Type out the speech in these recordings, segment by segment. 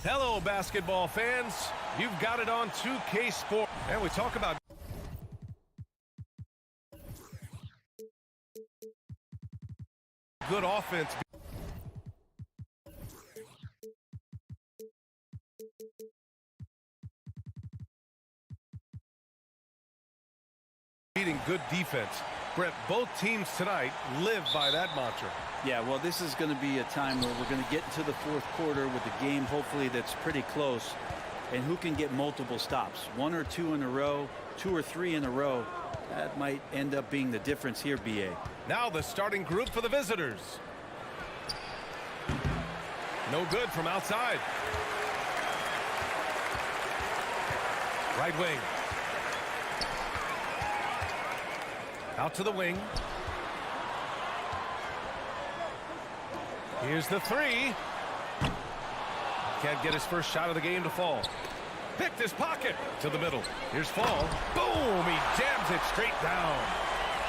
Hello, basketball fans. You've got it on 2K Sport. And we talk about good offense. Beating good defense. Brett, both teams tonight live by that mantra. Yeah, well, this is going to be a time where we're going to get into the fourth quarter with a game, hopefully, that's pretty close. And who can get multiple stops? One or two in a row, two or three in a row. That might end up being the difference here, BA. Now the starting group for the visitors. No good from outside. Right wing. Out to the wing. Here's the three. Can't get his first shot of the game to fall. Picked his pocket to the middle. Here's Fall. Boom! He jams it straight down.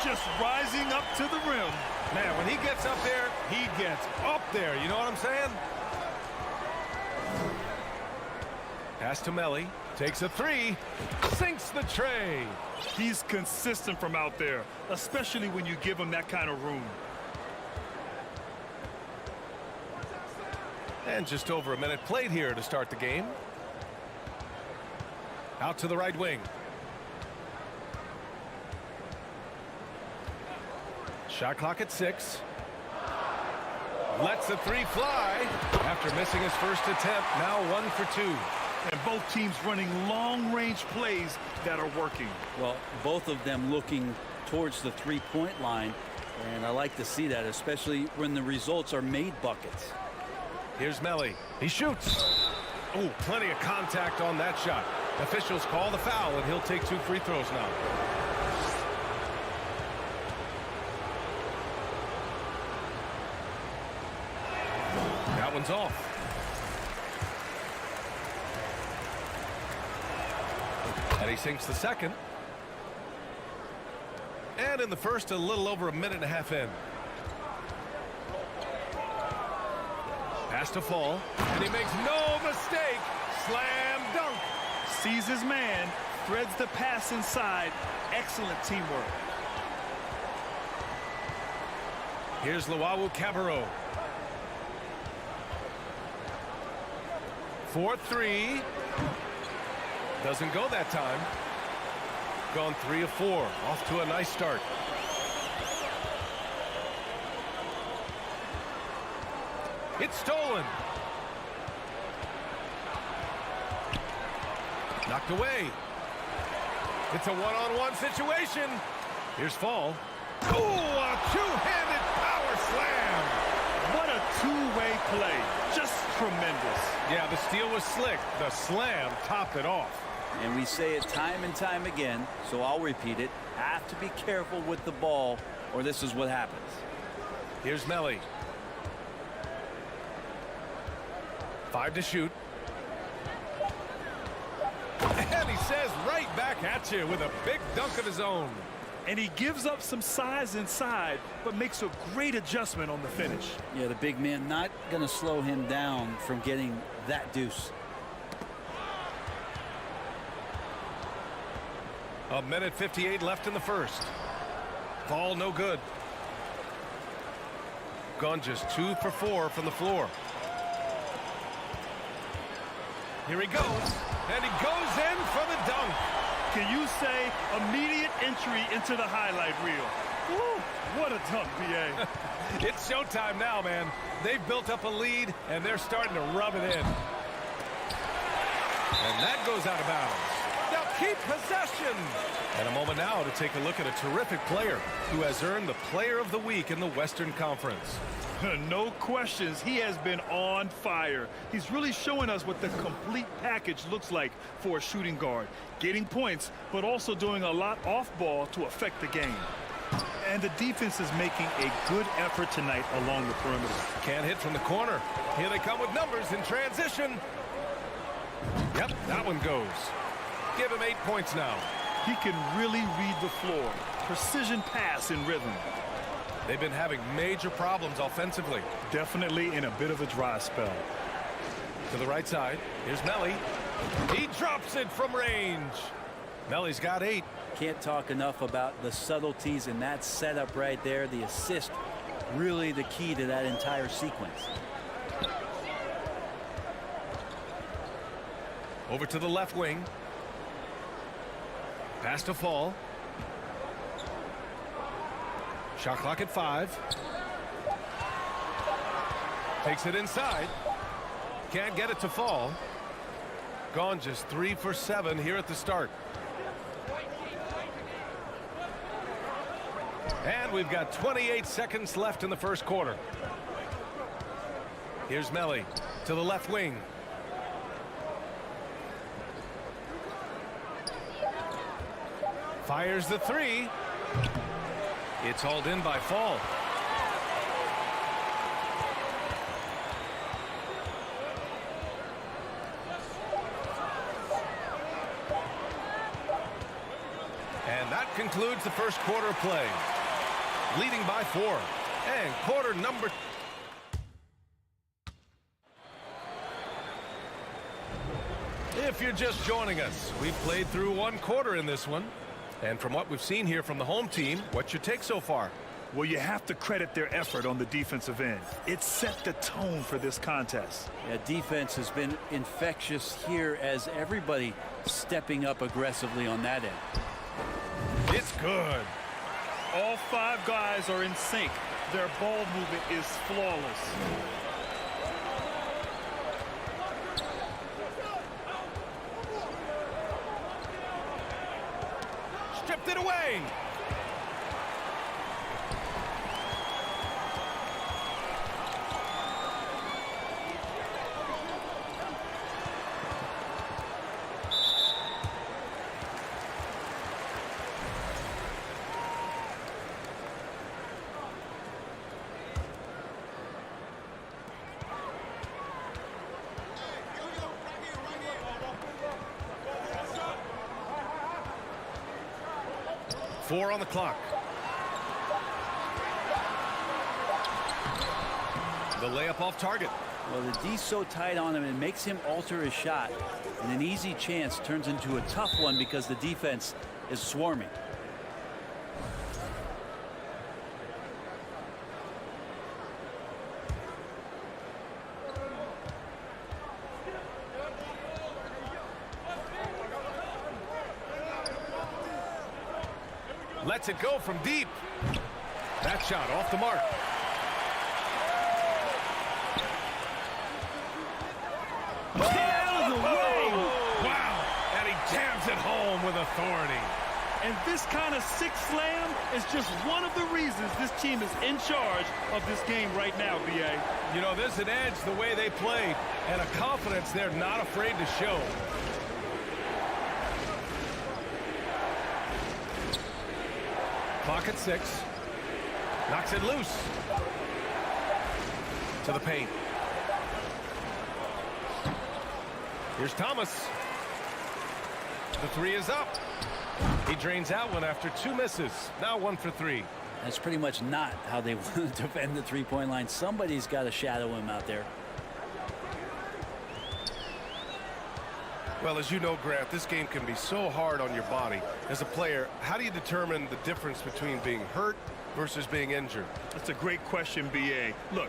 Just rising up to the rim. Man, when he gets up there, he gets up there. You know what I'm saying? Pass to Melly. Takes a three. Sinks the tray. He's consistent from out there, especially when you give him that kind of room. And just over a minute played here to start the game. Out to the right wing. Shot clock at 6. Lets the three fly. After missing his first attempt, now 1 for 2. And both teams running long-range plays that are working. Well, both of them looking towards the three-point line. And I like to see that, especially when the results are made buckets. Here's Melly. He shoots. Oh, plenty of contact on that shot. Officials call the foul, and he'll take 2 free throws now. That one's off. And he sinks the second. And in the first, a little over a minute and a half in. Pass to Fall, and he makes no mistake. Slam dunk. Sees his man, threads the pass inside. Excellent teamwork. Here's Luau Cabarro. 4-3. Doesn't go that time. Gone 3 of 4. Off to a nice start. It's stolen. Knocked away. It's a one-on-one situation. Here's Fall. Oh, a two-handed power slam. What a two-way play. Just tremendous. Yeah, the steal was slick. The slam topped it off. And we say it time and time again, so I'll repeat it. Have to be careful with the ball, or this is what happens. Here's Melly. 5 to shoot. And he says right back at you with a big dunk of his own. And he gives up some size inside, but makes a great adjustment on the finish. Yeah, the big man not going to slow him down from getting that deuce. A minute 58 left in the first. Ball no good. Gone just 2 for 4 from the floor. Here he goes, and he goes in for the dunk. Can you say immediate entry into the highlight reel? Woo, what a dunk, BA. It's showtime now, man. They've built up a lead, and they're starting to rub it in. And that goes out of bounds. Now keep possession. And a moment now to take a look at a terrific player who has earned the Player of the Week in the Western Conference. No questions, he has been on fire. He's really showing us what the complete package looks like for a shooting guard. Getting points, but also doing a lot off ball to affect the game. And the defense is making a good effort tonight along the perimeter. Can't hit from the corner. Here they come with numbers in transition. Yep, that one goes. Give him 8 points now. He can really read the floor. Precision pass in rhythm. They've been having major problems offensively. Definitely in a bit of a dry spell. To the right side. Here's Melly. He drops it from range. Melly's got 8. Can't talk enough about the subtleties in that setup right there. The assist, really the key to that entire sequence. Over to the left wing. Pass to Fall. Shot clock at 5. Takes it inside. Can't get it to Fall. Gone just 3 for 7 here at the start. And we've got 28 seconds left in the first quarter. Here's Melly to the left wing. Fires the 3. It's hauled in by Fall. And that concludes the first quarter play. Leading by 4. And quarter number. If you're just joining us, we've played through 1 quarter in this one. And from what we've seen here from the home team, what's your take so far? Well, you have to credit their effort on the defensive end. It set the tone for this contest. Yeah, defense has been infectious here as everybody stepping up aggressively on that end. It's good. All 5 guys are in sync. Their ball movement is flawless. Stripped it away. Four on the clock. The layup off target. Well, the D's so tight on him, it makes him alter his shot. And an easy chance turns into a tough one because the defense is swarming. Lets it go from deep. That shot off the mark. Out of the way! Wow! And he jams it home with authority. And this kind of sick slam is just one of the reasons this team is in charge of this game right now, B.A. You know, there's an edge the way they played and a confidence they're not afraid to show. Clock at 6. Knocks it loose. To the paint. Here's Thomas. The 3 is up. He drains out one after 2 misses. Now 1 for 3. That's pretty much not how they want to defend the three-point line. Somebody's got to shadow him out there. Well, as you know, Grant, this game can be so hard on your body. As a player, how do you determine the difference between being hurt versus being injured? That's a great question, B.A. Look,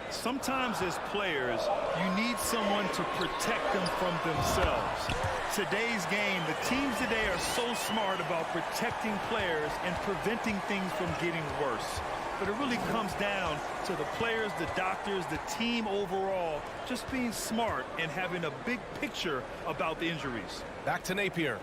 sometimes as players, you need someone to protect them from themselves. Today's game, the teams today are so smart about protecting players and preventing things from getting worse. But it really comes down to the players, the doctors, the team overall, just being smart and having a big picture about the injuries. Back to Napier.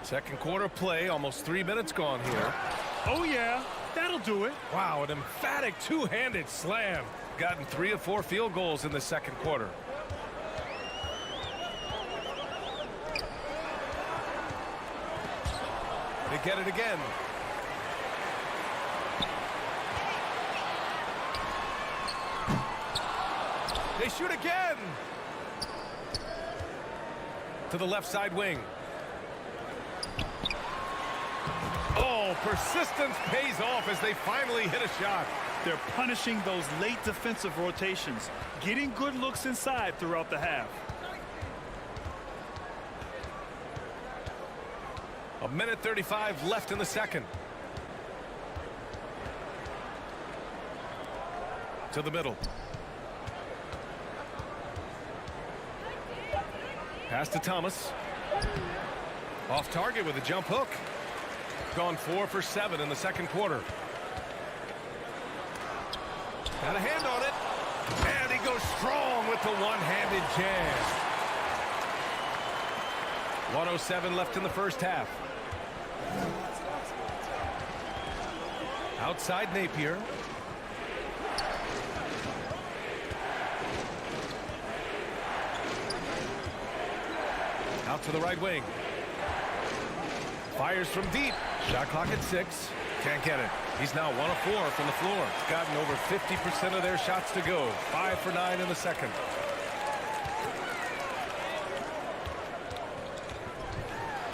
Second quarter play, almost 3 minutes gone here. Oh, yeah, that'll do it. Wow, an emphatic two-handed slam. Gotten 3 of 4 field goals in the second quarter. They get it again. They shoot again. To the left side wing. Oh, persistence pays off as they finally hit a shot. They're punishing those late defensive rotations, getting good looks inside throughout the half. A minute 35 left in the second. To the middle. Pass to Thomas. Off target with a jump hook. Gone 4 for 7 in the second quarter. Got a hand on it. And he goes strong with the one-handed jam. 1:07 left in the first half. Outside Napier. Out to the right wing. Fires from deep. Shot clock at 6. Can't get it. He's now 1 of 4 from the floor. Gotten over 50% of their shots to go. 5 for 9 in the second.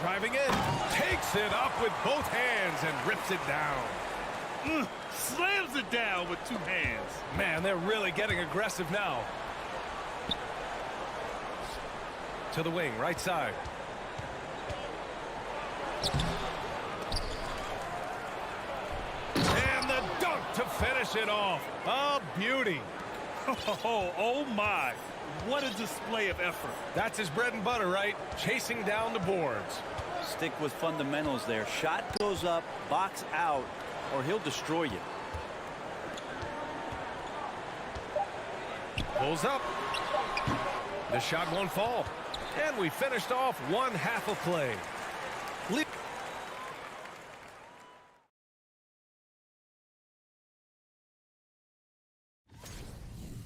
Driving in. Takes it up with both hands and rips it down. Slams it down with 2 hands. Man, they're really getting aggressive now. To the wing, right side. And the dunk to finish it off. A beauty. Oh my. What a display of effort. That's his bread and butter, right? Chasing down the boards. Stick with fundamentals there. Shot goes up, box out, or he'll destroy you. Pulls up. The shot won't fall. And we finished off one half of play.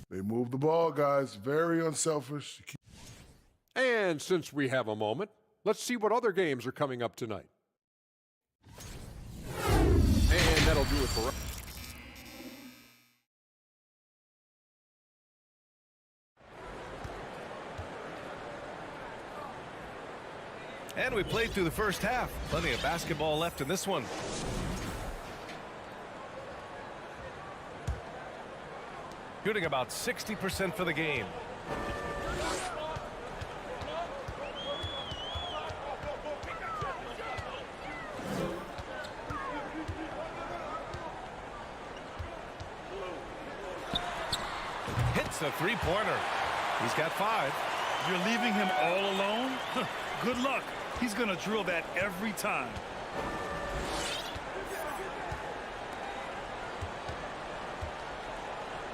They move the ball, guys. Very unselfish. And since we have a moment, let's see what other games are coming up tonight. And that'll do it for us. And we played through the first half. Plenty of basketball left in this one. Shooting about 60% for the game. Hits a three-pointer. He's got 5. You're leaving him all alone? Good luck. He's going to drill that every time.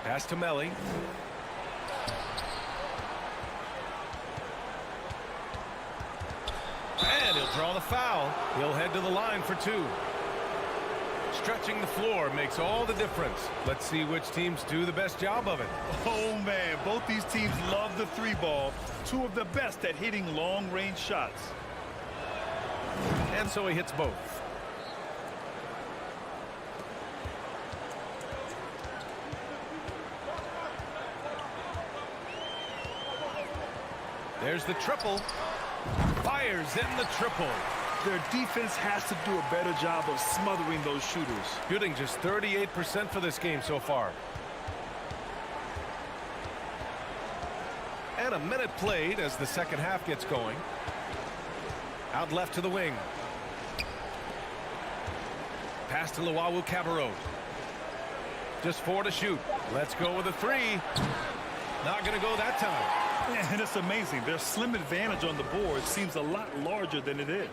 Pass to Melly. And he'll draw the foul. He'll head to the line for 2. Stretching the floor makes all the difference. Let's see which teams do the best job of it. Oh, man, both these teams love the 3-ball. 2 of the best at hitting long-range shots. And so he hits both. There's the triple. Fires in the triple. Their defense has to do a better job of smothering those shooters. Shooting just 38% for this game so far. And a minute played as the second half gets going. Out left to the wing. Pass to Luau Cabarrot. Just 4 to shoot. Let's go with a 3. Not going to go that time. And it's amazing. Their slim advantage on the board seems a lot larger than it is.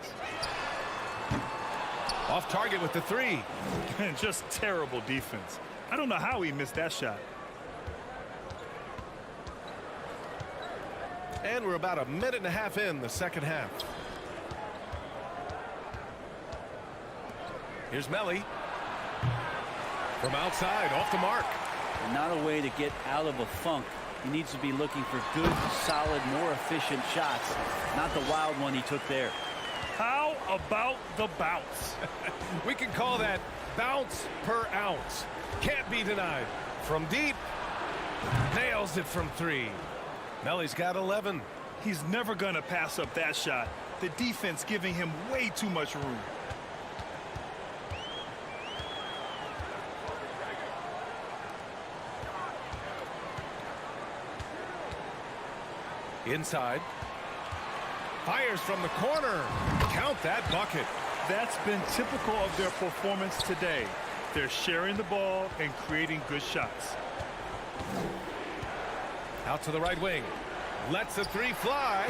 Off target with the 3. And just terrible defense. I don't know how he missed that shot. And we're about a minute and a half in the second half. Here's Melly. From outside, off the mark. And not a way to get out of a funk. He needs to be looking for good, solid, more efficient shots. Not the wild one he took there. How about the bounce? We can call that bounce per ounce. Can't be denied. From deep. Nails it from 3. Melly's got 11. He's never going to pass up that shot. The defense giving him way too much room. Inside. Fires from the corner. Count that bucket. That's been typical of their performance today. They're sharing the ball and creating good shots. Out to the right wing. Lets the three fly.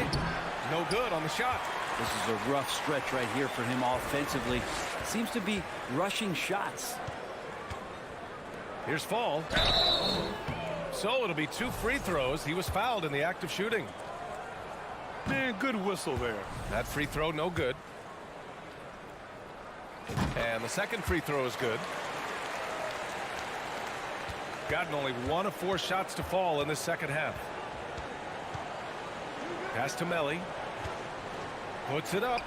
No good on the shot. This is a rough stretch right here for him offensively. Seems to be rushing shots. Here's Fall. So it'll be 2 free throws. He was fouled in the act of shooting. Man, good whistle there. That free throw, no good. And the second free throw is good. Gotten only 1 of 4 shots to fall in this second half. Pass to Melly. Puts it up.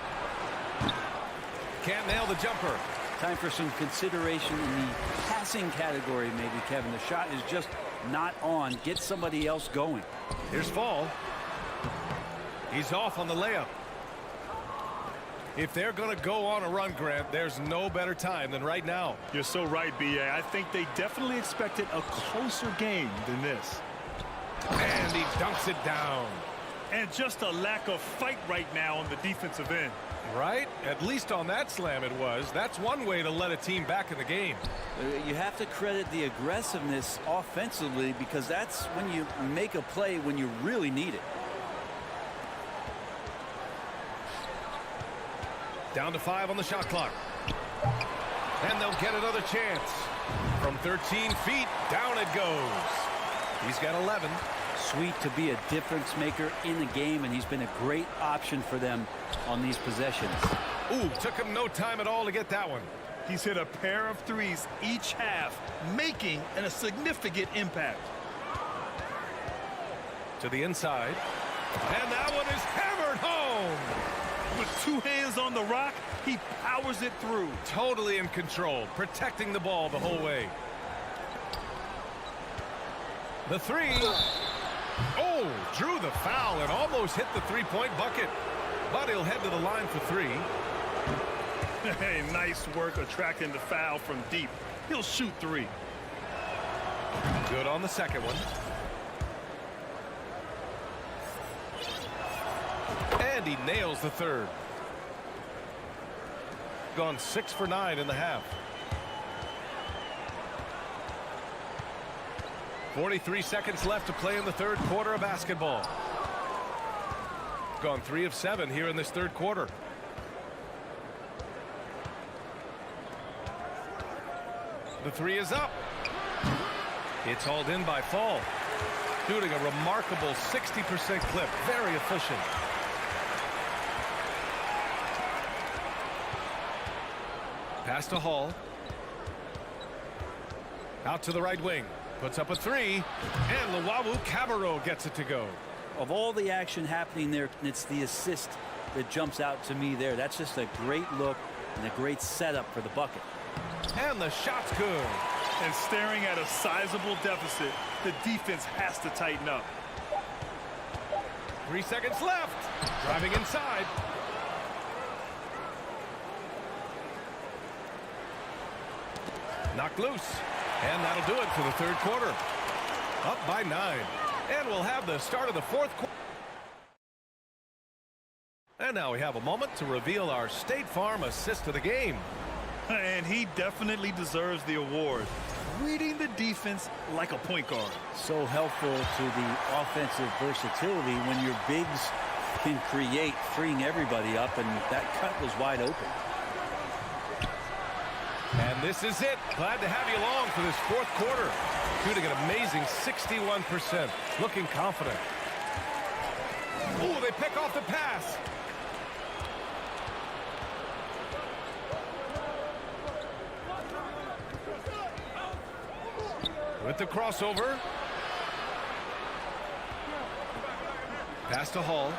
Can't nail the jumper. Time for some consideration in the passing category, maybe, Kevin. The shot is just not on. Get somebody else going. Here's Fall. He's off on the layup. If they're going to go on a run, Grant, there's no better time than right now. You're so right, B.A. I think they definitely expected a closer game than this. And he dunks it down. And just a lack of fight right now on the defensive end. Right? At least on that slam it was. That's one way to let a team back in the game. You have to credit the aggressiveness offensively, because that's when you make a play when you really need it. Down to 5 on the shot clock. And they'll get another chance. From 13 feet, down it goes. He's got 11. Sweet to be a difference maker in the game, and he's been a great option for them on these possessions. Ooh, took him no time at all to get that one. He's hit a pair of threes each half, making a significant impact. To the inside. And that one is hammered home. With 2 hands on the rock, he powers it through. Totally in control, protecting the ball the whole way. The three. Oh, drew the foul and almost hit the three-point bucket. But he'll head to the line for 3. Hey, nice work attracting the foul from deep. He'll shoot 3. Good on the second one. And he nails the third. Gone 6 for 9 in the half. 43 seconds left to play in the third quarter of basketball. Gone 3 of 7 here in this third quarter. The three is up. It's hauled in by Fall. Shooting a remarkable 60% clip. Very efficient. Pass to Hall. Out to the right wing. Puts up a 3. And Luwawu Cabarro gets it to go. Of all the action happening there, it's the assist that jumps out to me there. That's just a great look and a great setup for the bucket. And the shot's good. And staring at a sizable deficit, the defense has to tighten up. 3 seconds left. Driving inside. Knocked loose. And that'll do it for the third quarter. Up by 9. And we'll have the start of the fourth quarter. And now we have a moment to reveal our State Farm assist of the game. And he definitely deserves the award. Reading the defense like a point guard. So helpful to the offensive versatility when your bigs can create, freeing everybody up, and that cut was wide open. And this is it. Glad to have you along for this fourth quarter. Shooting an amazing 61%. Looking confident. Ooh, they pick off the pass. With the crossover. Pass to Hall.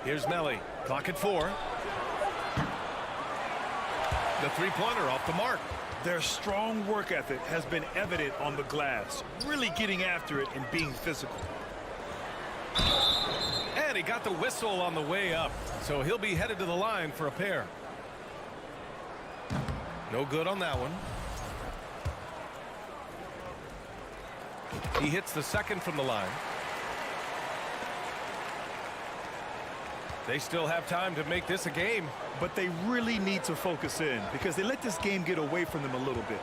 Here's Melly. Clock at 4. the three-pointer off the mark. Their strong work ethic has been evident on the glass, really getting after it and being physical. And he got the whistle on the way up, so he'll be headed to the line for a pair. No good on that one. He hits the second from the line. They still have time to make this a game. But they really need to focus in because they let this game get away from them a little bit.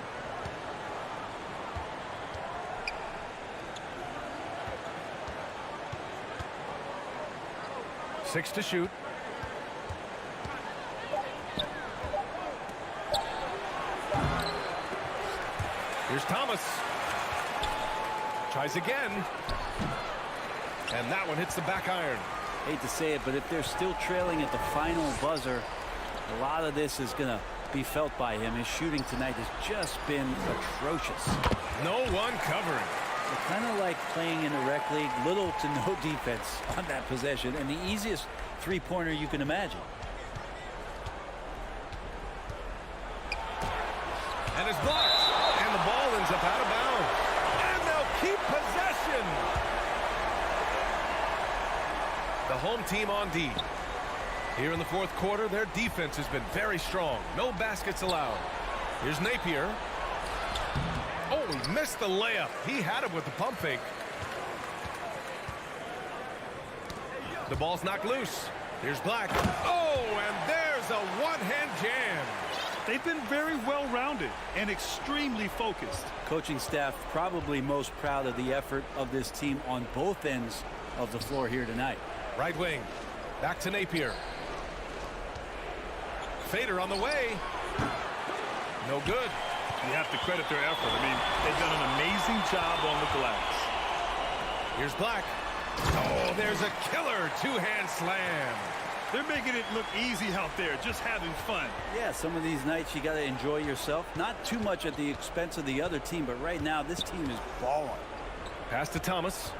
Six to shoot. Here's Thomas. Tries again. And that one hits the back iron. Hate to say it, but if they're still trailing at the final buzzer, a lot of this is going to be felt by him. His shooting tonight has just been atrocious. No one covering. It's kind of like playing in a rec league, little to no defense on that possession, and the easiest three-pointer you can imagine. And it's blocked. And the ball ends up out of bounds. And they'll keep possession. The home team on D. Here in the fourth quarter, their defense has been very strong. No baskets allowed. Here's Napier. Oh, he missed the layup. He had him with the pump fake. The ball's knocked loose. Here's Black. Oh, and there's a one-hand jam. They've been very well-rounded and extremely focused. Coaching staff probably most proud of the effort of this team on both ends of the floor here tonight. Right wing. Back to Napier. Fader on the way. No good. You have to credit their effort. I mean, they've done an amazing job on the glass. Here's Black. Oh, there's a killer two-hand slam. They're making it look easy out there, just having fun. Yeah, some of these nights you got to enjoy yourself. Not too much at the expense of the other team, but right now this team is balling. Pass to Thomas.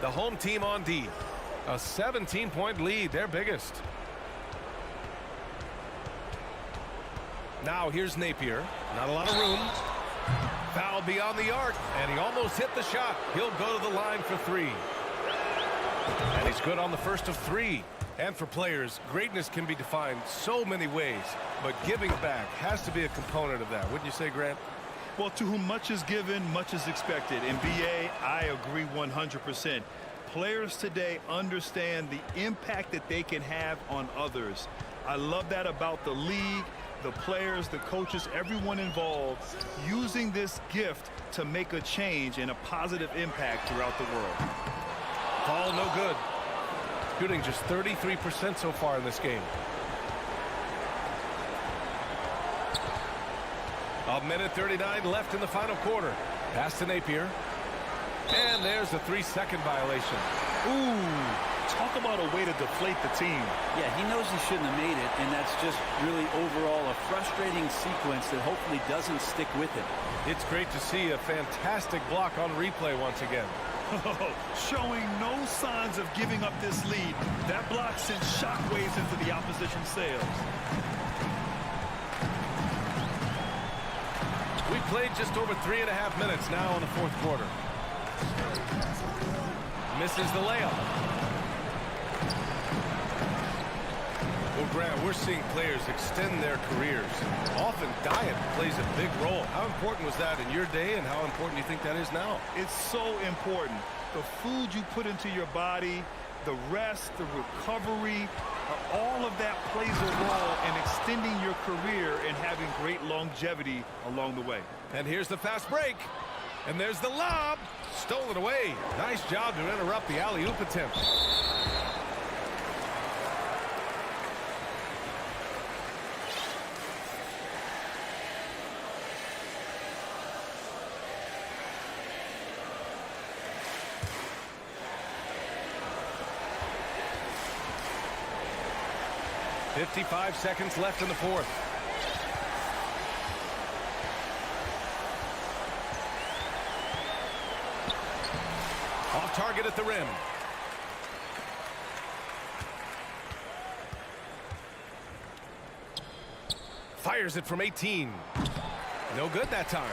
The home team on D. A 17-point lead, their biggest. Now here's Napier. Not a lot of room. Foul beyond the arc, and he almost hit the shot. He'll go to the line for three. And he's good on the first of three. And for players, greatness can be defined so many ways, but giving back has to be a component of that. Wouldn't you say, Grant? Well, to whom much is given, much is expected. In BA, I agree 100%. Players today understand the impact that they can have on others. I love that about the league, the players, the coaches, everyone involved, using this gift to make a change and a positive impact throughout the world. Call no good. Shooting just 33% so far in this game. A minute 39 left in the final quarter. Pass to Napier. And there's a 3-second violation. Ooh, talk about a way to deflate the team. Yeah, he knows he shouldn't have made it, and that's just really overall a frustrating sequence that hopefully doesn't stick with him. It's great to see a fantastic block on replay once again. Showing no signs of giving up this lead. That block sent shockwaves into the opposition's sails. We played just over 3.5 minutes now in the fourth quarter. Misses the layup. Well, Grant, we're seeing players extend their careers. Often diet plays a big role. How important was that in your day, and how important do you think that is now? It's so important. The food you put into your body, the rest, the recovery, all of that plays a role in extending your career and having great longevity along the way. And here's the fast break. And there's the lob. Stolen away. Nice job to interrupt the alley-oop attempt. 55 seconds left in the fourth. Off target at the rim. Fires it from 18. No good that time.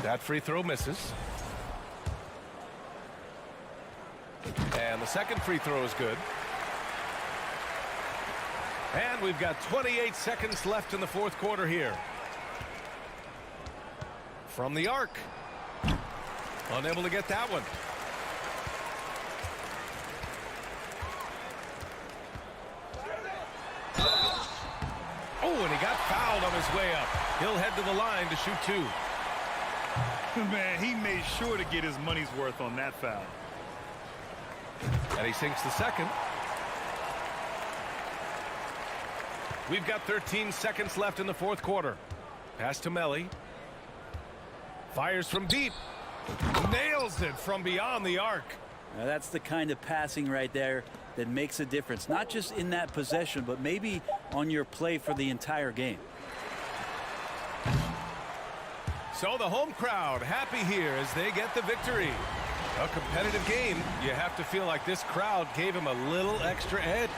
That free throw misses. And the second free throw is good. And we've got 28 seconds left in the fourth quarter here. From the arc. Unable to get that one. Oh, and he got fouled on his way up. He'll head to the line to shoot two. Man, he made sure to get his money's worth on that foul. And he sinks the second. We've got 13 seconds left in the fourth quarter. Pass to Melly. Fires from deep. Nails it from beyond the arc. Now that's the kind of passing right there that makes a difference. Not just in that possession, but maybe on your play for the entire game. So the home crowd happy here as they get the victory. A competitive game. You have to feel like this crowd gave him a little extra edge.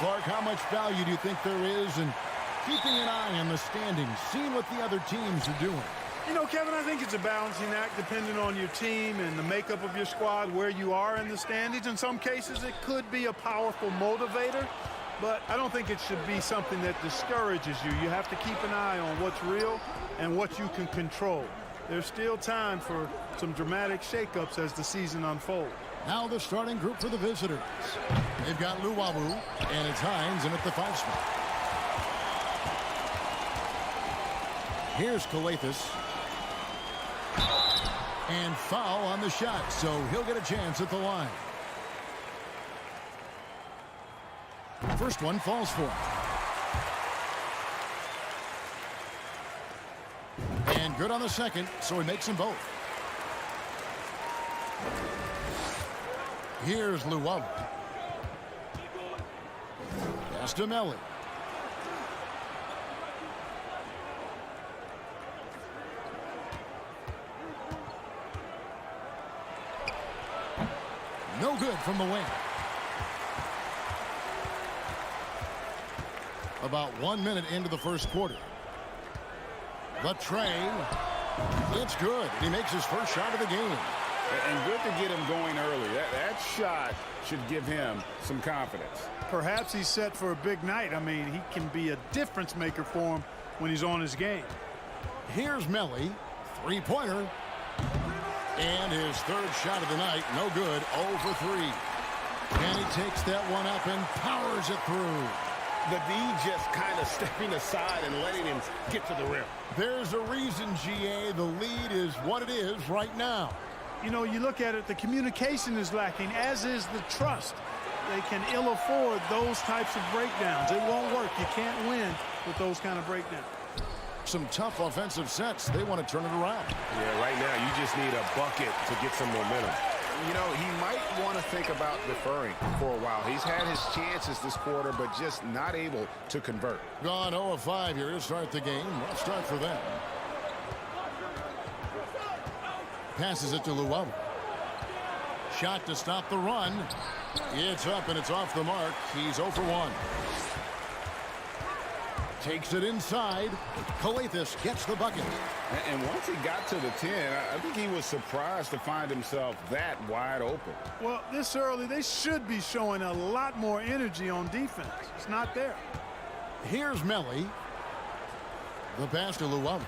Clark, how much value do you think there is in keeping an eye on the standings, seeing what the other teams are doing? You know, Kevin, I think it's a balancing act depending on your team and the makeup of your squad, where you are in the standings. In some cases, it could be a powerful motivator, but I don't think it should be something that discourages you. You have to keep an eye on what's real and what you can control. There's still time for some dramatic shakeups as the season unfolds. Now the starting group for the visitors. They've got Luwawu, and it's Hines in at the 5 spot. Here's Kalathis. And foul on the shot, so he'll get a chance at the line. First one falls for him. And good on the second, so he makes them both. Here's Luwawu. Castamelli. No good from the wing. About 1 minute into the first quarter. The tray. It's good. He makes his first shot of the game. And good to get him going early. That shot should give him some confidence. Perhaps he's set for a big night. I mean, he can be a difference maker for him when he's on his game. Here's Melli, three-pointer. And his third shot of the night, no good, 0 for 3. And he takes that one up and powers it through. The D just kind of stepping aside and letting him get to the rim. There's a reason, GA, the lead is what it is right now. You know, you look at it, the communication is lacking, as is the trust. They can ill afford those types of breakdowns. It won't work. You can't win with those kind of breakdowns. Some tough offensive sets. They want to turn it around. Yeah, right now you just need a bucket to get some momentum. You know, he might want to think about deferring for a while. He's had his chances this quarter, but just not able to convert. Gone 0 of 5 here to start the game. Let's start for them. Passes it to Luau. Shot to stop the run. It's up and it's off the mark. He's 0 for 1. Takes it inside. Skijesss gets the bucket. And once he got to the 10, I think he was surprised to find himself that wide open. Well, this early, they should be showing a lot more energy on defense. It's not there. Here's Melli. The pass to Luau.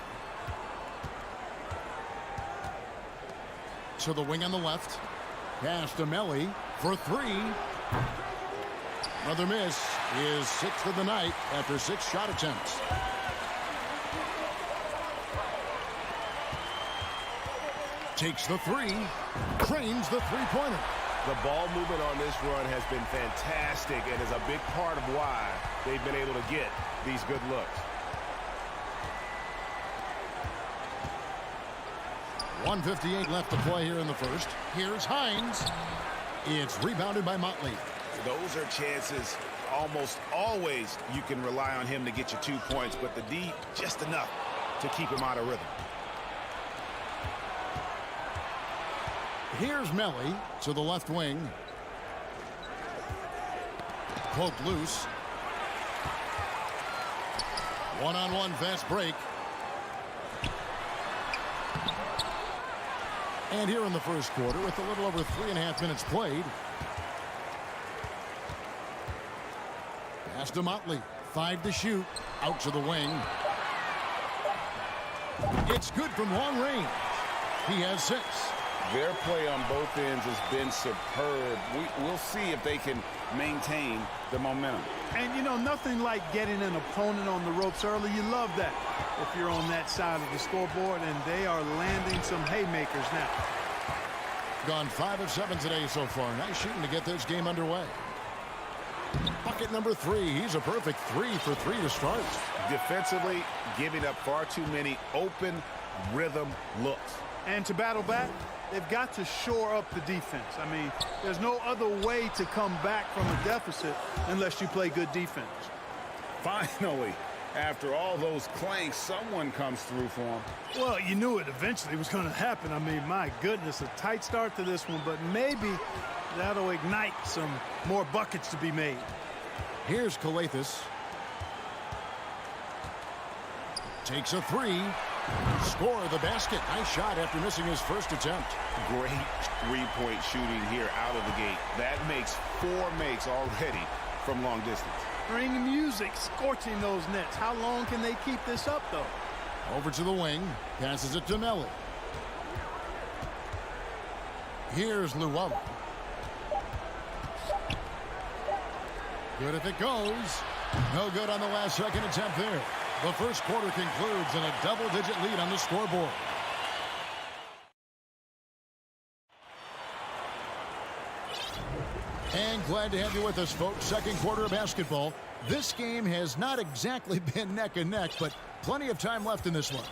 To the wing on the left. Pass to Melli for 3. Another miss. Is 6th of the night after 6 shot attempts. Takes the 3. Cranes the three-pointer. The ball movement on this run has been fantastic and is a big part of why they've been able to get these good looks. 1:58 left to play here in the first. Here's Hines. It's rebounded by Motley. Those are chances almost always you can rely on him to get you 2 points, but the D just enough to keep him out of rhythm. Here's Melli to the left wing. Poked loose. One-on-one fast break. And here in the first quarter with a little over 3.5 minutes played. Pass to Motley. 5 to shoot. Out to the wing. It's good from long range. He has 6. Their play on both ends has been superb. We'll see if they can maintain the momentum. And, you know, nothing like getting an opponent on the ropes early. You love that if you're on that side of the scoreboard, and they are landing some haymakers now. Gone 5 of 7 today so far. Nice shooting to get this game underway. Bucket number 3. He's a perfect 3 for 3 to start. Defensively, giving up far too many open rhythm looks. And to battle back, they've got to shore up the defense. I mean, there's no other way to come back from a deficit unless you play good defense. Finally, after all those clanks, someone comes through for him. Well, you knew it eventually was going to happen. I mean, my goodness, a tight start to this one, but maybe that'll ignite some more buckets to be made. Here's Skijesss. Takes a 3. Score the basket. Nice shot after missing his first attempt. Great three-point shooting here out of the gate. That makes 4 makes already from long distance. Bring music, scorching those nets. How long can they keep this up, though? Over to the wing. Passes it to Melli. Here's Luau. Good if it goes. No good on the last second attempt there. The first quarter concludes in a double-digit lead on the scoreboard. And glad to have you with us, folks. Second quarter of basketball. This game has not exactly been neck and neck, but plenty of time left in this one.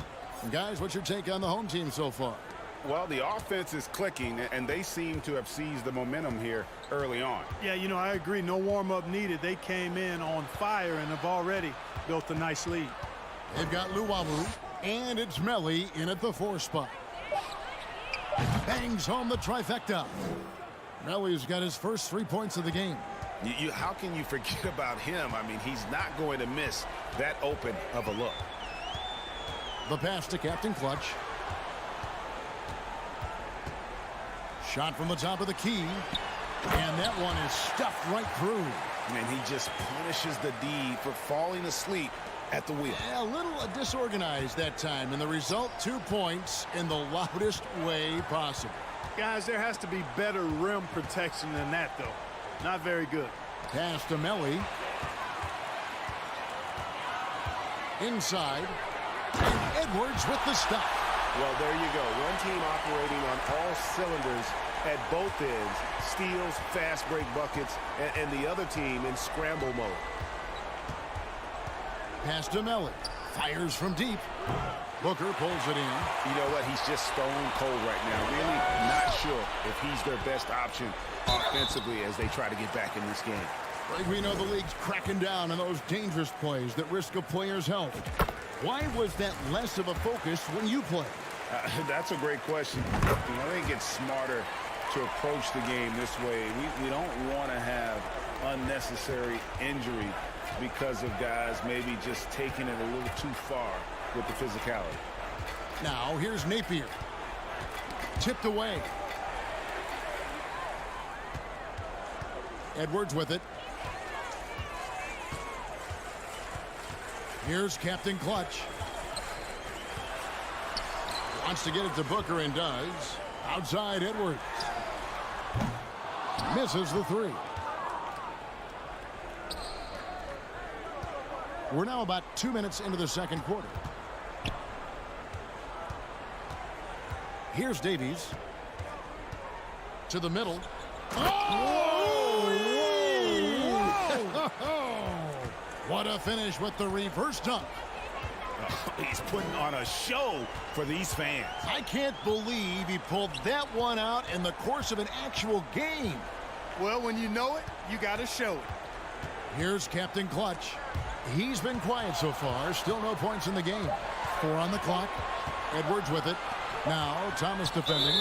And guys, what's your take on the home team so far? Well, the offense is clicking, and they seem to have seized the momentum here early on. Yeah, you know, I agree. No warm-up needed. They came in on fire and have already built a nice lead. They've got Luau, and it's Melli in at the 4 spot. Bangs home the trifecta. Melli's got his first 3 points of the game. How can you forget about him? I mean, he's not going to miss that open of a look. The pass to Captain Clutch. Shot from the top of the key. that one is stuffed right through. And he just punishes the D for falling asleep at the wheel. A little disorganized that time, and the result, 2 points in the loudest way possible. Guys, there has to be better rim protection than that, though. Not very good. Pass to Melli. Inside. And Edwards with the stop. Well, there you go. One team operating on all cylinders at both ends. Steals, fast break buckets, and the other team in scramble mode. Pass to Melli. Fires from deep. Booker pulls it in. You know what? He's just stone cold right now. Really not sure if he's their best option offensively as they try to get back in this game. Like we know the league's cracking down on those dangerous plays that risk a player's health. Why was that less of a focus when you play? That's a great question. I think it's smarter to approach the game this way. We don't want to have unnecessary injury because of guys maybe just taking it a little too far with the physicality. Now here's Napier. Tipped away. Edwards with it. Here's Captain Clutch. Wants to get it to Booker and does. Outside Edwards. Misses the three. We're now about 2 minutes into the second quarter. Here's Davies. To the middle. What a finish with the reverse dunk. He's putting on a show for these fans. I can't believe he pulled that one out in the course of an actual game. Well, when you know it, you got to show it. Here's Captain Clutch. He's been quiet so far. Still no points in the game. 4 on the clock. Edwards with it. Now Thomas defending.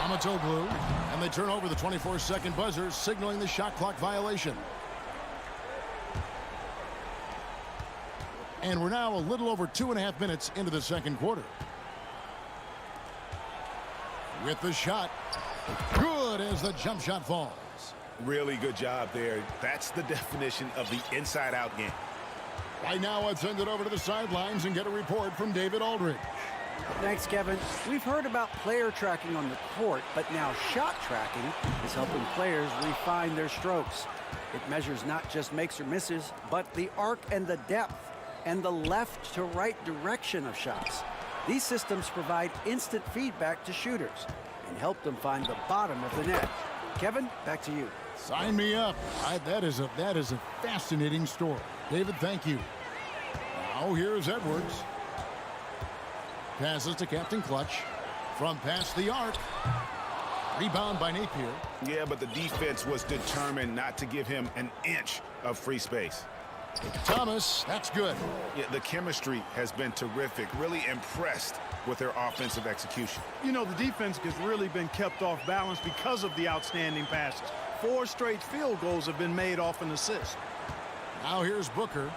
Amatoglu. And they turn over the 24-second buzzer, signaling the shot clock violation. And we're now a little over 2.5 minutes into the second quarter. With the shot. Good as the jump shot falls. Really good job there. That's the definition of the inside-out game. Right now, let's send it over to the sidelines and get a report from David Aldridge. Thanks, Kevin. We've heard about player tracking on the court, but now shot tracking is helping players refine their strokes. It measures not just makes or misses, but the arc and the depth and the left to right direction of shots. These systems provide instant feedback to shooters and help them find the bottom of the net. Kevin, back to you. Sign me up. That is a fascinating story. David, thank you. Now here's Edwards. Passes to Captain Clutch. From past the arc. Rebound by Napier. Yeah, but the defense was determined not to give him an inch of free space. Thomas, that's good. Yeah, the chemistry has been terrific. Really impressed with their offensive execution. You know, the defense has really been kept off balance because of the outstanding passes. 4 straight field goals have been made off an assist. Now here's Booker.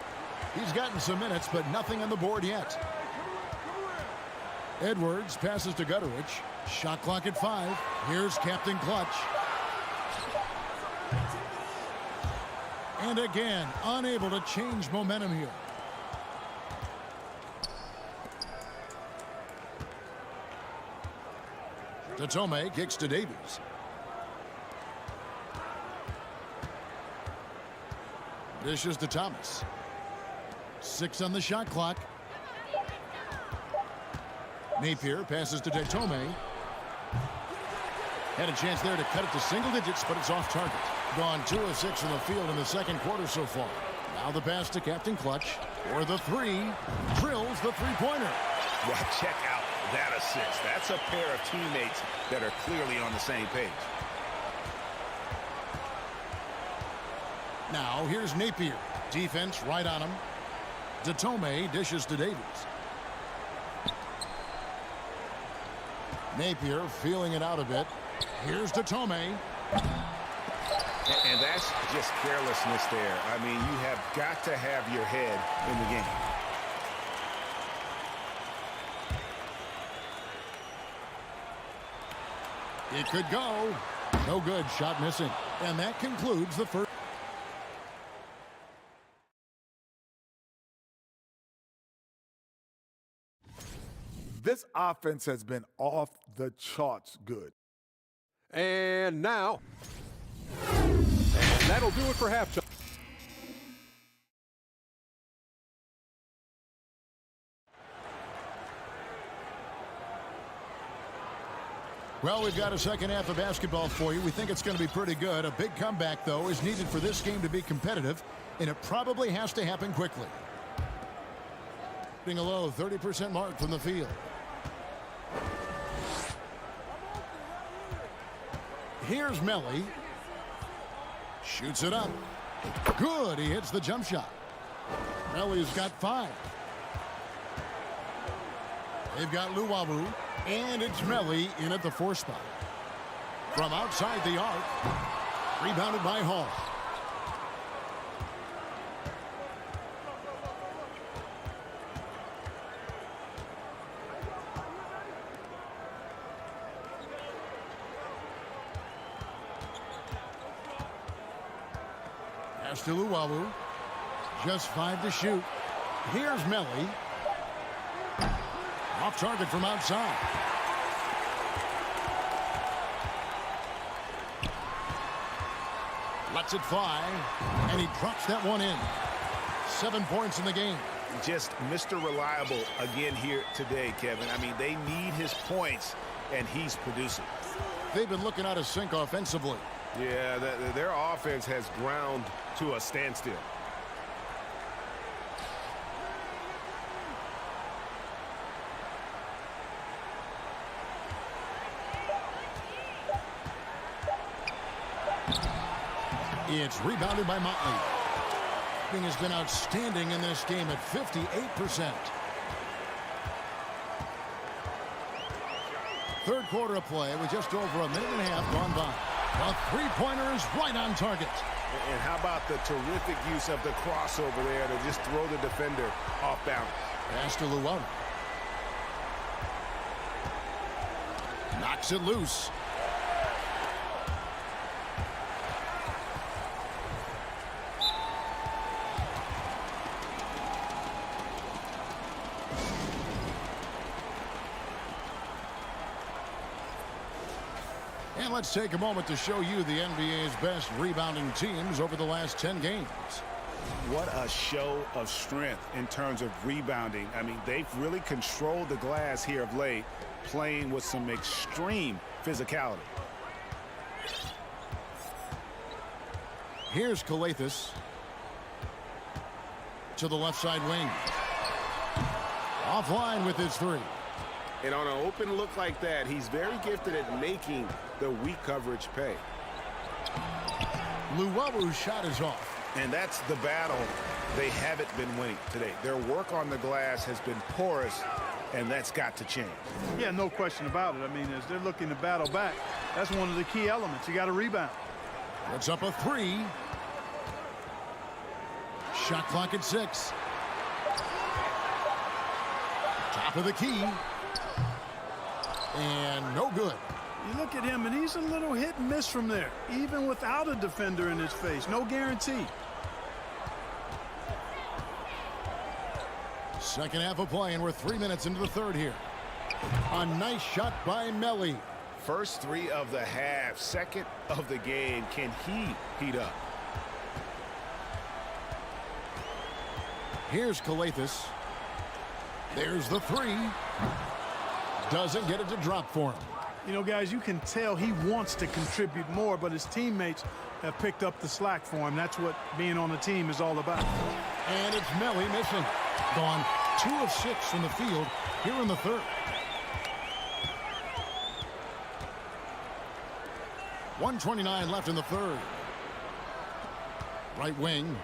He's gotten some minutes, but nothing on the board yet. Edwards passes to Gutteridge. Shot clock at 5. Here's Captain Clutch. And again, unable to change momentum here. Datome kicks to Davies. Dishes to Thomas. 6 on the shot clock. Napier passes to Datome. Had a chance there to cut it to single digits, but it's off target. Gone 2 of 6 from the field in the second quarter so far. Now the pass to Captain Clutch. For the 3. Drills the three-pointer. Well, check out that assist. That's a pair of teammates that are clearly on the same page. Now here's Napier. Defense right on him. Datome dishes to Davies. Napier feeling it out a bit. Here's Datome. And that's just carelessness there. I mean, you have got to have your head in the game. It could go. No good. Shot missing. And that concludes the first. This offense has been off the charts good. And now, that'll do it for halftime. Well, we've got a second half of basketball for you. We think it's going to be pretty good. A big comeback, though, is needed for this game to be competitive, and it probably has to happen quickly. Being a low 30% mark from the field. Here's Melly. Shoots it up. Good. He hits the jump shot. Melly's got 5. They've got Luwawu. And it's Melly in at the 4 spot. From outside the arc. Rebounded by Hall. Pass to Luwawu. Just 5 to shoot. Here's Melly. Off target from outside. Lets it fly, and he drops that one in. 7 points in the game. Just Mr. Reliable again here today, Kevin. I mean, they need his points, and he's producing. They've been looking out of sync offensively. Yeah, their offense has ground to a standstill. It's rebounded by Motley. He has been outstanding in this game at 58%. Third quarter of play with just over a minute and a half gone by. A three-pointer is right on target. And how about the terrific use of the crossover there to just throw the defender off balance. Pass to Luwawu. Knocks it loose. And let's take a moment to show you the NBA's best rebounding teams over the last 10 games. What a show of strength in terms of rebounding. I mean, they've really controlled the glass here of late, playing with some extreme physicality. Here's Skijesss to the left side wing. Offline with his 3. And on an open look like that, he's very gifted at making the weak coverage pay. Luwawu's shot is off. And that's the battle they haven't been winning today. Their work on the glass has been porous, and that's got to change. Yeah, no question about it. I mean, as they're looking to battle back, that's one of the key elements. You got to rebound. Puts up a 3. Shot clock at 6. Top of the key. And no good. You look at him, and he's a little hit and miss from there, even without a defender in his face. No guarantee. Second half of play, and we're 3 minutes into the third here. A nice shot by Melly. First 3 of the half, second of the game. Can he heat up? Here's Skijesss. There's the 3. Doesn't get it to drop for him. You know, guys, you can tell he wants to contribute more, but his teammates have picked up the slack for him. That's what being on the team is all about. And it's Melly missing. Gone 2 of 6 from the field here in the third. .129 left in the third. Right wing.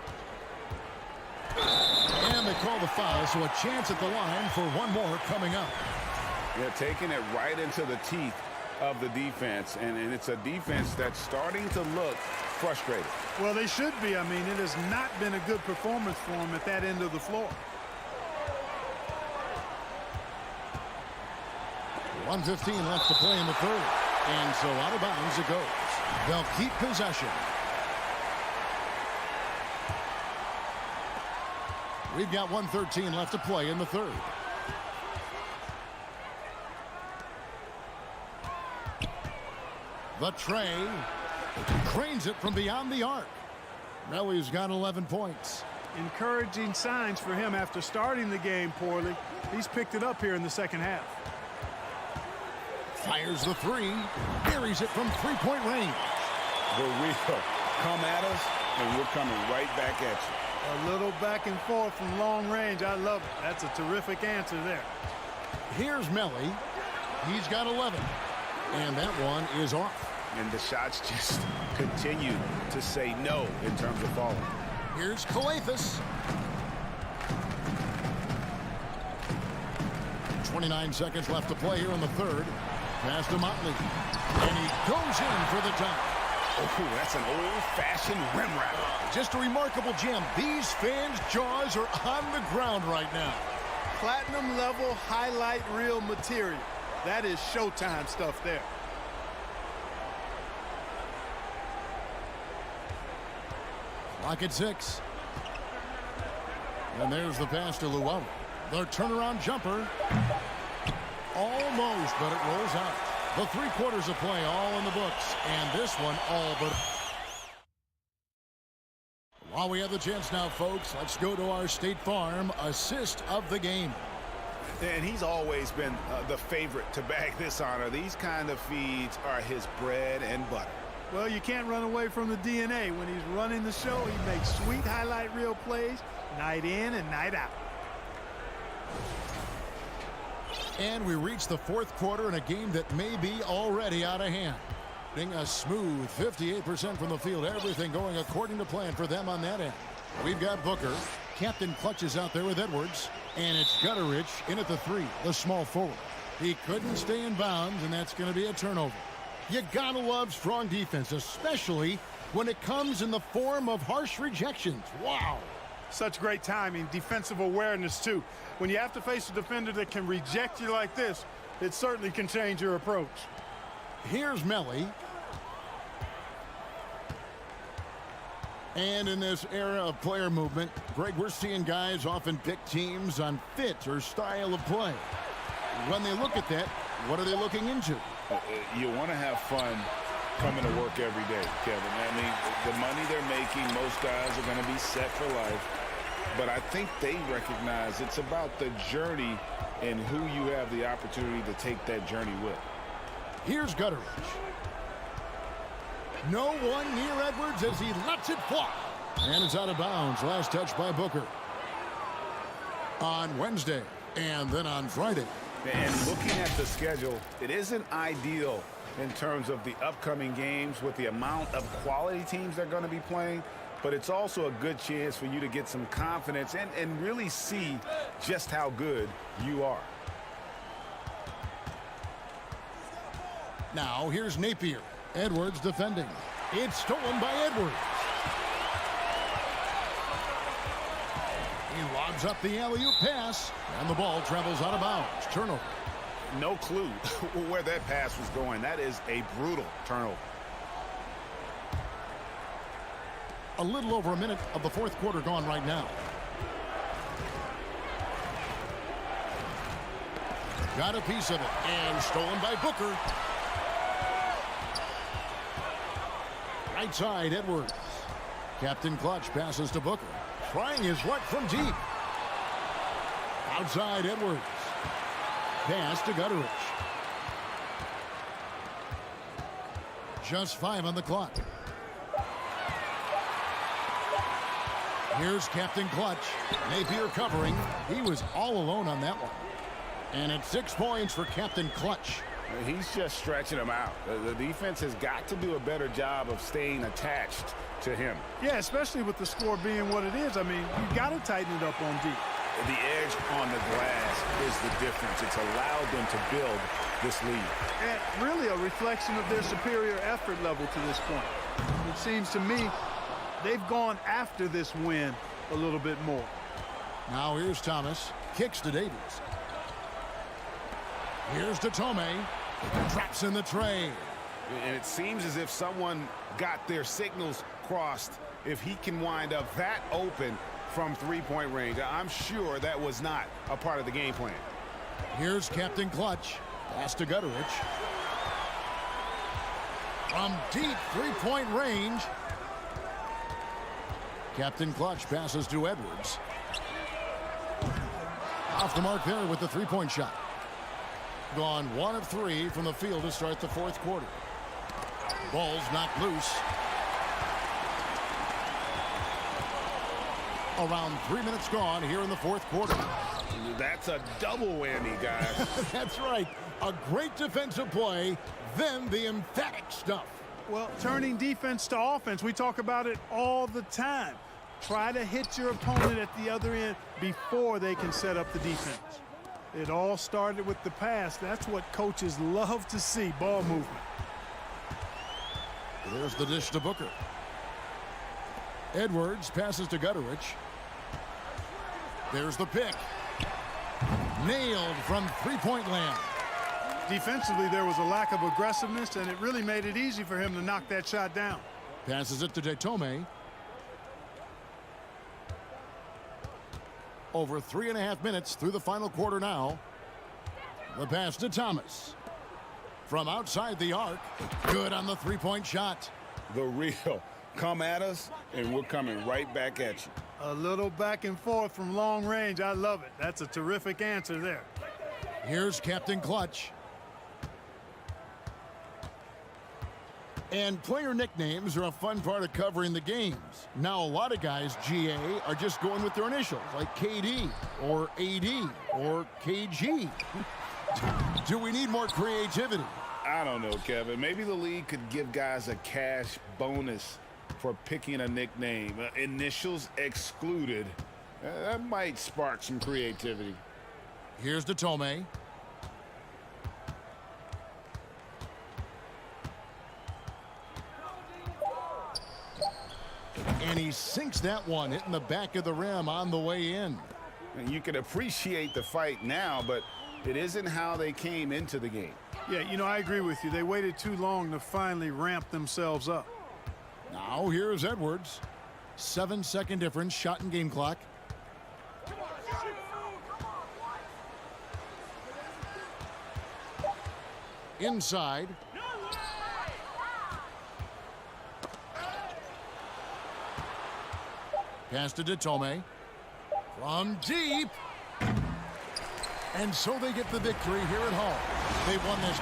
And they call the foul, so a chance at the line for one more coming up. Yeah, taking it right into the teeth of the defense, and it's a defense that's starting to look frustrated. Well, they should be. I mean, it has not been a good performance for them at that end of the floor. 1:15 left to play in the third. And so out of bounds it goes. They'll keep possession. We've got 1:13 left to play in the third. The tray cranes it from beyond the arc. Melly's got 11 points. Encouraging signs for him after starting the game poorly. He's picked it up here in the second half. Fires the three. Buries it from three-point range. We'll come at us, and we're coming right back at you. A little back and forth from long range. I love it. That's a terrific answer there. Here's Melly. He's got 11. And that one is off. And the shots just continue to say no in terms of falling. Here's Skijesss. 29 seconds left to play here in the third. Pass to Motley. And he goes in for the dunk. Oh, that's an old-fashioned rim wrap. Just a remarkable gem. These fans' jaws are on the ground right now. Platinum level highlight reel material. That is Showtime stuff there. Lock at 6. And there's the pass to Luau. The turnaround jumper. Almost, but it rolls out. The 3 quarters of play all in the books. And this one all but. While we have the chance now, folks, let's go to our State Farm assist of the game. And he's always been the favorite to bag this honor. These kind of feeds are his bread and butter. Well, you can't run away from the DNA. When he's running the show, he makes sweet highlight reel plays night in and night out. And we reach the 4th quarter in a game that may be already out of hand. Being a smooth 58% from the field. Everything going according to plan for them on that end. We've got Booker. Captain Clutch is out there with Edwards. And it's Gutterich in at the 3, the small forward. He couldn't stay in bounds, and that's going to be a turnover. You gotta love strong defense, especially when it comes in the form of harsh rejections. Wow. Such great timing, defensive awareness, too. When you have to face a defender that can reject you like this, it certainly can change your approach. Here's Melly. And in this era of player movement, Greg, we're seeing guys often pick teams on fit or style of play. When they look at that, what are they looking into? You want to have fun coming to work every day, Kevin. I mean, the money they're making, most guys are going to be set for life. But I think they recognize it's about the journey and who you have the opportunity to take that journey with. Here's Gutterich. No one near Edwards as he lets it fly. And it's out of bounds. Last touch by Booker. On Wednesday and then on Friday. And looking at the schedule, it isn't ideal in terms of the upcoming games with the amount of quality teams they're going to be playing, but it's also a good chance for you to get some confidence and really see just how good you are. Now here's Napier. Edwards defending. It's stolen by Edwards. He lobs up the alley-oop pass, and the ball travels out of bounds. Turnover. No clue where that pass was going. That is a brutal turnover. A little over a minute of the 4th quarter gone right now. Got a piece of it, and stolen by Booker. Right side, Edwards. Captain Clutch passes to Booker. Trying his luck from deep. Outside, Edwards. Pass to Gutterich. Just 5 on the clock. Here's Captain Clutch. Napier covering. He was all alone on that one. And it's 6 points for Captain Clutch. He's just stretching them out. The defense has got to do a better job of staying attached to him. Yeah, especially with the score being what it is. I mean, you got to tighten it up on deep. The edge on the glass is the difference. It's allowed them to build this lead. And really a reflection of their superior effort level to this point. It seems to me they've gone after this win a little bit more. Now here's Thomas. Kicks to Davies. Here's to Tomei. Traps in the tray. And it seems as if someone got their signals crossed. If he can wind up that open from three-point range, I'm sure that was not a part of the game plan. Here's Captain Clutch. Pass to Gutterich. From deep three-point range. Captain Clutch passes to Edwards. Off the mark there with the three-point shot. Gone 1 of 3 from the field to start the fourth quarter. Ball's knocked loose. Around 3 minutes gone here in the fourth quarter. That's a double whammy, guys. That's right. A great defensive play, then the emphatic stuff. Well, turning defense to offense, we talk about it all the time. Try to hit your opponent at the other end before they can set up the defense. It all started with the pass. That's what coaches love to see, ball movement. There's the dish to Booker. Edwards passes to Gutterich. There's the pick. Nailed from three-point land. Defensively, there was a lack of aggressiveness, and it really made it easy for him to knock that shot down. Passes it to Detome. Over 3.5 minutes through the final quarter now. The pass to Thomas. From outside the arc. Good on the three-point shot. The real. Come at us, and we're coming right back at you. A little back and forth from long range. I love it. That's a terrific answer there. Here's Captain Clutch. And player nicknames are a fun part of covering the games. Now, a lot of guys, GA, are just going with their initials, like KD, or AD, or KG. Do we need more creativity? I don't know, Kevin. Maybe the league could give guys a cash bonus for picking a nickname. Initials excluded. That might spark some creativity. Here's Detome. And he sinks that one, hitting the back of the rim on the way in. And you can appreciate the fight now, but it isn't how they came into the game. Yeah, you know, I agree with you. They waited too long to finally ramp themselves up. Now here's Edwards. 7-second difference, shot and game clock. Inside. Pass to Detome. From deep. And so they get the victory here at home. They won this.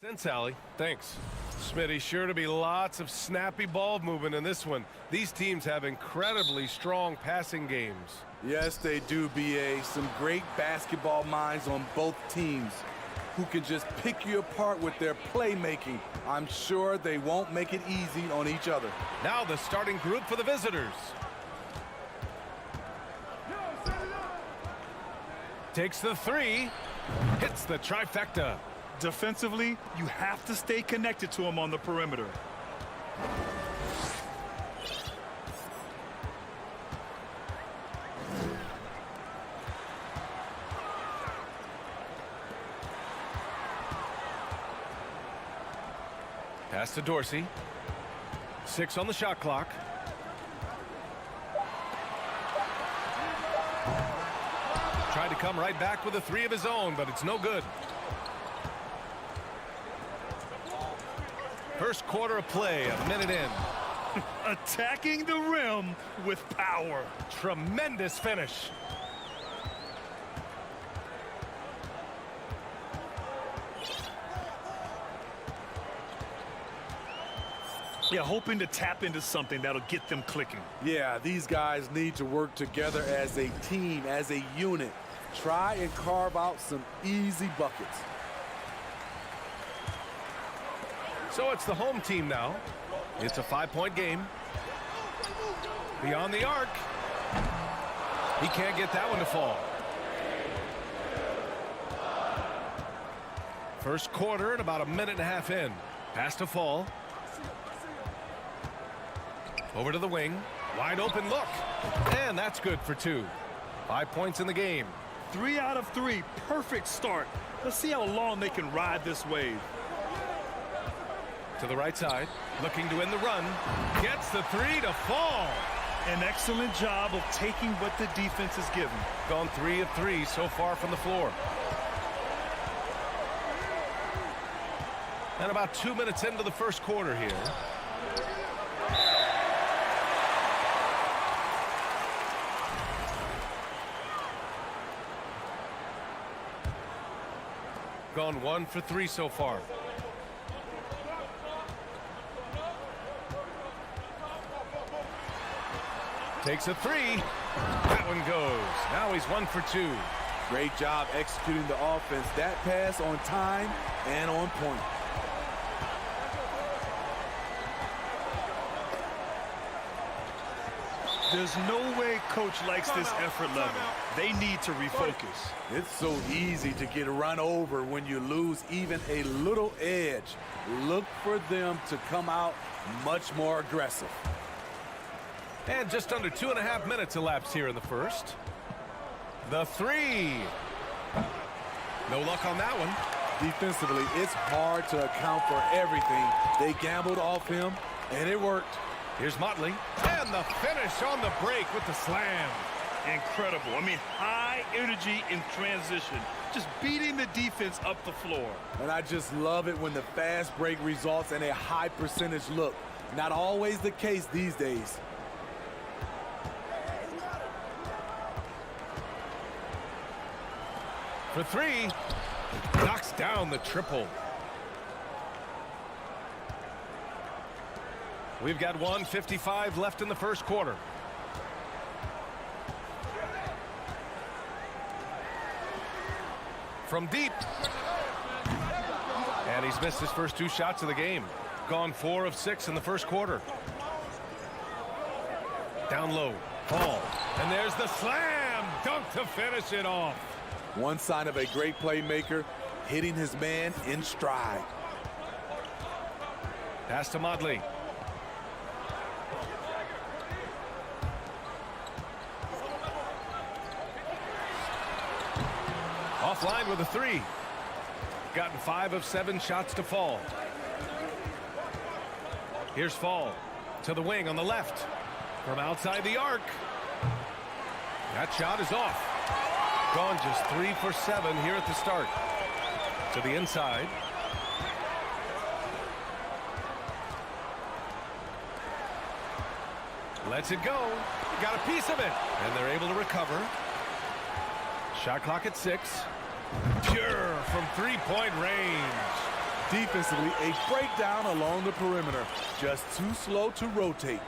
Thanks, Allie. Thanks. Smitty, sure to be lots of snappy ball movement in this one. These teams have incredibly strong passing games. Yes, they do, BA. Some great basketball minds on both teams who can just pick you apart with their playmaking. I'm sure they won't make it easy on each other. Now the starting group for the visitors. Takes the three, hits the trifecta. Defensively, you have to stay connected to him on the perimeter. Pass to Dorsey. 6 on the shot clock. Tried to come right back with a 3 of his own, but it's no good. First quarter of play, a minute in. Attacking the rim with power. Tremendous finish. Yeah, hoping to tap into something that'll get them clicking. Yeah, these guys need to work together as a team, as a unit. Try and carve out some easy buckets. So it's the home team now. It's a 5-point game. Beyond the arc. He can't get that one to fall. First quarter and about a minute and a half in. Pass to fall. Over to the wing. Wide open look. And that's good for 2. 5 points in the game. 3 out of 3. Perfect start. Let's see how long they can ride this wave. To the right side, looking to end the run. Gets the 3 to fall. An excellent job of taking what the defense is given. Gone 3 of 3 so far from the floor. And about 2 minutes into the first quarter here. Gone 1 for 3 so far. Takes a 3. That one goes. Now he's 1 for 2. Great job executing the offense. That pass on time and on point. There's no way coach likes this effort level. They need to refocus. It's so easy to get run over when you lose even a little edge. Look for them to come out much more aggressive. And just under 2.5 minutes elapsed here in the first. The 3. No luck on that one. Defensively, it's hard to account for everything. They gambled off him, and it worked. Here's Motley. And the finish on the break with the slam. Incredible. I mean, high energy in transition. Just beating the defense up the floor. And I just love it when the fast break results in a high percentage look. Not always the case these days. For 3. Knocks down the triple. We've got 1:55 left in the first quarter. From deep. And he's missed his first 2 shots of the game. Gone 4 of 6 in the first quarter. Down low. Paul. And there's the slam. Dunk to finish it off. One sign of a great playmaker, hitting his man in stride. Pass to Motley. Offline with a 3. Gotten 5 of 7 shots to fall. Here's Fall to the wing on the left. From outside the arc. That shot is off. Gone just 3 for 7 here at the start. To the inside. Lets it go. Got a piece of it. And they're able to recover. Shot clock at 6. Pure from 3-point range. Defensively, a breakdown along the perimeter. Just too slow to rotate.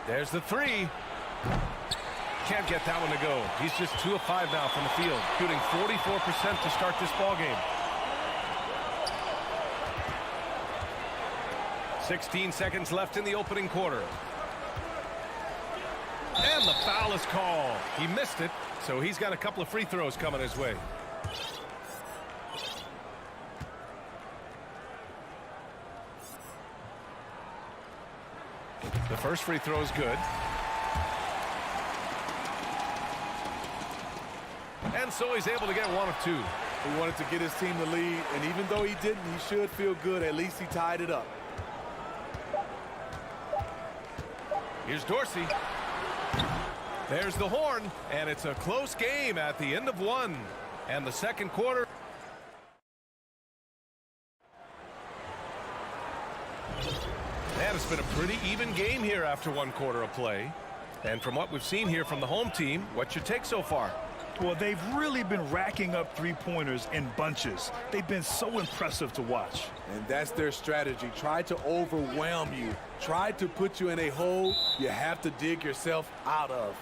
There's the 3. Can't get that one to go. He's just 2 of 5 now from the field, shooting 44% to start this ball game. 16 seconds left in the opening quarter. And the foul is called. He missed it, so he's got a couple of free throws coming his way. The first free throw is good. And so he's able to get 1 of 2. He wanted to get his team the lead, and even though he didn't, he should feel good. At least he tied it up. Here's Dorsey. There's the horn, and it's a close game at the end of 1. And the second quarter. And it's been a pretty even game here after 1 quarter of play. And from what we've seen here from the home team, what's your take so far? Well, they've really been racking up 3-pointers in bunches. They've been so impressive to watch. And that's their strategy. Try to overwhelm you. Try to put you in a hole you have to dig yourself out of.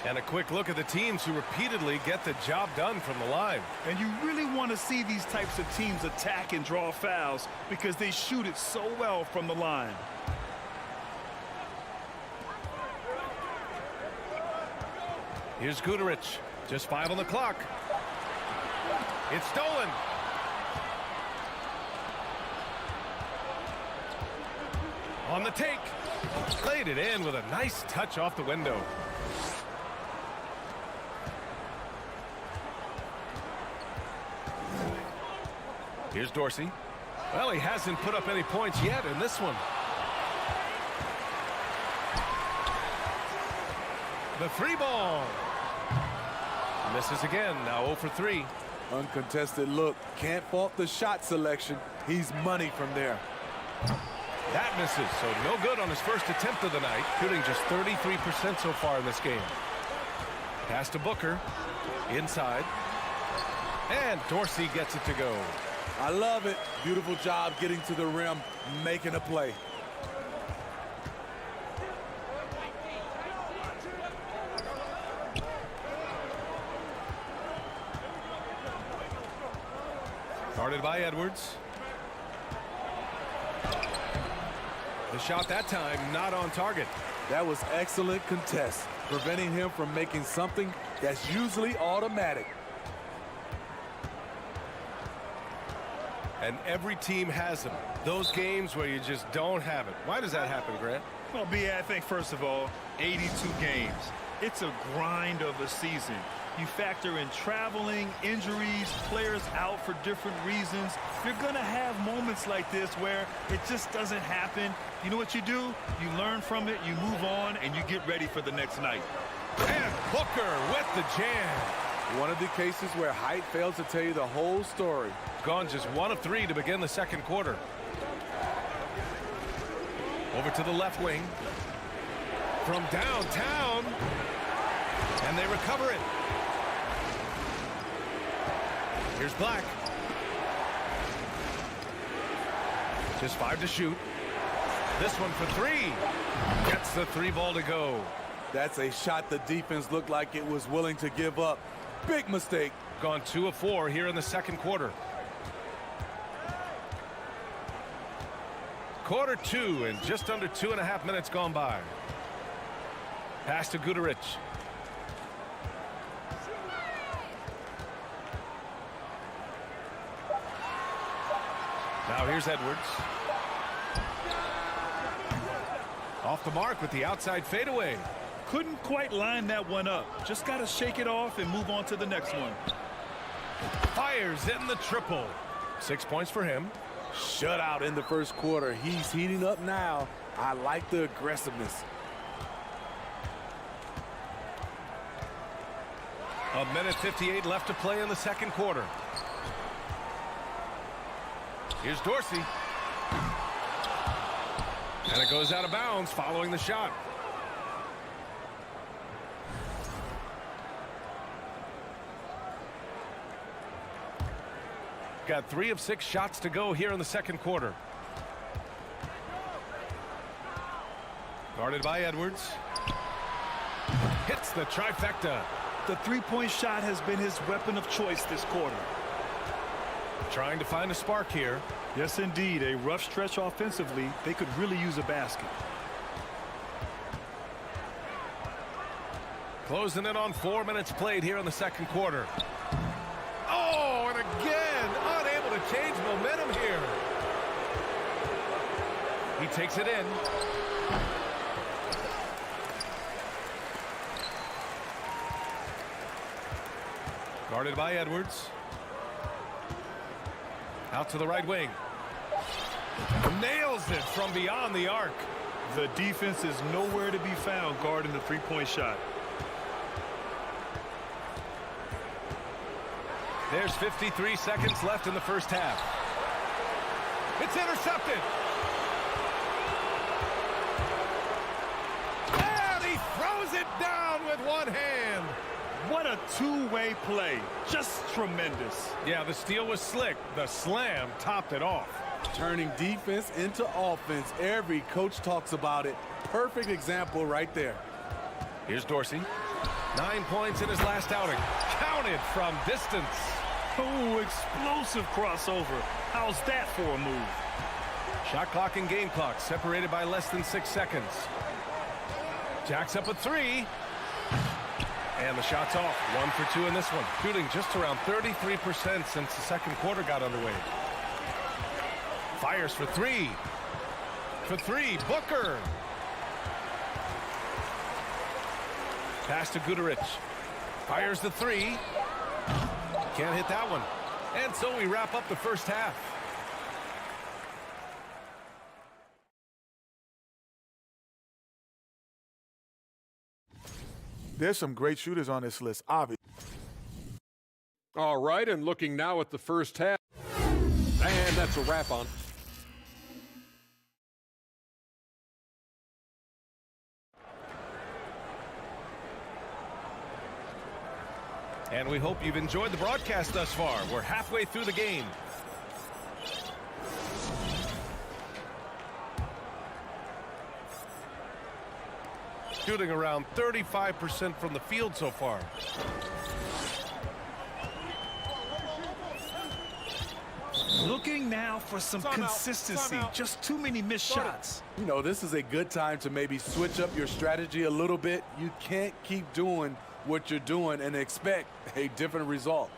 And a quick look at the teams who repeatedly get the job done from the line. And you really want to see these types of teams attack and draw fouls because they shoot it so well from the line. Here's Guterich. Just 5 on the clock. It's stolen. On the take. Laid it in with a nice touch off the window. Here's Dorsey. Well, he hasn't put up any points yet in this one. The three ball. Misses again. Now 0 for 3. Uncontested look. Can't fault the shot selection. He's money from there. That misses, so no good on his first attempt of the night. Shooting just 33% so far in this game. Pass to Booker. Inside. And Dorsey gets it to go. I love it. Beautiful job getting to the rim, making a play. Guarded by Edwards. The shot that time not on target. That was excellent contest, preventing him from making something that's usually automatic. And every team has them. Those games where you just don't have it. Why does that happen, Grant? Well, B.A., I think, first of all, 82 games. It's a grind of a season. You factor in traveling, injuries, players out for different reasons. You're going to have moments like this where it just doesn't happen. You know what you do? You learn from it, you move on, and you get ready for the next night. And Booker with the jam. One of the cases where height fails to tell you the whole story. Gone just 1 of 3 to begin the second quarter. Over to the left wing. From downtown. And they recover it. Here's Black. Just 5 to shoot. This one for 3. Gets the 3 ball to go. That's a shot the defense looked like it was willing to give up. Big mistake. Gone 2 of 4 here in the second quarter. Quarter 2 and just under 2.5 minutes gone by. Pass to Guduric. Now here's Edwards. Off the mark with the outside fadeaway. Couldn't quite line that one up. Just got to shake it off and move on to the next one. Fires in the triple. 6 points for him. Shutout in the first quarter. He's heating up now. I like the aggressiveness. A minute 58 left to play in the second quarter. Here's Dorsey. And it goes out of bounds following the shot. Got 3 of 6 shots to go here in the second quarter. Guarded by Edwards. Hits the trifecta. The three-point shot has been his weapon of choice this quarter. Trying to find a spark here. Yes, indeed. A rough stretch offensively. They could really use a basket. Closing in on 4 minutes played here in the second quarter. Oh, and again, unable to change momentum here. He takes it in. Guarded by Edwards. Out to the right wing. Nails it from beyond the arc. The defense is nowhere to be found guarding the three-point shot. There's 53 seconds left in the first half. It's intercepted. And he throws it down with one hand. What a two-way play. Just tremendous. Yeah, the steal was slick. The slam topped it off. Turning defense into offense. Every coach talks about it. Perfect example right there. Here's Dorsey. 9 points in his last outing. Counted from distance. Oh, explosive crossover. How's that for a move? Shot clock and game clock separated by less than 6 seconds. Jacks up a 3. And the shot's off. 1 for 2 in this one. Shooting just around 33% since the second quarter got underway. Fires for 3. for three. Booker. Pass to Guterich. Fires the three. Can't hit that one. And so we wrap up the first half. There's some great shooters on this list, obviously. All right, and looking now at the first half. And that's a wrap on. And we hope you've enjoyed the broadcast thus far. We're halfway through the game. Shooting around 35% from the field so far. Looking now for some consistency. Just too many missed shots. You know, this is a good time to maybe switch up your strategy a little bit. You can't keep doing what you're doing and expect a different result.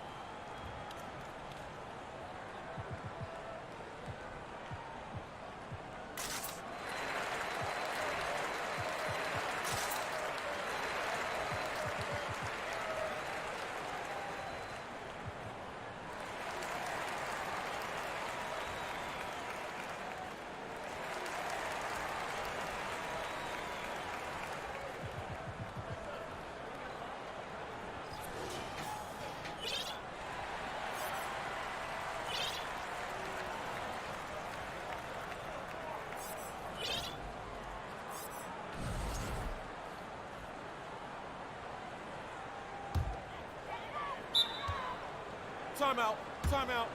Timeout. Timeout.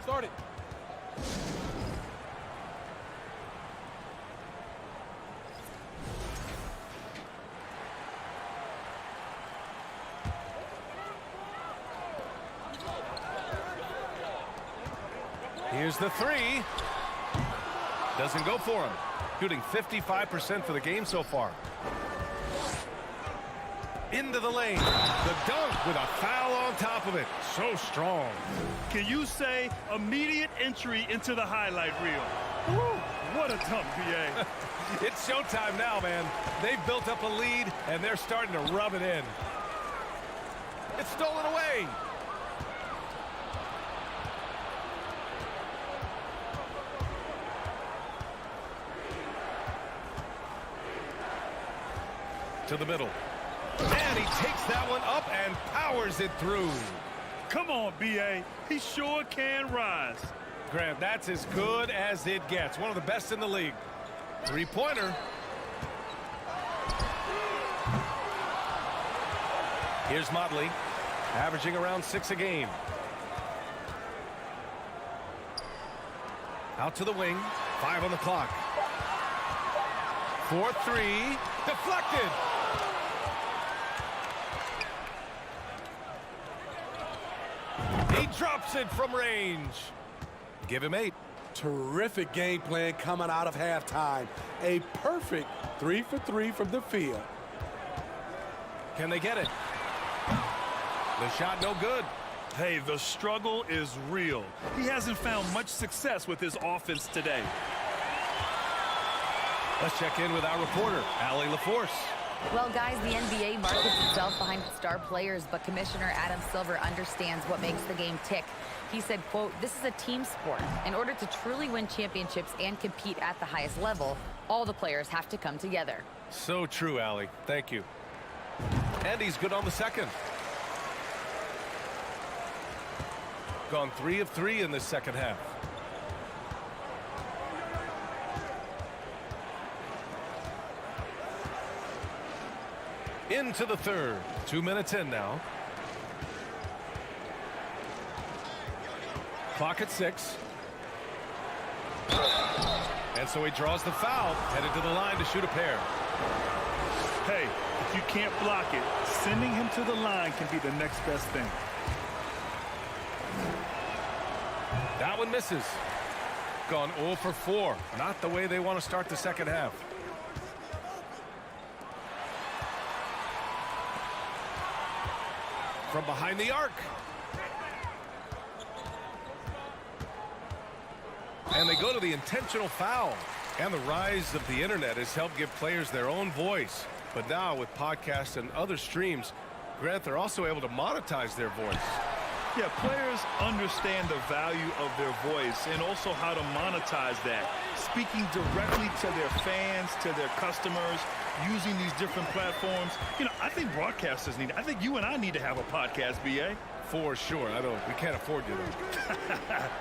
Start it. Here's the three. Doesn't go for him. Shooting 55% for the game so far. Into the lane. The dunk with a foul on top of it. So strong. Can you say immediate entry into the highlight reel? Woo, what a dunk, BA. It's showtime now, man. They've built up a lead, and they're starting to rub it in. It's stolen away. To the middle. And he takes that one up and powers it through. Come on, BA. He sure can rise. Graham, that's as good as it gets. One of the best in the league. Three-pointer. Here's Motley, averaging around 6 a game. Out to the wing. 5 on the clock. 4-3. Deflected. He drops it from range. Give him 8. Terrific game plan coming out of halftime. A perfect 3 for 3 from the field. Can they get it? The shot no good. Hey, the struggle is real. He hasn't found much success with his offense today. Let's check in with our reporter, Allie LaForce. Well, guys, the NBA markets itself behind its star players, but Commissioner Adam Silver understands what makes the game tick. He said, quote, "This is a team sport. In order to truly win championships and compete at the highest level, all the players have to come together." So true, Allie. Thank you. And he's good on the second. Gone 3 of 3 in this second half. Into the third. 2 minutes in now. Clock at 6. And so he draws the foul. Headed to the line to shoot a pair. Hey, if you can't block it, sending him to the line can be the next best thing. That one misses. Gone 0 for 4. Not the way they want to start the second half. From behind the arc. And they go to the intentional foul. And the rise of the internet has helped give players their own voice. But now with podcasts and other streams, Grant, they're also able to monetize their voice. Yeah, players understand the value of their voice and also how to monetize that. Speaking directly to their fans, to their customers, using these different platforms. You know, I think broadcasters need it. I think you and I need to have a podcast, B.A. For sure. We can't afford you though.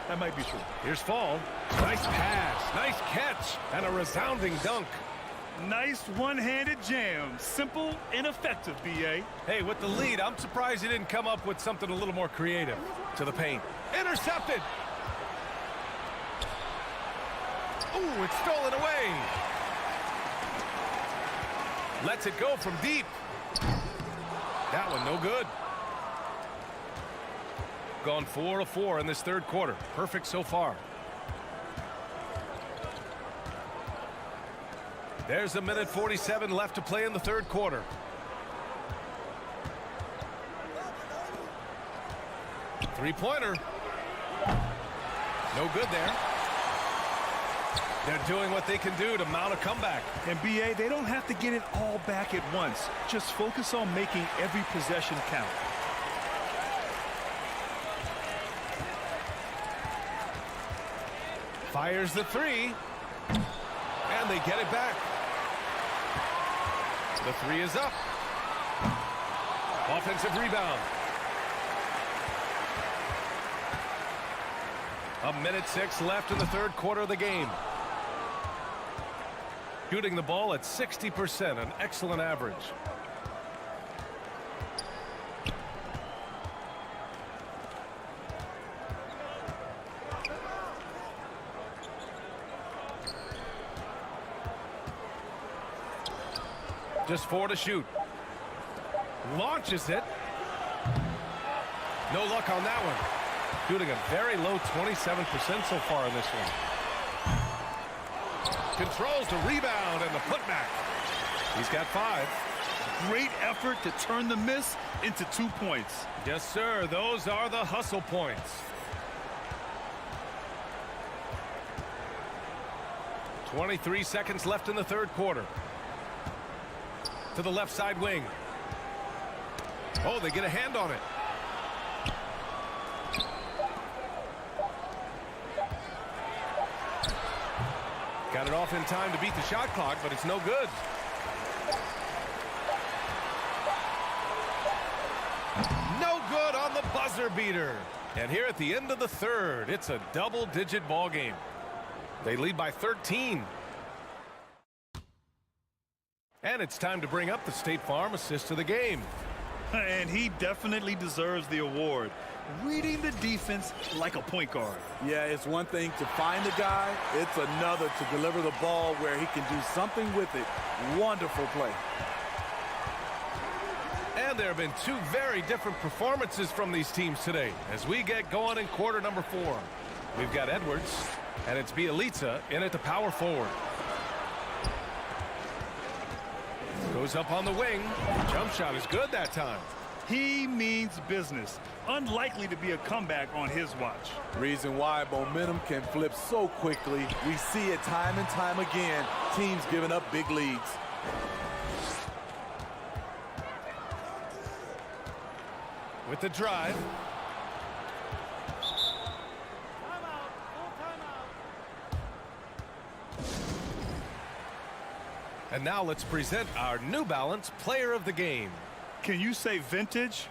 That might be true. Here's Fall. Nice pass, nice catch, and a resounding dunk. Nice one-handed jam. Simple and effective, B.A. Hey, with the lead, I'm surprised he didn't come up with something a little more creative. To the paint. Intercepted. Ooh, it's stolen away. Lets it go from deep. That one no good. Gone 4 of 4 in this third quarter. Perfect so far. There's 1:47 left to play in the third quarter. Three-pointer. No good there. They're doing what they can do to mount a comeback. And B.A., they don't have to get it all back at once. Just focus on making every possession count. Fires the three. And they get it back. The three is up. Offensive rebound. 1:06 left in the third quarter of the game. Shooting the ball at 60%, an excellent average. Just 4 to shoot. Launches it. No luck on that one. Shooting a very low 27% so far in this one. Controls the rebound and the putback. He's got 5. Great effort to turn the miss into 2 points. Yes, sir. Those are the hustle points. 23 seconds left in the third quarter. To the left side wing. Oh, they get a hand on it. Got it off in time to beat the shot clock, but it's no good. No good on the buzzer beater. And here at the end of the third, it's a double-digit ball game. They lead by 13. And it's time to bring up the State Farm assist of the game. And he definitely deserves the award. Reading the defense like a point guard. Yeah, it's one thing to find the guy. It's another to deliver the ball where he can do something with it. Wonderful play. And there have been 2 very different performances from these teams today as we get going in quarter number 4. We've got Edwards, and it's Bielitsa in at the power forward. Goes up on the wing. Jump shot is good that time. He means business. Unlikely to be a comeback on his watch. Reason why momentum can flip so quickly. We see it time and time again. Teams giving up big leads. With the drive. And now let's present our New Balance Player of the Game. Can you say vintage?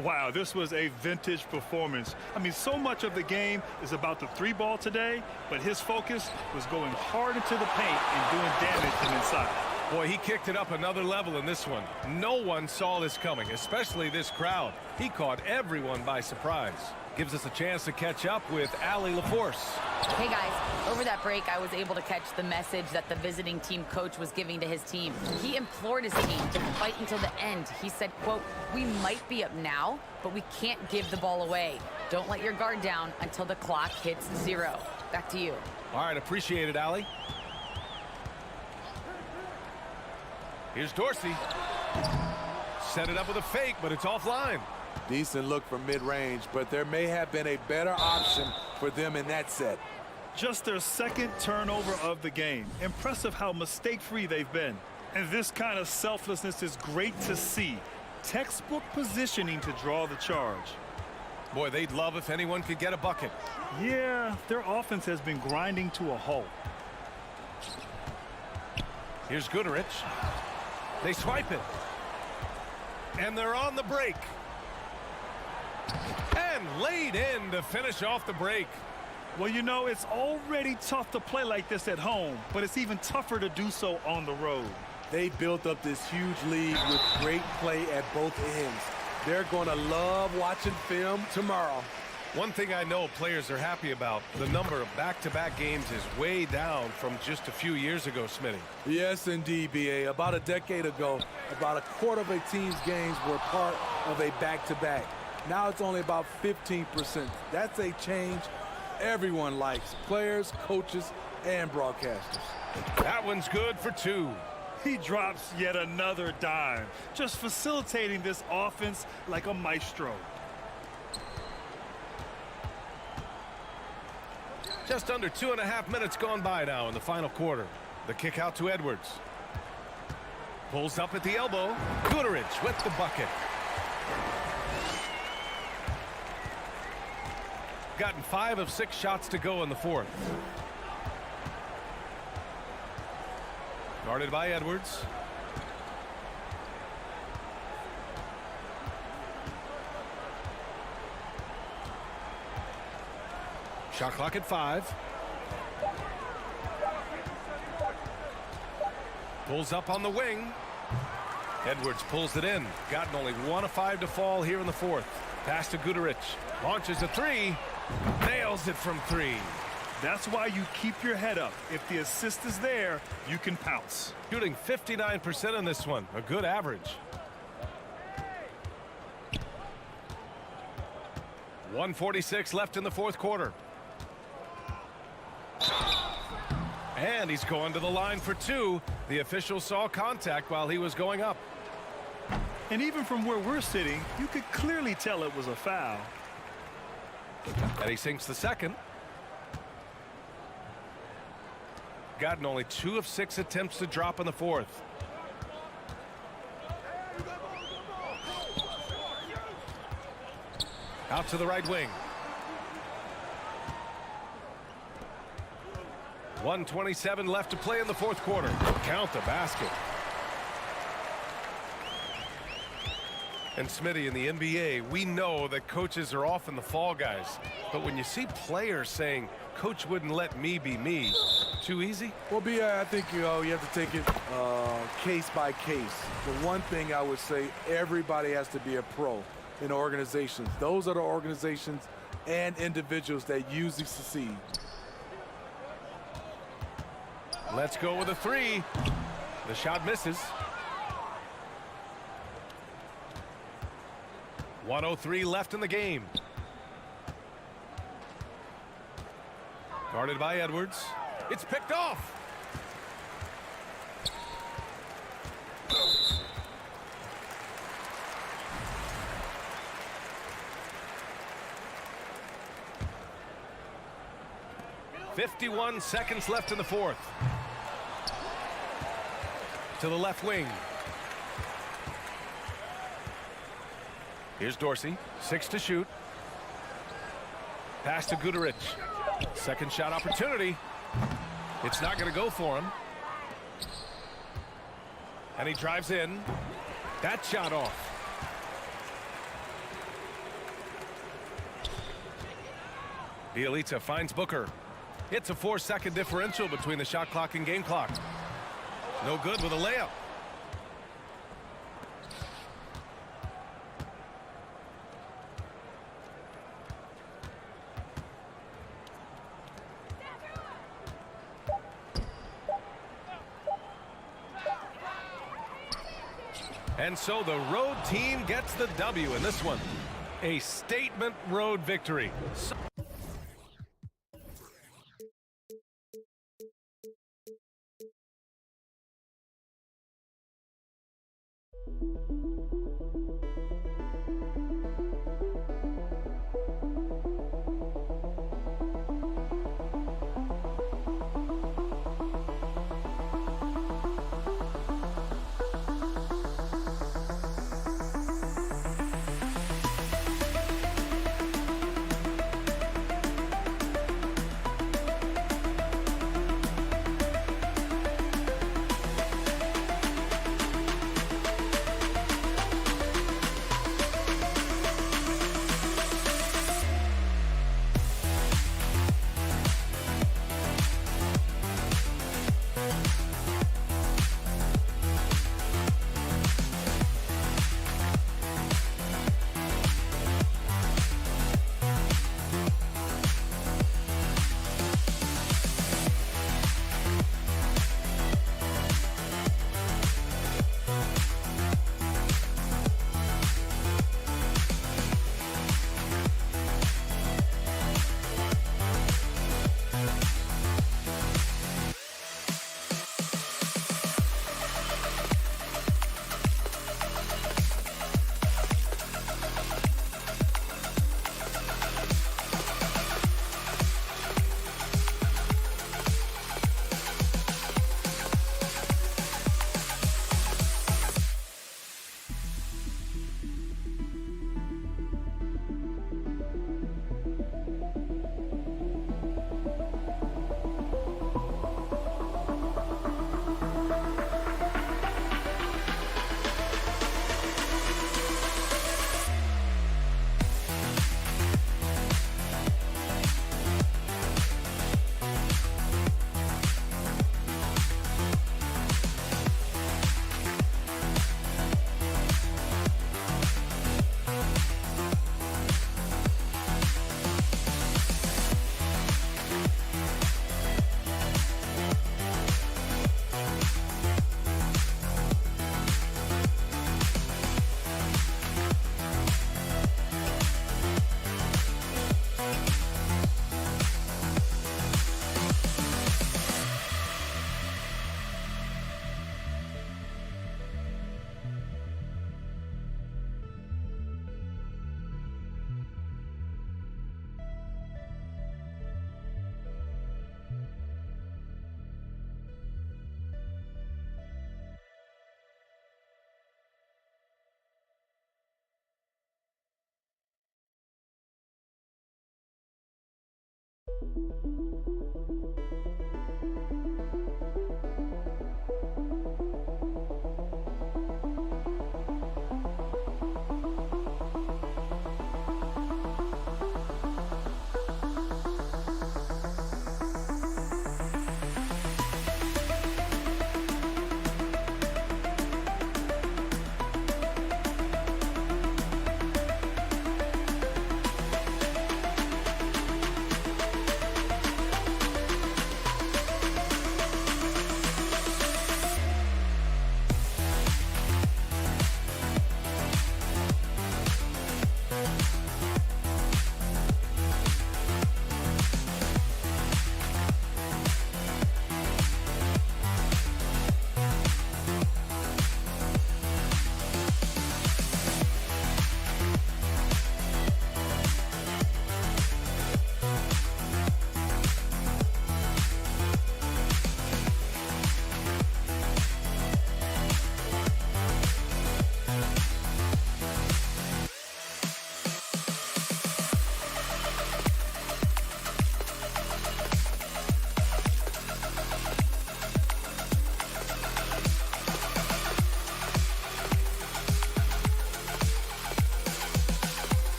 Wow, this was a vintage performance. I mean, so much of the game is about the 3-ball today, but his focus was going hard into the paint and doing damage from inside. Boy, he kicked it up another level in this one. No one saw this coming, especially this crowd. He caught everyone by surprise. Gives us a chance to catch up with Allie LaForce. Hey guys, over that break I was able to catch the message that the visiting team coach was giving to his team. He implored his team to fight until the end. He said, quote, "We might be up now, but we can't give the ball away. Don't let your guard down until the clock hits 0. Back to you. All right, appreciate it, Allie. Here's Dorsey. Set it up with a fake, but it's offline. Decent look from mid-range, but there may have been a better option for them in that set. Just their second turnover of the game. Impressive how mistake-free they've been. And this kind of selflessness is great to see. Textbook positioning to draw the charge. Boy, they'd love if anyone could get a bucket. Yeah, their offense has been grinding to a halt. Here's Guduric. They swipe it. And they're on the break. And laid in to finish off the break. Well, you know, it's already tough to play like this at home, but it's even tougher to do so on the road. They built up this huge lead with great play at both ends. They're going to love watching film tomorrow. One thing I know players are happy about, the number of back-to-back games is way down from just a few years ago, Smitty. Yes, indeed, B.A. About a decade ago, about a quarter of a team's games were part of a back-to-back. Now it's only about 15%. That's a change everyone likes, players, coaches, and broadcasters. That one's good for two. He drops yet another dime, just facilitating this offense like a maestro. Just under 2.5 minutes gone by now in the final quarter. The kick out to Edwards. Pulls up at the elbow. Guduric with the bucket. Gotten 5 of 6 shots to go in the fourth. Guarded by Edwards. Shot clock at 5. Pulls up on the wing. Edwards pulls it in. Gotten only 1 of 5 to fall here in the fourth. Pass to Guduric. Launches a 3. Nails it from 3. That's why you keep your head up. If the assist is there, you can pounce. Shooting 59% in this one. A good average. 1:46 left in the fourth quarter. And he's going to the line for 2. The official saw contact while he was going up. And even from where we're sitting, you could clearly tell it was a foul. And he sinks the second. Gotten only 2 of 6 attempts to drop in the fourth. Out to the right wing. 1:27 left to play in the fourth quarter. Count the basket. And Smitty, in the NBA, we know that coaches are often the fall guys. But when you see players saying, "Coach wouldn't let me be me," too easy? Well, I think you have to take it case by case. The one thing I would say, everybody has to be a pro in organizations. Those are the organizations and individuals that usually succeed. Let's go with a 3. The shot misses. 1:03 left in the game. Guarded by Edwards. It's picked off. .51 seconds left in the fourth. To the left wing. Here's Dorsey. 6 to shoot. Pass to Guduric. Second shot opportunity. It's not going to go for him. And he drives in. That shot off. Bielitsa finds Booker. It's a 4-second differential between the shot clock and game clock. No good with a layup. And so the road team gets the W in this one. A statement road victory.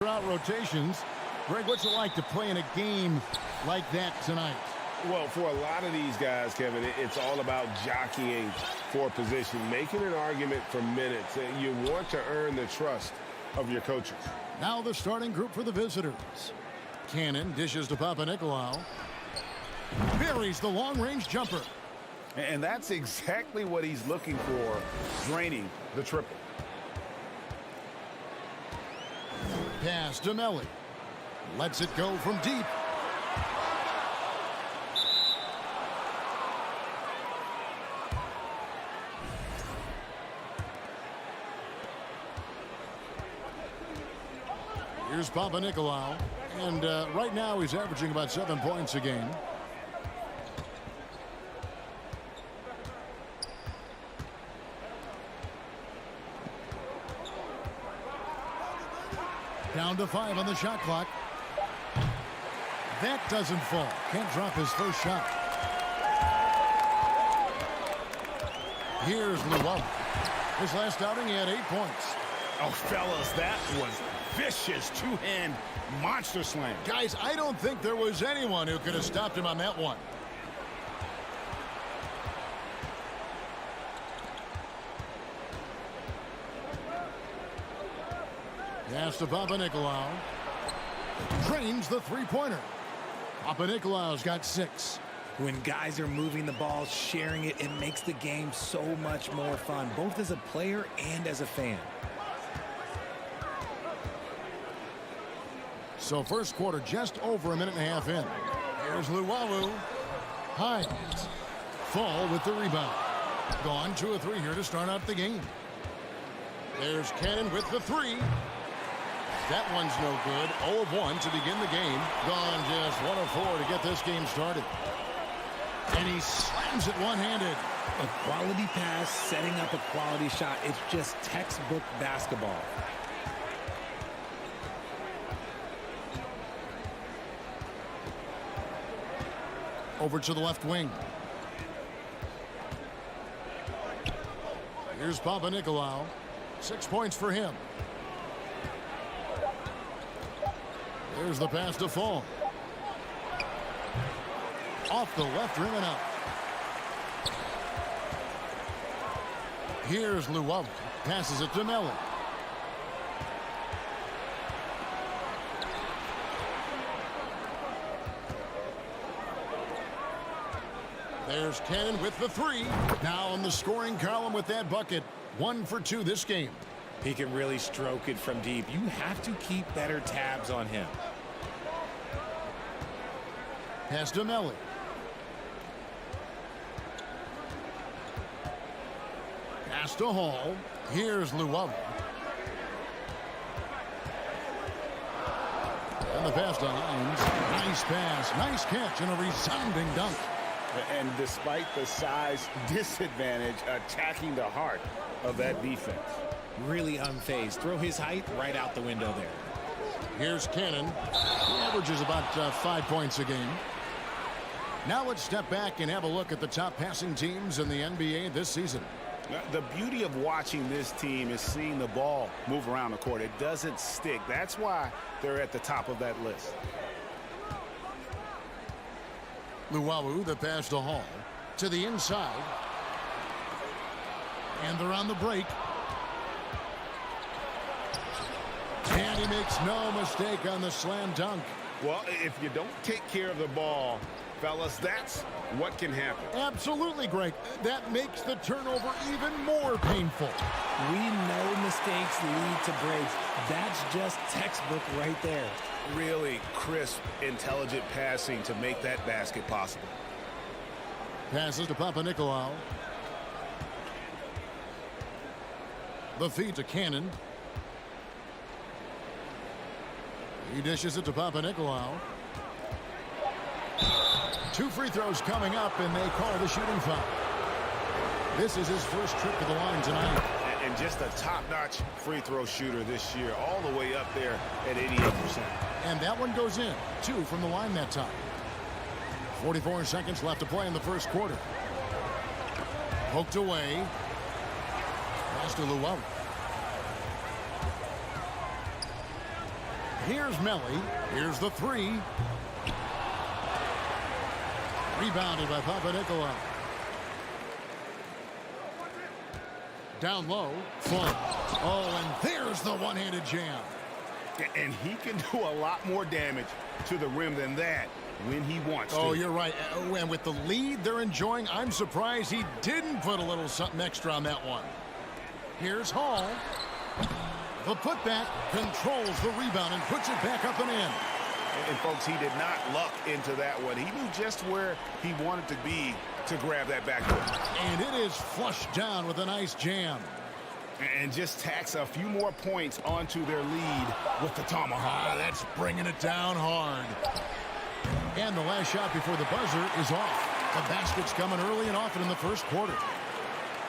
Throughout rotations. Greg, what's it like to play in a game like that tonight? Well, for a lot of these guys, Kevin, it's all about jockeying for position, making an argument for minutes. You want to earn the trust of your coaches. Now the starting group for the visitors. Cannon dishes to Papanikolaou. Buries the long-range jumper. And that's exactly what he's looking for, draining the triple. Pass to Melly. Lets it go from deep. Here's Papanikolaou. And right now he's averaging about 7 points a game. Down to 5 on the shot clock. That doesn't fall. Can't drop his first shot. Here's Luau. His last outing, he had 8 points. Oh, fellas, that was vicious two-hand monster slam. Guys, I don't think there was anyone who could have stopped him on that one. Pass to Papanikolaou. Drains the three-pointer. Papanikolaou's got 6. When guys are moving the ball, sharing it, it makes the game so much more fun, both as a player and as a fan. So first quarter just over a minute and a half in. Here's Luau. Hines. Fall with the rebound. Gone 2 of 3 here to start out the game. There's Cannon with the 3. That one's no good. 0 of 1 to begin the game. Gone just 1 of 4 to get this game started. And he slams it one-handed. A quality pass, setting up a quality shot. It's just textbook basketball. Over to the left wing. Here's Papanikolaou. 6 points for him. There's the pass to Fall. Off the left rim and out. Here's Luau. Passes it to Melly. There's Cannon with the 3. Now on the scoring column with that bucket. 1 for 2 this game. He can really stroke it from deep. You have to keep better tabs on him. Pass to Melly. Pass to Hall. Here's Luau. And the pass to Hines. Nice pass. Nice catch and a resounding dunk. And despite the size disadvantage, attacking the heart of that defense. Really unfazed. Throw his height right out the window there. Here's Cannon. He averages about 5 points a game. Now let's step back and have a look at the top passing teams in the NBA this season. The beauty of watching this team is seeing the ball move around the court. It doesn't stick. That's why they're at the top of that list. Luau, the pass to Hall. To the inside. And they're on the break. And he makes no mistake on the slam dunk. Well, if you don't take care of the ball, fellas, that's what can happen. Absolutely, Greg. That makes the turnover even more painful. We know mistakes lead to breaks. That's just textbook right there. Really crisp, intelligent passing to make that basket possible. Passes to Papanikolaou. The feed to Cannon. He dishes it to Papanikolaou. 2 free throws coming up, and they call the shooting foul. This is his first trip to the line tonight. And just a top-notch free throw shooter this year, all the way up there at 88%. And that one goes in. 2 from the line that time. 44 seconds left to play in the first quarter. Poked away. Pass to Luau. Here's Melly. Here's the 3. Rebounded by Papanikolaou. Down low. Fun. Oh, and there's the one-handed jam. And he can do a lot more damage to the rim than that when he wants to. Oh, you're right. And with the lead they're enjoying, I'm surprised he didn't put a little something extra on that one. Here's Hall. The putback controls the rebound and puts it back up and in. And folks, he did not luck into that one. He knew just where he wanted to be to grab that backboard. And it is flushed down with a nice jam. And just tacks a few more points onto their lead with the tomahawk. That's bringing it down hard. And the last shot before the buzzer is off. The basket's coming early and often in the first quarter.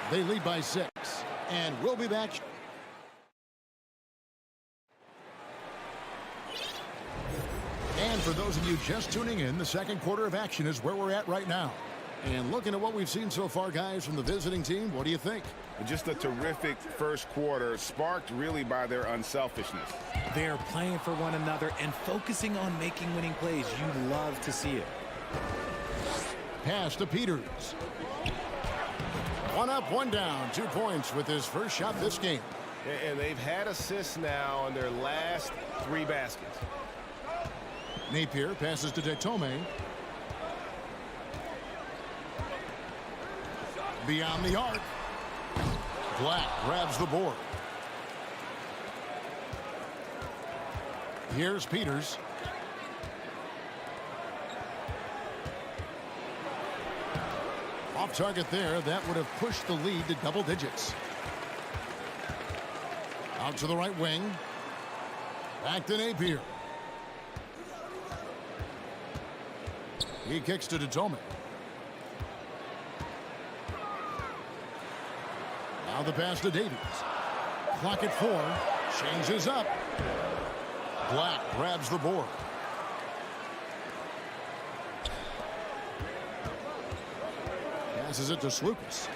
They lead by 6. And we'll be back. And for those of you just tuning in, the second quarter of action is where we're at right now. And looking at what we've seen so far, guys, from the visiting team, what do you think? Just a terrific first quarter, sparked really by their unselfishness. They're playing for one another and focusing on making winning plays. You love to see it. Pass to Peters. 1 up, 1 down. 2 points with his first shot this game. And they've had assists now on their last 3 baskets. Napier passes to Detome. Beyond the arc. Black grabs the board. Here's Peters. Off target there. That would have pushed the lead to double digits. Out to the right wing. Back to Napier. He kicks to Detome. Now the pass to Davies. Clock at 4. Changes up. Black grabs the board. Passes it to Slukas.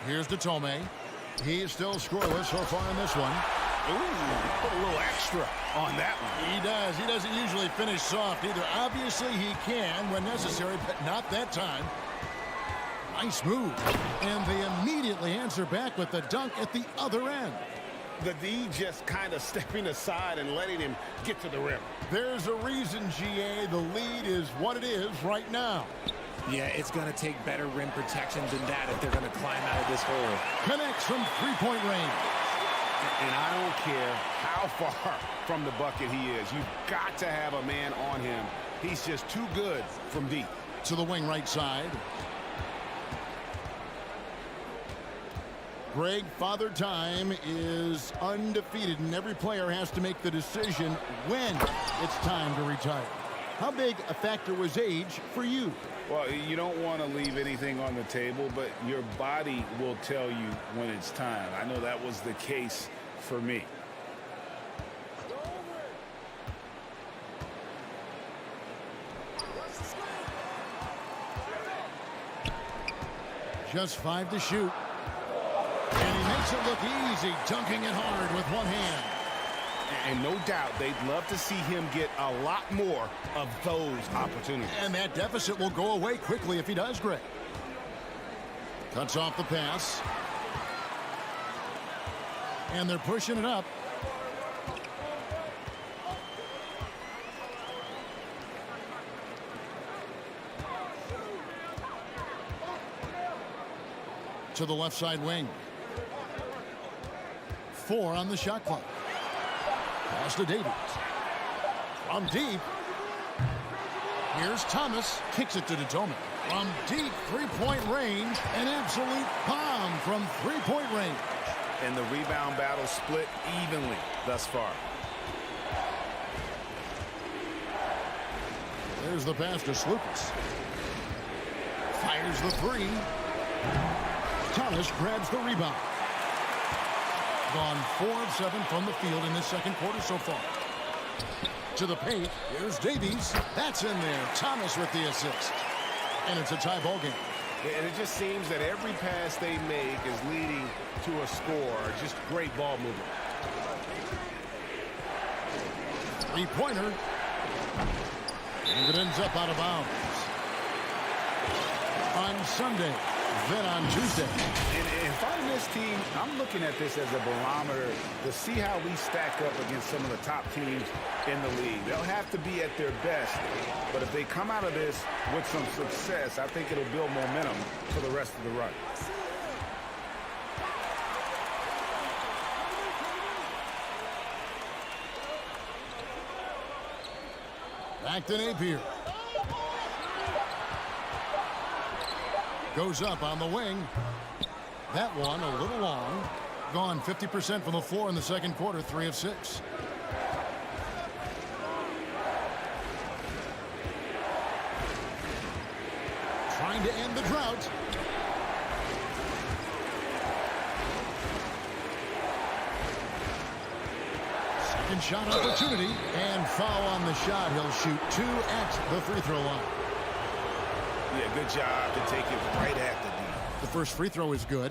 Here's Detome. He is still scoreless so far in this one. Ooh, put a little extra on that one. He does. He doesn't usually finish soft either. Obviously, he can when necessary, but not that time. Nice move. And they immediately answer back with the dunk at the other end. The D just kind of stepping aside and letting him get to the rim. There's a reason, GA, the lead is what it is right now. Yeah, it's going to take better rim protection than that if they're going to climb out of this hole. Connects from three-point range. And I don't care how far from the bucket he is. You've got to have a man on him. He's just too good from deep. To the wing right side. Greg, Father Time is undefeated, and every player has to make the decision when it's time to retire. How big a factor was age for you? Well, you don't want to leave anything on the table, but your body will tell you when it's time. I know that was the case for me. Just 5 to shoot. And he makes it look easy, dunking it hard with one hand. And no doubt they'd love to see him get a lot more of those opportunities. And that deficit will go away quickly if he does, Greg. Cuts off the pass. And they're pushing it up. To the left side wing. 4 on the shot clock. Pass to Davies. From deep. Here's Thomas. Kicks it to Detome. From deep three-point range. An absolute bomb. from three-point range. And the rebound battle split evenly thus far. There's the pass to Slukas. Fires the three. Thomas grabs the rebound. Gone 4 of 7 from the field in this second quarter so far. To the paint. Here's Davies. That's in there. Thomas with the assist. And it's a tie ball game. And it just seems that every pass they make is leading to a score. Just great ball movement. Three-pointer. And it ends up out of bounds. On Sunday, then on Tuesday. And if I'm this team, I'm looking at this as a barometer to see how we stack up against some of the top teams in the league. They'll have to be at their best, but if they come out of this with some success, I think it'll build momentum for the rest of the run. Back to Napier. Goes up on the wing. That one a little long. Gone 50% from the floor in the second quarter, 3 of 6. Trying to end the drought. Second shot opportunity and foul on the shot. He'll shoot 2 at the free throw line. Yeah, good job to take it right at the D. The first free throw is good.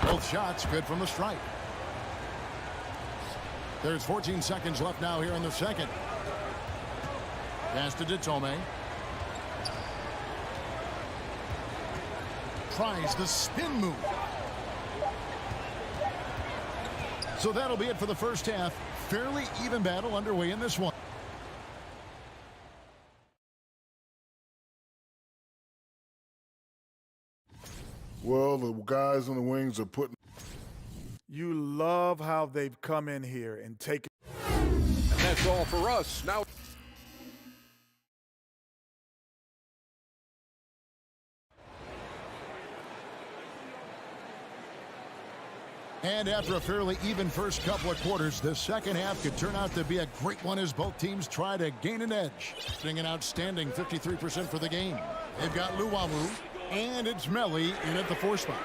Both shots good from the stripe. There's 14 seconds left now here in the second. Pass to Ditome. Tries the spin move. So that'll be it for the first half. Fairly even battle underway in this one. Well, the guys on the wings are putting. You love how they've come in here and taken. And that's all for us. Now. And after a fairly even first couple of quarters, the second half could turn out to be a great one as both teams try to gain an edge. Shooting an outstanding 53% for the game. They've got Luwawu, and it's Melli in at the 4 spot.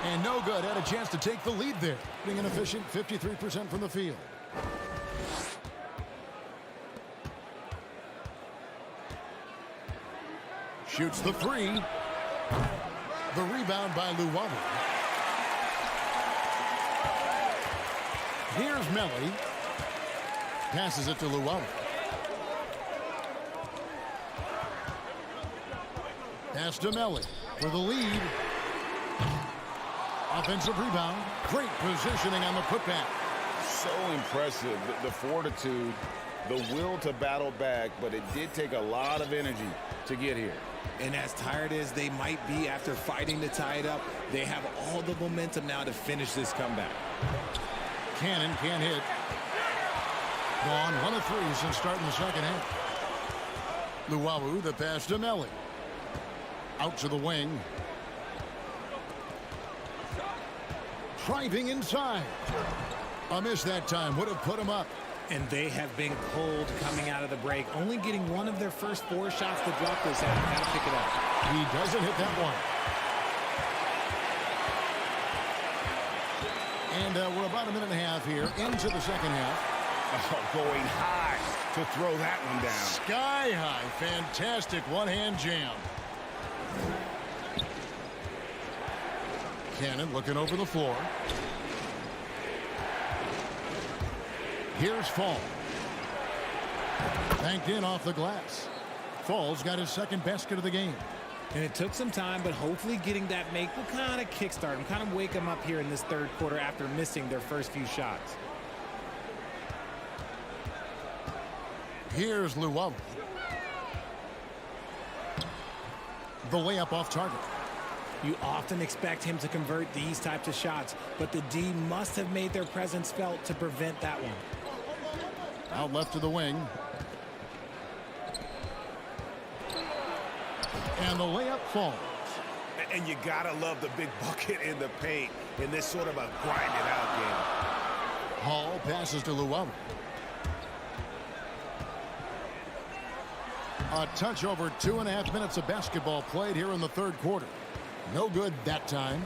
And no good, had a chance to take the lead there. Being an efficient 53% from the field. Shoots the 3. The rebound by Luwawu. Here's Melli. Passes it to Luwawu. Pass to Melli for the lead. Offensive rebound. Great positioning on the putback. So impressive. The fortitude, the will to battle back, but it did take a lot of energy to get here. And as tired as they might be after fighting to tie it up, they have all the momentum now to finish this comeback. Cannon can't hit. Gone 1 of 3 since starting the second half. Luwawu, the pass to Melli. Out to the wing. Driving inside. A miss that time would have put him up. And they have been cold coming out of the break. Only getting one of their first 4 shots to drop this half. Got to pick it up. He doesn't hit that one. And we're about a minute and a half here into the second half. Oh, going high to throw that one down. Sky high. Fantastic one-hand jam. Cannon looking over the floor. Here's Fall. Banked in off the glass. Fall's got his second basket of the game. And it took some time, but hopefully getting that make will kind of kickstart him, kind of wake him up here in this third quarter after missing their first few shots. Here's Luwawu. The layup off target. You often expect him to convert these types of shots, but the D must have made their presence felt to prevent that one. Out left to the wing. And the layup falls. And you got to love the big bucket in the paint in this sort of a grind-it-out game. Hall passes to Llewellyn. A touch over 2.5 minutes of basketball played here in the third quarter. No good that time.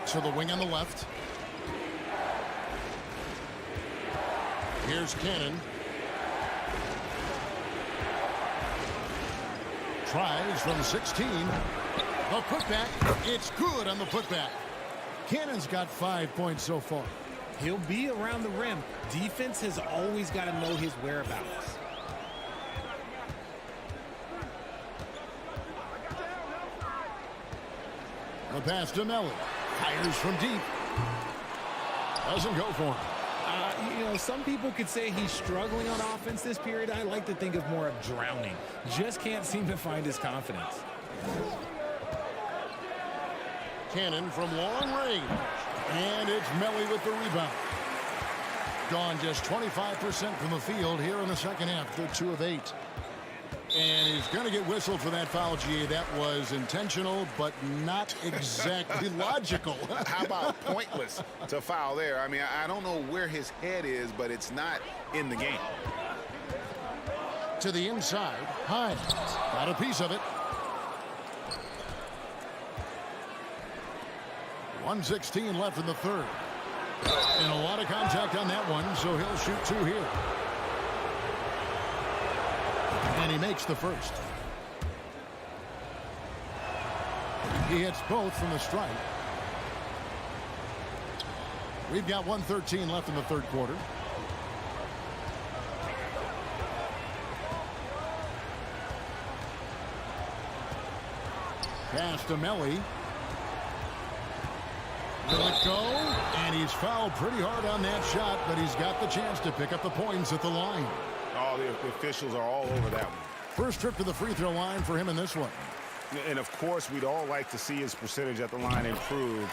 To the wing on the left. Here's Cannon. Tries from 16. The putback. It's good on the putback. Cannon's got 5 points so far. He'll be around the rim. Defense has always got to know his whereabouts. The pass to Melly. Fires from deep. Doesn't go for him. You know, some people could say he's struggling on offense this period. I like to think of more of drowning. Just can't seem to find his confidence. Cannon from long range. And it's Melly with the rebound. Gone just 25% from the field here in the second half. They're 2 of 8. And he's going to get whistled for that foul, G. That was intentional, but not exactly logical. How about pointless to foul there? I mean, I don't know where his head is, but it's not in the game. To the inside, Hines got a piece of it. 1:16 left in the third. And a lot of contact on that one, so he'll shoot 2 here. And he makes the first. He hits both from the stripe. We've got 1:13 left in the third quarter. Pass to Melly. Will it go? And he's fouled pretty hard on that shot, but he's got the chance to pick up the points at the line. Oh, the officials are all over that one. First trip to the free throw line for him in this one. And, of course, we'd all like to see his percentage at the line improve,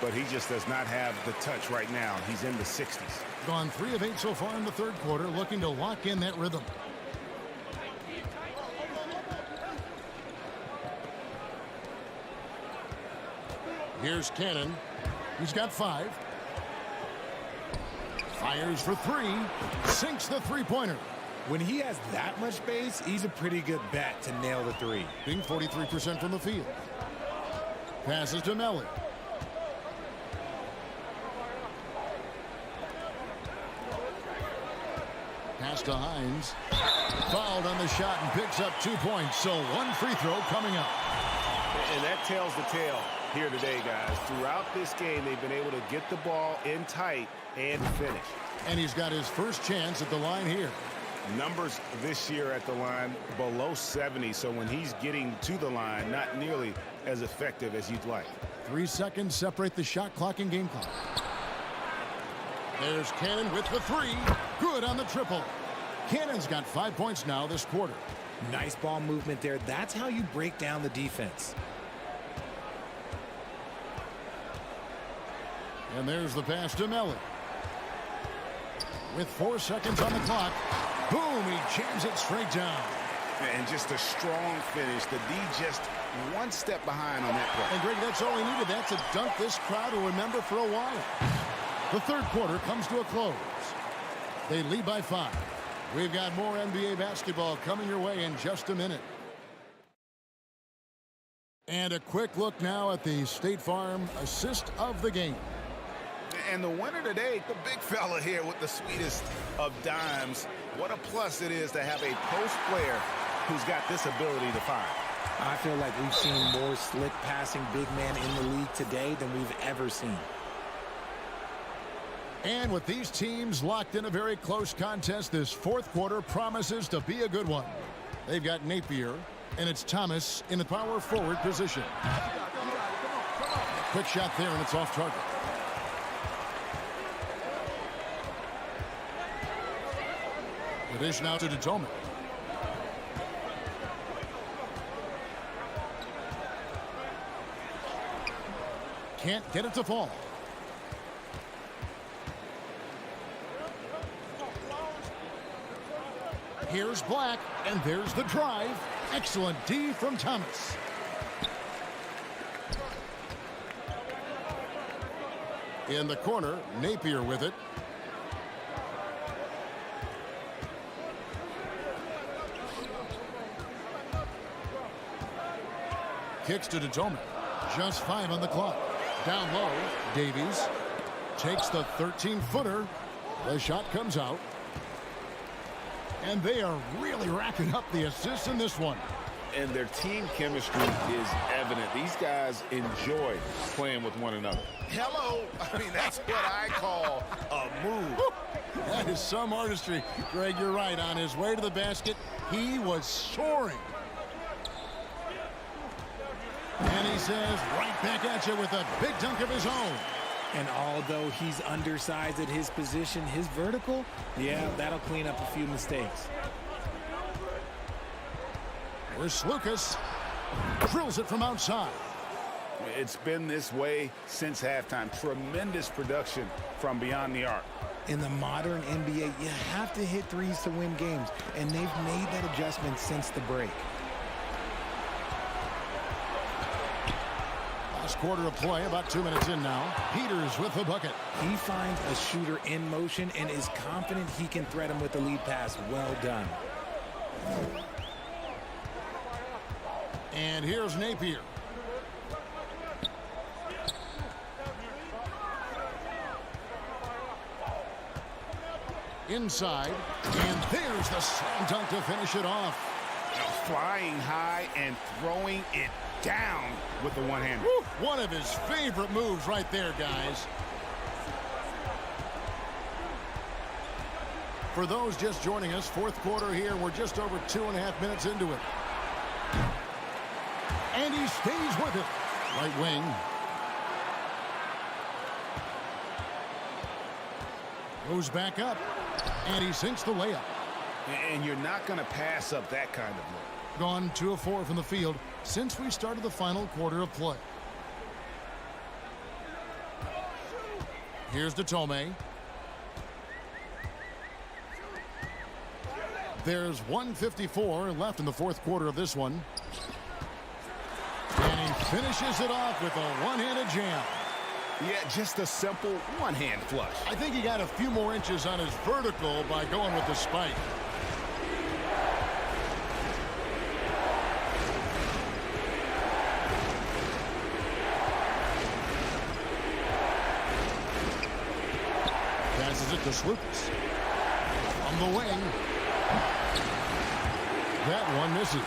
but he just does not have the touch right now. He's in the 60s. Gone 3 of 8 so far in the third quarter, looking to lock in that rhythm. Here's Cannon. He's got 5. Fires for 3. Sinks the three-pointer. When he has that much space, he's a pretty good bet to nail the 3. Being 43% from the field. Passes to Melly. Pass to Hines. Fouled on the shot and picks up 2 points. So 1 free throw coming up. And that tells the tale here today, guys. Throughout this game, they've been able to get the ball in tight and finish. And he's got his first chance at the line here. Numbers this year at the line below 70, so when he's getting to the line, not nearly as effective as you'd like. 3 seconds separate the shot clock and game clock. There's Cannon with the 3. Good on the triple. Cannon's got 5 points now this quarter. Nice ball movement there. That's how you break down the defense. And there's the pass to Melly. With 4 seconds on the clock. Boom, he jams it straight down. And just a strong finish. The D just 1 step behind on that play. And Greg, that's all he needed. That's a dunk this crowd will remember for a while. The third quarter comes to a close. They lead by 5. We've got more NBA basketball coming your way in just a minute. And a quick look now at the State Farm assist of the game. And the winner today, the big fella here with the sweetest of dimes. What a plus it is to have a post player who's got this ability to fire. I feel like we've seen more slick passing big man in the league today than we've ever seen. And with these teams locked in a very close contest, this fourth quarter promises to be a good one. They've got Napier, and it's Thomas in the power forward position. Quick shot there, and it's off target. The dish now to Detome. Can't get it to fall. Here's Black, and there's the drive. Excellent D from Thomas. In the corner, Napier with it. Kicks to Detome. Just 5 on the clock. Down low, Davies takes the 13-footer. The shot comes out. And they are really racking up the assists in this one. And their team chemistry is evident. These guys enjoy playing with one another. Hello. I mean, that's what I call a move. That is some artistry. Greg, you're right. On his way to the basket, he was soaring. And he says, right back at you with a big dunk of his own. And although he's undersized at his position, his vertical, yeah, that'll clean up a few mistakes. Here's Lucas. Drills it from outside. It's been this way since halftime. Tremendous production from beyond the arc. In the modern NBA, you have to hit threes to win games, and they've made that adjustment since the break. Last quarter of play, about 2 minutes in now. Peters with the bucket. He finds a shooter in motion and is confident he can threat him with the lead pass. Well done. And here's Napier. Inside, and there's the slam dunk to finish it off. Flying high and throwing it down with the one-hander. One of his favorite moves right there, guys. For those just joining us, fourth quarter here, we're just over 2.5 minutes into it. And he stays with it. Right wing. Goes back up. And he sinks the layup. And you're not going to pass up that kind of look. Gone 2 of 4 from the field since we started the final quarter of play. Here's Detome. There's 1:54 left in the fourth quarter of this one. And he finishes it off with a one-handed jam. Yeah, just a simple one-hand flush. I think he got a few more inches on his vertical by going with the spike. Passes it to Slukas. On the wing. That one misses.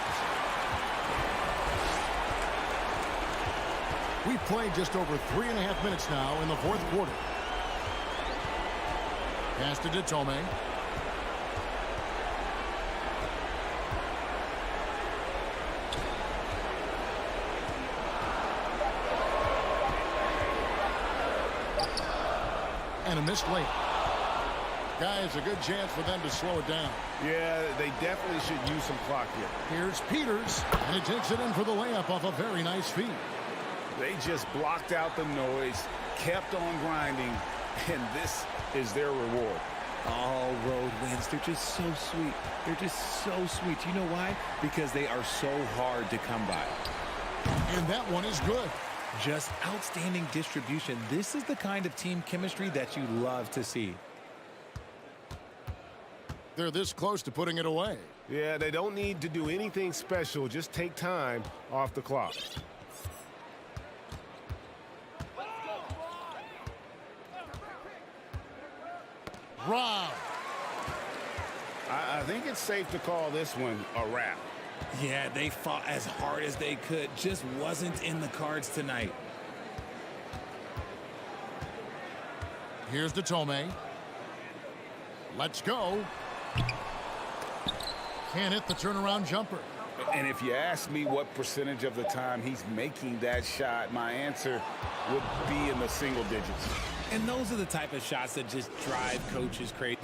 We've played just over 3.5 minutes now in the fourth quarter. Pass to Detome. And a missed layup. Guys, a good chance for them to slow it down. Yeah, they definitely should use some clock here. Here's Peters, and he takes it in for the layup off a very nice feed. They just blocked out the noise, kept on grinding, and this is their reward. All road wins. They're just so sweet. They're just so sweet. You know why? Because they are so hard to come by. And that one is good. Just outstanding distribution. This is the kind of team chemistry that you love to see. They're this close to putting it away. Yeah, they don't need to do anything special. Just take time off the clock. Rob. I think it's safe to call this one a wrap. Yeah, they fought as hard as they could. Just wasn't in the cards tonight. Here's Detome. Let's go. Can't hit the turnaround jumper. And if you ask me what percentage of the time he's making that shot, my answer would be in the single digits. And those are the type of shots that just drive coaches crazy.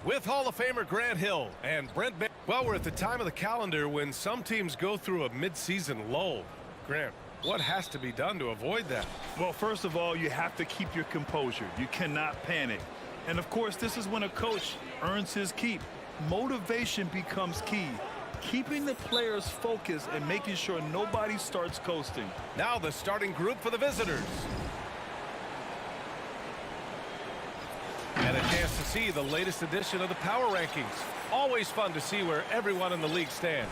With Hall of Famer Grant Hill and Brent. Well, we're at the time of the calendar when some teams go through a mid-season lull. Grant, what has to be done to avoid that? Well, first of all, you have to keep your composure. You cannot panic. And of course, this is when a coach earns his keep. Motivation becomes key. Keeping the players focused and making sure nobody starts coasting. Now the starting group for the visitors. And a chance to see the latest edition of the power rankings. Always fun to see where everyone in the league stands.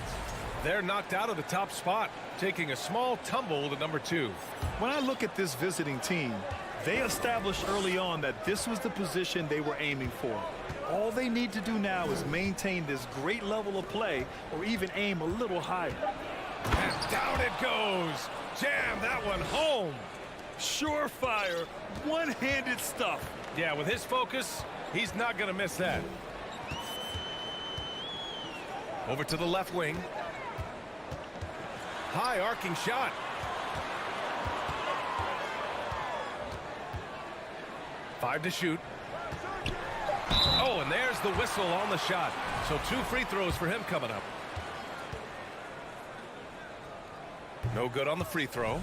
They're knocked out of the top spot, taking a small tumble to number 2. When I look at this visiting team, they established early on that this was the position they were aiming for. All they need to do now is maintain this great level of play or even aim a little higher. And down it goes. Jam that one home. Surefire, one-handed stuff. Yeah, with his focus, he's not going to miss that. Over to the left wing. High arcing shot. Five to shoot. Oh, and there's the whistle on the shot. So 2 free throws for him coming up. No good on the free throw.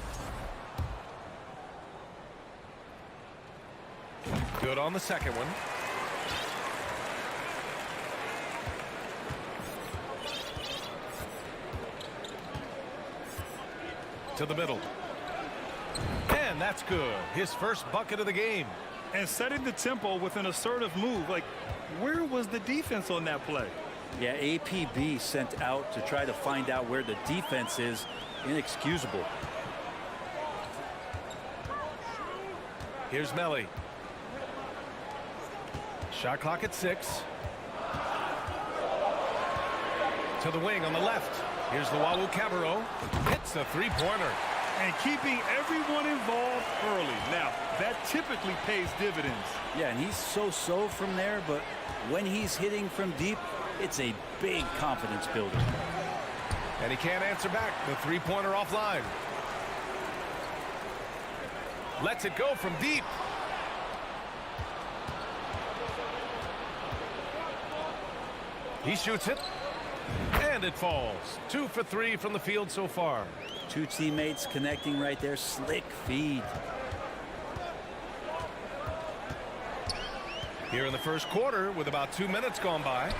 Good on the second one. To the middle. And that's good. His first bucket of the game. And setting the tempo with an assertive move. Like, where was the defense on that play? Yeah, APB sent out to try to find out where the defense is. Inexcusable. Here's Melly. Shot clock at 6. To the wing on the left. Here's the Wawu Cabarro. Hits the three-pointer. And keeping everyone involved early. Now, that typically pays dividends. Yeah, and he's so-so from there, but when he's hitting from deep, it's a big confidence builder. And he can't answer back. The three-pointer offline. Lets it go from deep. He shoots it. And it falls. 2 for 3 from the field so far. Two teammates connecting right there. Slick feed. Here in the first quarter with about 2 minutes gone by.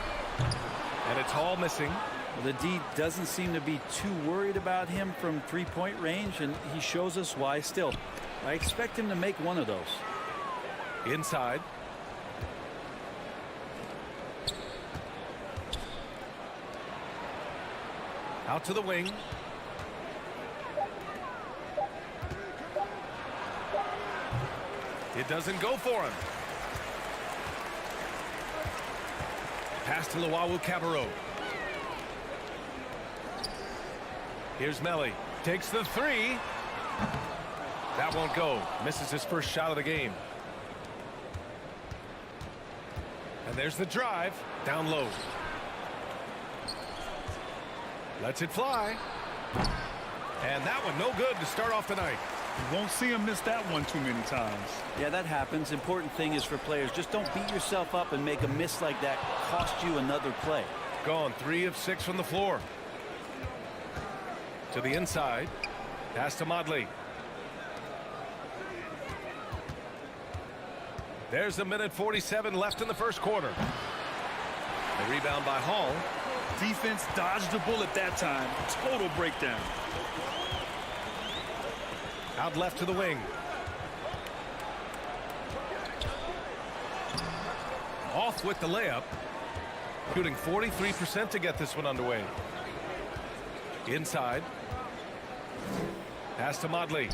And it's Hall missing. Well, the D doesn't seem to be too worried about him from three-point range, and he shows us why still. I expect him to make one of those. Inside. Out to the wing. It doesn't go for him. Pass to Wawu Cabarro. Here's Melly. Takes the three. That won't go. Misses his first shot of the game. And there's the drive. Down low. Lets it fly. And that one no good to start off the night. You won't see him miss that one too many times. Yeah, that happens. Important thing is for players, just don't beat yourself up and make a miss like that cost you another play. Gone 3 of 6 from the floor. To the inside. Pass to Modley. There's a minute 47 left in the first quarter. A rebound by Hall. Defense dodged the bullet that time. Total breakdown. Out left to the wing. Off with the layup. Shooting 43% to get this one underway. Inside. Pass to Modley.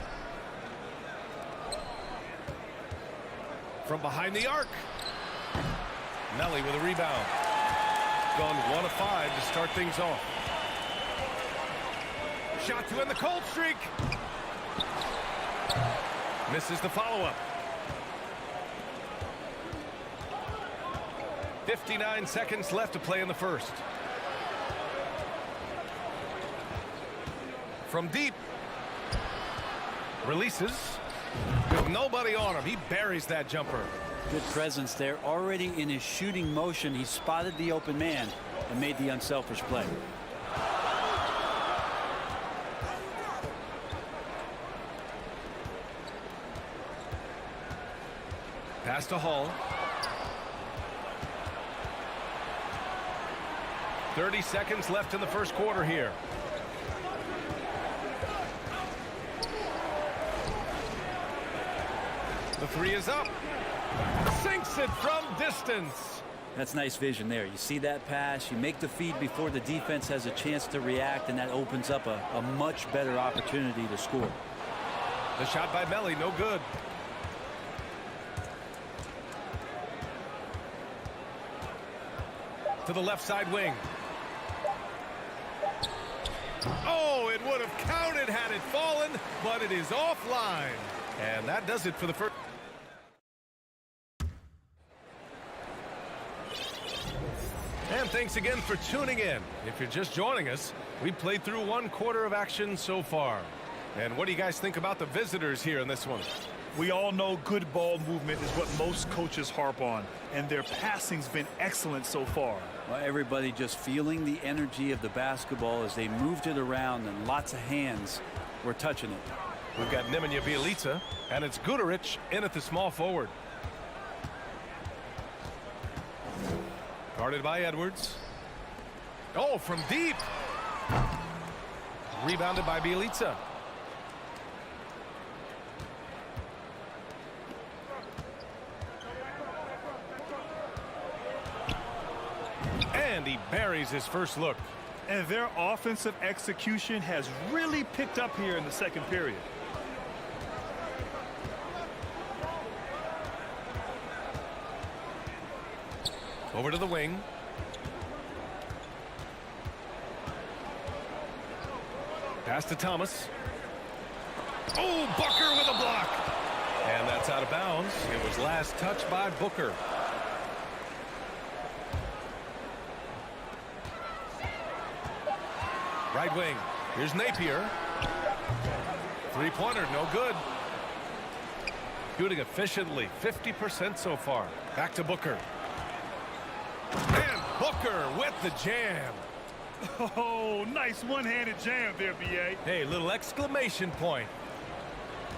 From behind the arc. Melly with a rebound. Gone 1 of 5 to start things off. Shot to end the cold streak. Misses the follow-up. 59 seconds left to play in the first. From deep. Releases. With nobody on him. He buries that jumper. Good presence there. Already in his shooting motion, he spotted the open man and made the unselfish play. Pass to Hall. 30 seconds left in the first quarter here. The three is up. Sinks it from distance. That's nice vision there. You see that pass, you make the feed before the defense has a chance to react, and that opens up a much better opportunity to score. The shot by Melly, no good. To the left side wing. Oh, it would have counted had it fallen, but it is offline. And that does it for the first. And thanks again for tuning in. If you're just joining us, we played through 1 quarter of action so far. And what do you guys think about the visitors here in this one? We all know good ball movement is what most coaches harp on, and their passing's been excellent so far. Well, everybody just feeling the energy of the basketball as they moved it around, and lots of hands were touching it. We've got Nemanja Bjelica, and it's Guduric in at the small forward. Guarded by Edwards. Oh, from deep. Rebounded by Bjelica. And And he buries his first look. And their offensive execution has really picked up here in the second period. Over to the wing. Pass to Thomas. Oh, Booker with a block. And that's out of bounds. It was last touched by Booker. Right wing. Here's Napier. Three-pointer, no good. Shooting efficiently, 50% so far. Back to Booker. And Booker with the jam. Oh, nice one-handed jam there, B.A. Hey, little exclamation point.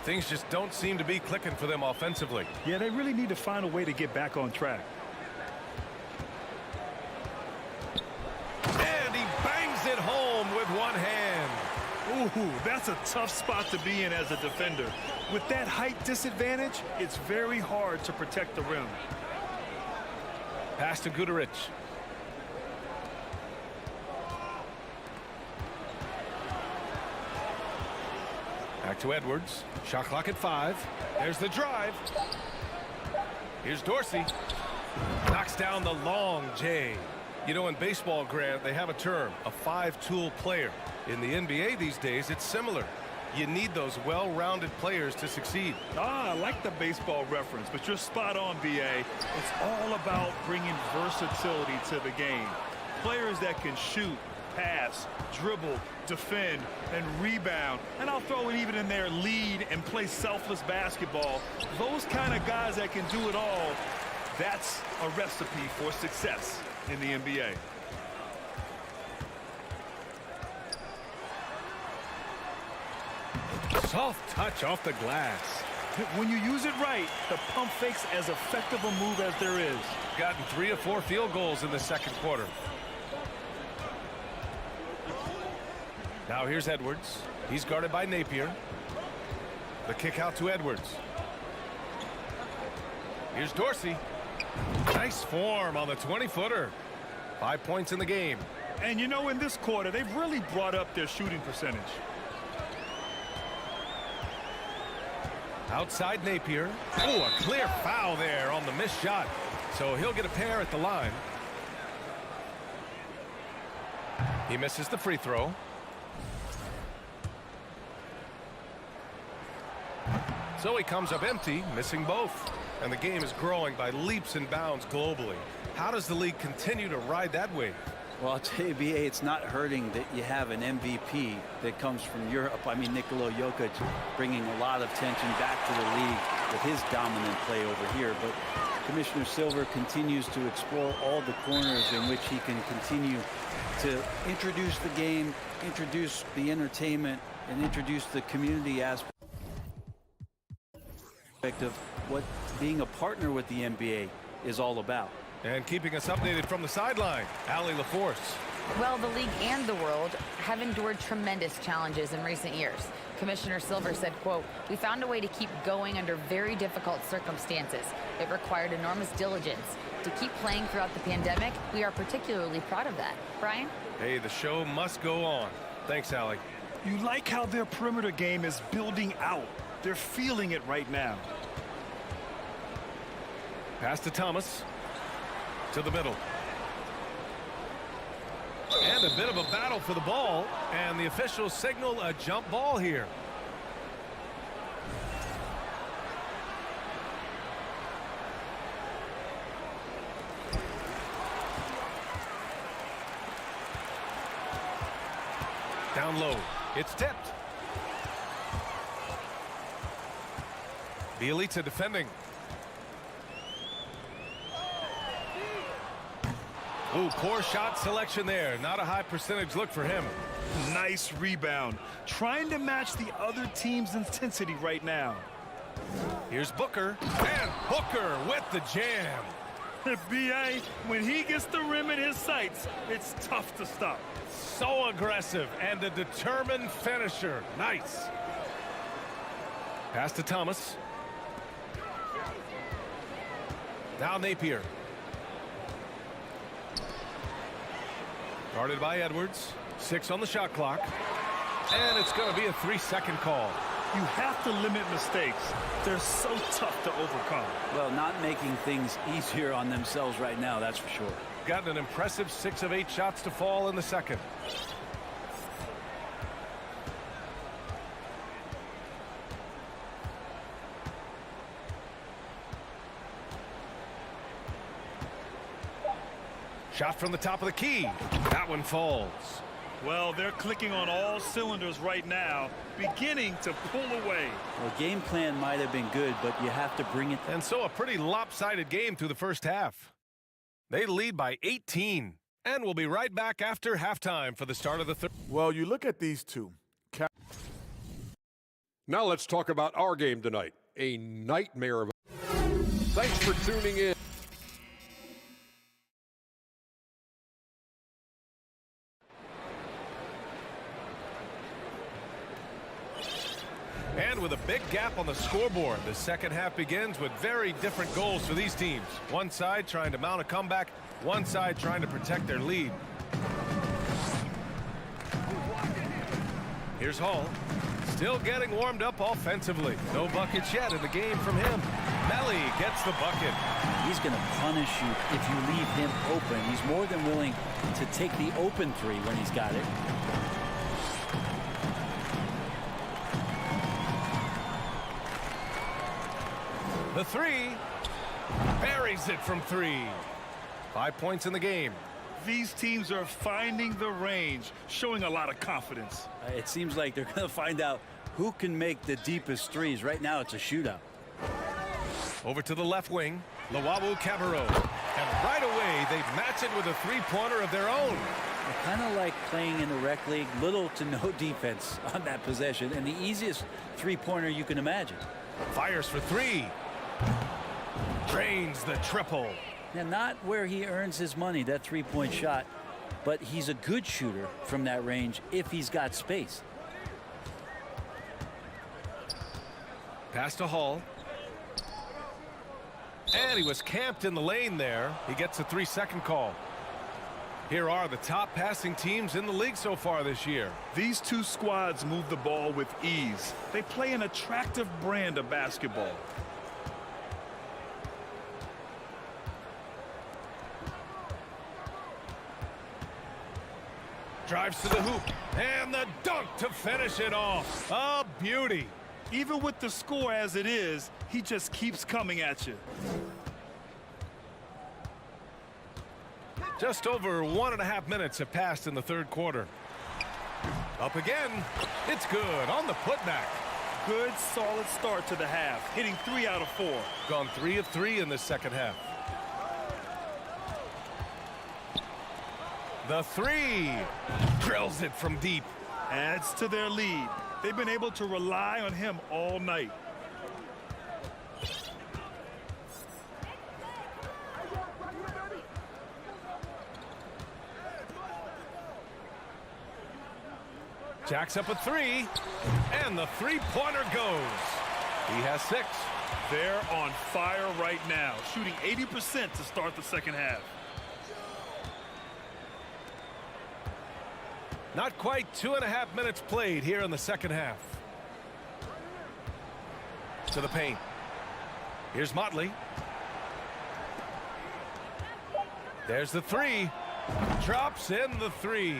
Things just don't seem to be clicking for them offensively. Yeah, they really need to find a way to get back on track. And he bangs it home with one hand. Ooh, that's a tough spot to be in as a defender. With that height disadvantage, it's very hard to protect the rim. Pass to Guduric. Back to Edwards. Shot clock at 5. There's the drive. Here's Dorsey. Knocks down the long J. You know, in baseball, Grant, they have a term, a five-tool player. In the NBA these days, it's similar. You need those well-rounded players to succeed. I like the baseball reference, but you're spot on, B.A. It's all about bringing versatility to the game. Players that can shoot, pass, dribble, defend, and rebound. And I'll throw it even in there, lead and play selfless basketball. Those kind of guys that can do it all, that's a recipe for success in the NBA. Soft touch off the glass. When you use it right, the pump fake's as effective a move as there is. Gotten 3 or 4 field goals in the second quarter. Now here's Edwards. He's guarded by Napier. The kick out to Edwards. Here's Dorsey. Nice form on the 20-footer. 5 points in the game. And you know, in this quarter, they've really brought up their shooting percentage. Outside Napier. Oh, a clear foul there on the missed shot. So he'll get a pair at the line. He misses the free throw. So he comes up empty, missing both. And the game is growing by leaps and bounds globally. How does the league continue to ride that wave? Well, I'll tell you, B.A., it's not hurting that you have an MVP that comes from Europe. I mean, Nikola Jokic bringing a lot of tension back to the league with his dominant play over here. But Commissioner Silver continues to explore all the corners in which he can continue to introduce the game, introduce the entertainment, and introduce the community aspect of what being a partner with the NBA is all about. And keeping us updated from the sideline, Allie LaForce. Well, the league and the world have endured tremendous challenges in recent years. Commissioner Silver said, quote, "We found a way to keep going under very difficult circumstances. It required enormous diligence. To keep playing throughout the pandemic, we are particularly proud of that." Brian? Hey, the show must go on. Thanks, Allie. You like how their perimeter game is building out. They're feeling it right now. Pass to Thomas. To the middle. And a bit of a battle for the ball. And the officials signal a jump ball here. Down low. It's tipped. Bielitsa defending. Ooh, poor shot selection there. Not a high percentage look for him. Nice rebound. Trying to match the other team's intensity right now. Here's Booker. And Booker with the jam. B.A., when he gets the rim in his sights, it's tough to stop. So aggressive and a determined finisher. Nice. Pass to Thomas. Now Napier. Guarded by Edwards. 6 on the shot clock. And it's going to be a 3-second call. You have to limit mistakes. They're so tough to overcome. Well, not making things easier on themselves right now, that's for sure. Gotten an impressive 6 of 8 shots to fall in the second. Shot from the top of the key. That one falls. Well, they're clicking on all cylinders right now, beginning to pull away. Well, game plan might have been good, but you have to bring it. And so a pretty lopsided game through the first half. They lead by 18. And we'll be right back after halftime for the start of the third. Well, you look at these two. Now let's talk about our game tonight. A nightmare of. Thanks for tuning in. And with a big gap on the scoreboard, the second half begins with very different goals for these teams. One side trying to mount a comeback, one side trying to protect their lead. Here's Hall. Still getting warmed up offensively. No buckets yet in the game from him. Melly gets the bucket. He's going to punish you if you leave him open. He's more than willing to take the open three when he's got it. The three. Buries it from 3. 5 points in the game. These teams are finding the range, showing a lot of confidence. It seems like they're going to find out who can make the deepest threes. Right now, it's a shootout. Over to the left wing, Lawawu Cabarro. And right away, they match it with a three-pointer of their own. Kind of like playing in the rec league, little to no defense on that possession, and the easiest three-pointer you can imagine. Fires for 3. Drains the triple. Now, not where he earns his money, that three-point shot, but he's a good shooter from that range if he's got space. Pass to Hall. And he was camped in the lane there. He gets a 3-second call. Here are the top passing teams in the league so far this year. These two squads move the ball with ease. They play an attractive brand of basketball. Drives to the hoop. And the dunk to finish it off. A beauty. Even with the score as it is, he just keeps coming at you. Just over 1.5 minutes have passed in the third quarter. Up again. It's good on the putback. Good, solid start to the half, hitting 3 out of 4. Gone 3 of 3 in the second half. The 3. Drills it from deep. Adds to their lead. They've been able to rely on him all night. Jacks up a 3. And the three-pointer goes. He has 6. They're on fire right now, shooting 80% to start the second half. Not quite 2.5 minutes played here in the second half. To the paint. Here's Motley. There's the 3. Drops in the 3.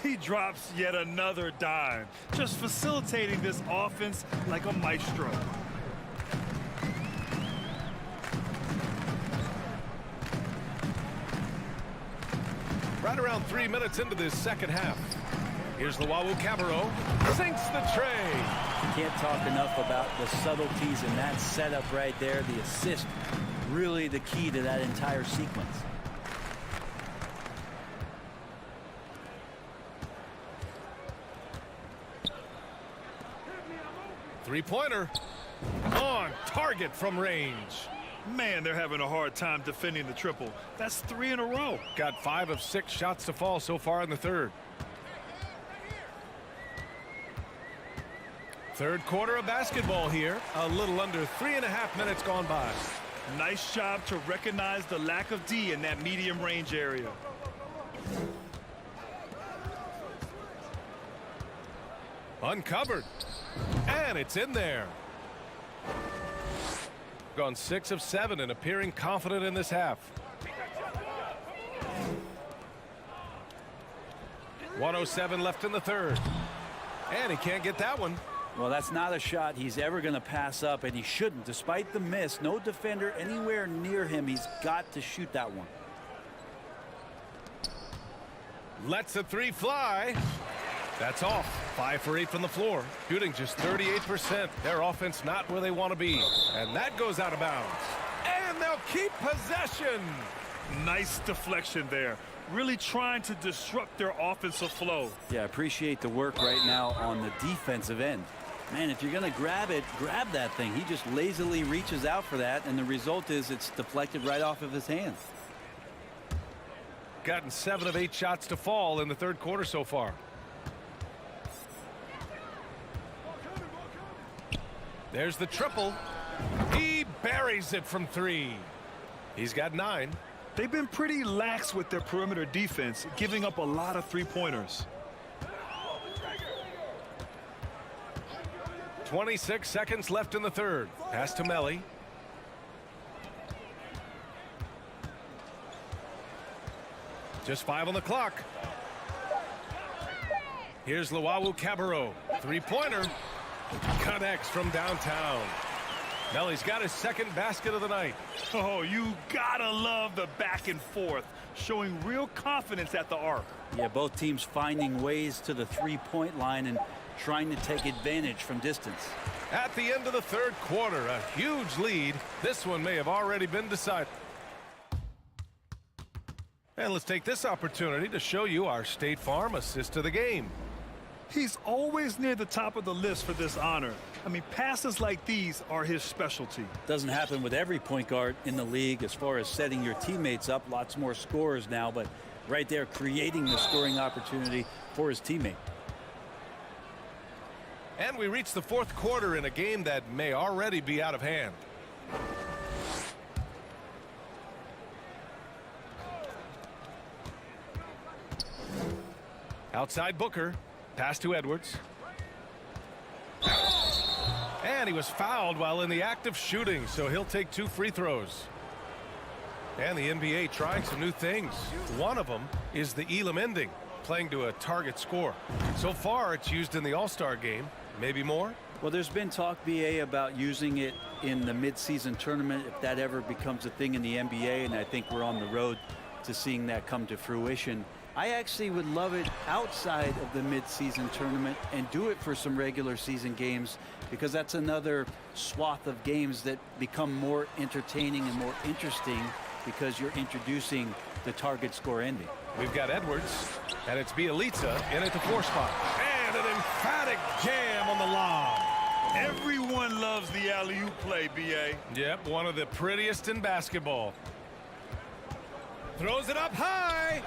He drops yet another dime, just facilitating this offense like a maestro. Right around 3 minutes into this second half. Here's Lawawu Cabarro. Sinks the tray. Can't talk enough about the subtleties in that setup right there. The assist, really the key to that entire sequence. Three-pointer. On target from range. Man, they're having a hard time defending the triple. That's 3 in a row. Got 5 of 6 shots to fall so far in the third. Third quarter of basketball here. A little under 3.5 minutes gone by. Nice job to recognize the lack of D in that medium range area. Uncovered. And it's in there. Gone 6 of 7 and appearing confident in this half. 1:07 left in the third. And he can't get that one. Well, that's not a shot he's ever going to pass up, and he shouldn't. Despite the miss, no defender anywhere near him. He's got to shoot that one. Lets the three fly. That's off. 5 for 8 from the floor. Shooting just 38%. Their offense not where they want to be. And that goes out of bounds. And they'll keep possession. Nice deflection there. Really trying to disrupt their offensive flow. Yeah, appreciate the work right now on the defensive end. Man, if you're going to grab it, grab that thing. He just lazily reaches out for that, and the result is it's deflected right off of his hand. Gotten 7 of 8 shots to fall in the third quarter so far. There's the triple. He buries it from 3. He's got 9. They've been pretty lax with their perimeter defense, giving up a lot of three-pointers. 26 seconds left in the third. Pass to Melly. Just 5 on the clock. Here's Luau Cabarro. Three-pointer. Connects from downtown. Melly's got his second basket of the night. Oh, you gotta love the back and forth, showing real confidence at the arc. Yeah, both teams finding ways to the three-point line and trying to take advantage from distance. At the end of the third quarter, a huge lead. This one may have already been decided. And let's take this opportunity to show you our State Farm assist of the game. He's always near the top of the list for this honor. I mean, passes like these are his specialty. Doesn't happen with every point guard in the league as far as setting your teammates up. Lots more scorers now, but right there creating the scoring opportunity for his teammate. And we reach the fourth quarter in a game that may already be out of hand. Outside Booker. Pass to Edwards. And he was fouled while in the act of shooting, so he'll take 2 free throws. And the NBA trying some new things. One of them is the Elam ending, playing to a target score. So far, it's used in the All-Star game. Maybe more? Well, there's been talk, BA, about using it in the midseason tournament if that ever becomes a thing in the NBA, and I think we're on the road to seeing that come to fruition. I actually would love it outside of the midseason tournament and do it for some regular season games, because that's another swath of games that become more entertaining and more interesting because you're introducing the target score ending. We've got Edwards, and it's Bielitsa in at the 4 spot. And an emphatic jam on the lob. Everyone loves the alley-oop play, B.A. Yep, one of the prettiest in basketball. Throws it up high.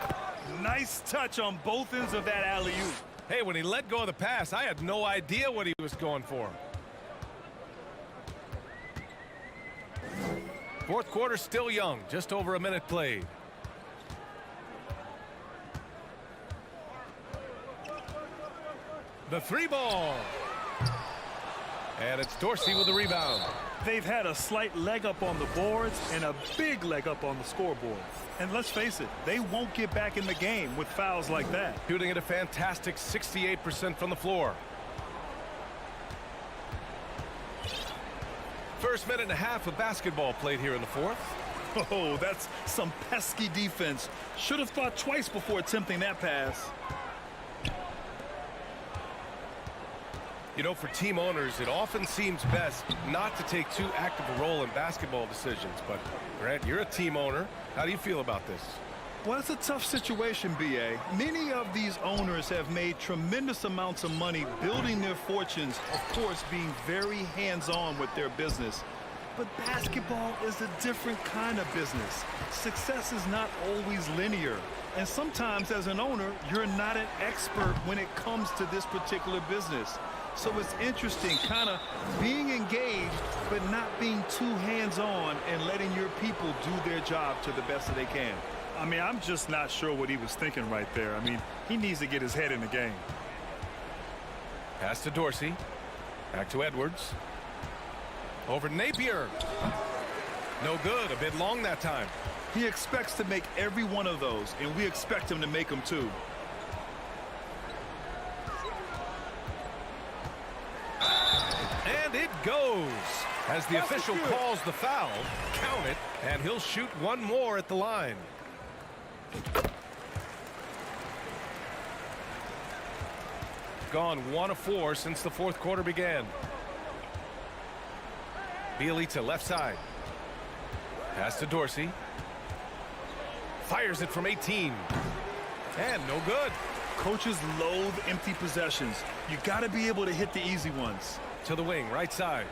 Nice touch on both ends of that alley-oop. Hey, when he let go of the pass, I had no idea what he was going for. Fourth quarter still young, just over a minute played. The 3 ball. And it's Dorsey with the rebound. They've had a slight leg up on the boards and a big leg up on the scoreboard. And let's face it, they won't get back in the game with fouls like that. Shooting at a fantastic 68% from the floor. First minute and a half of basketball played here in the fourth. Oh, that's some pesky defense. Should have thought twice before attempting that pass. You know, for team owners, it often seems best not to take too active a role in basketball decisions. But, Grant, you're a team owner. How do you feel about this? Well, it's a tough situation, B.A. Many of these owners have made tremendous amounts of money building their fortunes, of course, being very hands-on with their business. But basketball is a different kind of business. Success is not always linear. And sometimes, as an owner, you're not an expert when it comes to this particular business. So it's interesting kind of being engaged, but not being too hands-on and letting your people do their job to the best that they can. I mean, I'm just not sure what he was thinking right there. I mean, he needs to get his head in the game. Pass to Dorsey. Back to Edwards. Over Napier. No good. A bit long that time. He expects to make every one of those, and we expect him to make them too. And it goes. As the official calls the foul, count it, and he'll shoot one more at the line. Gone 1 of 4 since the fourth quarter began. Bielitsa left side. Pass to Dorsey. Fires it from 18. And no good. Coaches loathe empty possessions. You got to be able to hit the easy ones. To the wing, right side.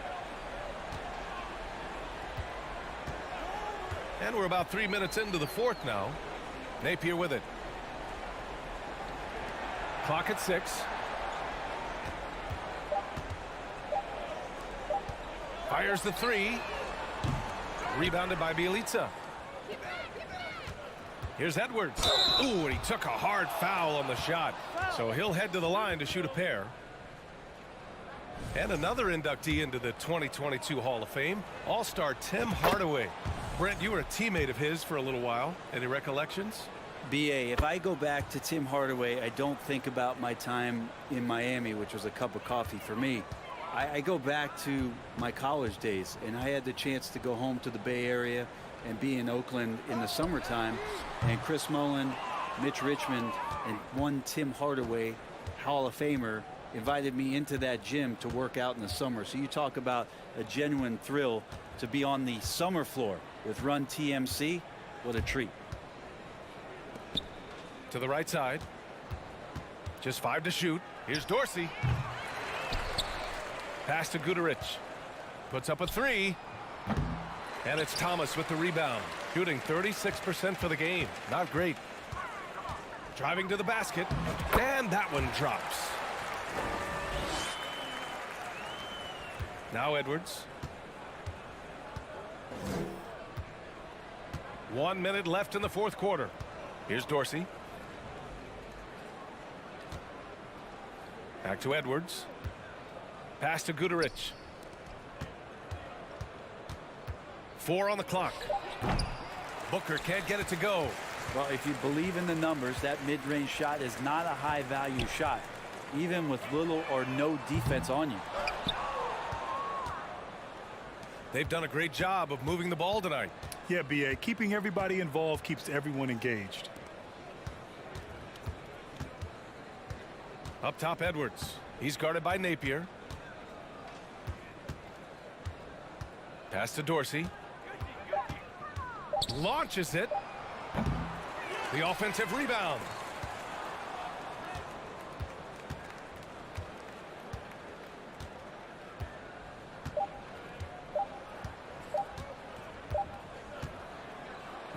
And we're about 3 minutes into the fourth now. Napier with it. Clock at 6. Fires the 3. Rebounded by Bielitsa. Here's Edwards. Ooh, and he took a hard foul on the shot. So he'll head to the line to shoot a pair. And another inductee into the 2022 Hall of Fame, All-Star Tim Hardaway. Brent, you were a teammate of his for a little while. Any recollections? BA, if I go back to Tim Hardaway, I don't think about my time in Miami, which was a cup of coffee for me. I go back to my college days, and I had the chance to go home to the Bay Area and be in Oakland in the summertime. And Chris Mullin, Mitch Richmond, and one Tim Hardaway, Hall of Famer, invited me into that gym to work out in the summer. So you talk about a genuine thrill to be on the summer floor with Run TMC. What a treat. To the right side. Just 5 to shoot. Here's Dorsey. Pass to Guduric. Puts up a 3. And it's Thomas with the rebound. Shooting 36% for the game. Not great. Driving to the basket. And that one drops. Now Edwards. 1 minute left in the fourth quarter. Here's Dorsey. Back to Edwards. Pass to Guduric. 4 on the clock. Booker can't get it to go. Well, if you believe in the numbers, that mid-range shot is not a high-value shot, even with little or no defense on you. They've done a great job of moving the ball tonight. Yeah, BA, keeping everybody involved keeps everyone engaged. Up top, Edwards. He's guarded by Napier. Pass to Dorsey. Launches it. The offensive rebound.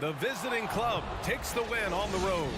The visiting club takes the win on the road.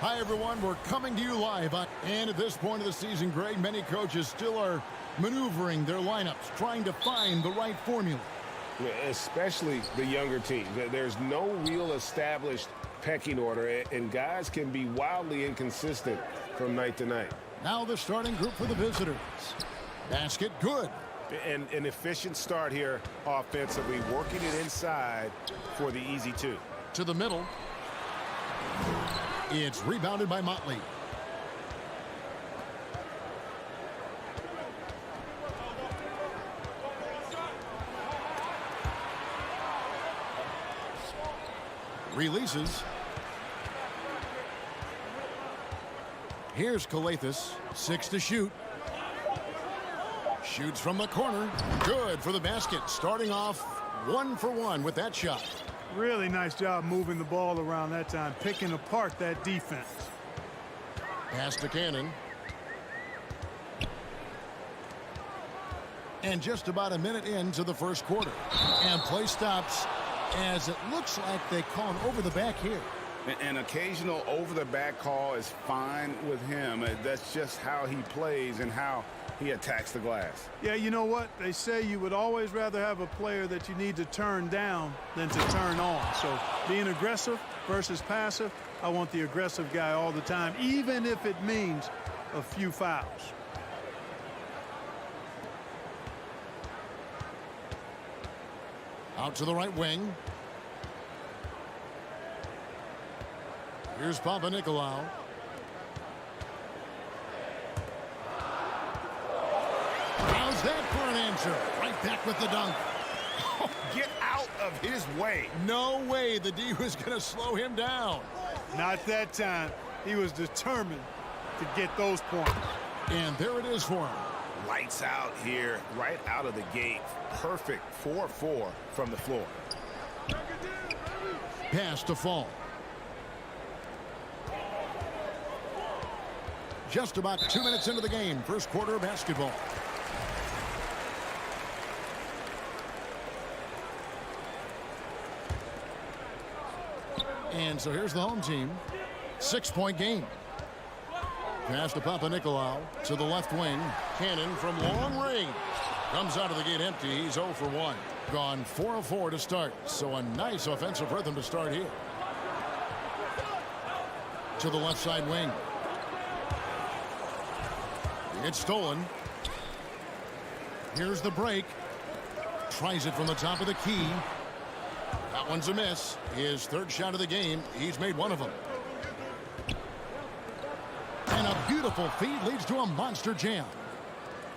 Hi, everyone. We're coming to you live. And at this point of the season, Greg, many coaches still are maneuvering their lineups, trying to find the right formula. Especially the younger teams. There's no real established pecking order, and guys can be wildly inconsistent from night to night. Now the starting group for the visitors. Basket good. And an efficient start here offensively, working it inside for the easy two. To the middle. It's rebounded by Motley. Releases. Here's Skijesss, 6 to shoot. Shoots from the corner. Good for the basket. Starting off 1 for 1 with that shot. Really nice job moving the ball around that time, picking apart that defense. Pass to Cannon. And just about a minute into the first quarter. And play stops as it looks like they call an over the back here. An occasional over the back call is fine with him. That's just how he plays and how he attacks the glass. Yeah, you know what? They say you would always rather have a player that you need to turn down than to turn on. So being aggressive versus passive, I want the aggressive guy all the time, even if it means a few fouls. Out to the right wing. Here's Papanikolaou. How's that for an answer? Right back with the dunk. Oh, get out of his way. No way the D was going to slow him down. Not that time. He was determined to get those points. And there it is for him. Lights out here, right out of the gate. Perfect 4-4 from the floor. Pass to Fall. Just about 2 minutes into the game, first quarter of basketball. And so here's the home team. 6-point game. Pass to Papanikolaou to the left wing. Cannon from long range. Comes out of the gate empty. He's 0 for 1. Gone 4 of 4 to start. So a nice offensive rhythm to start here. To the left side wing. It's stolen. Here's the break. Tries it from the top of the key. That one's a miss. His third shot of the game. He's made one of them. And a beautiful feed leads to a monster jam.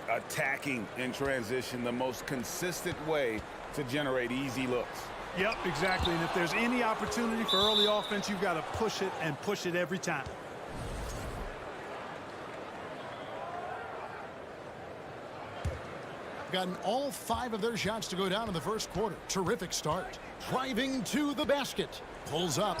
Attacking in transition, the most consistent way to generate easy looks. Yep, exactly. And if there's any opportunity for early offense, you've got to push it and push it every time. Gotten all 5 of their shots to go down in the first quarter. Terrific start. Driving to the basket. Pulls up.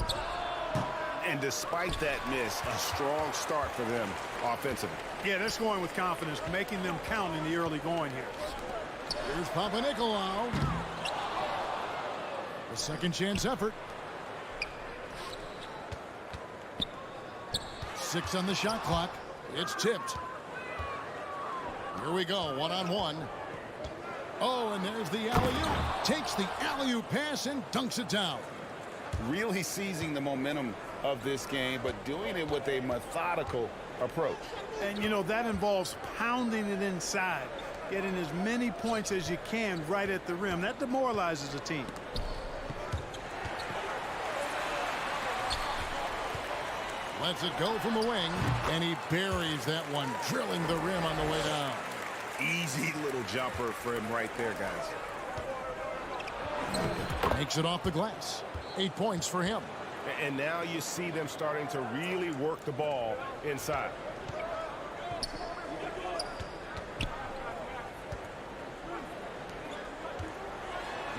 And despite that miss, a strong start for them offensively. Yeah, they're scoring with confidence, making them count in the early going here. Here's Papanikolaou. A second chance effort. 6 on the shot clock. It's tipped. Here we go, one-on-one. Oh, and there's the alley-oop. Takes the alley-oop pass and dunks it down. Really seizing the momentum of this game, but doing it with a methodical approach. And, you know, that involves pounding it inside, getting as many points as you can right at the rim. That demoralizes a team. Lets it go from the wing, and he buries that one, drilling the rim on the way down. Easy little jumper for him right there, guys. Makes it off the glass. 8 points for him. And now you see them starting to really work the ball inside.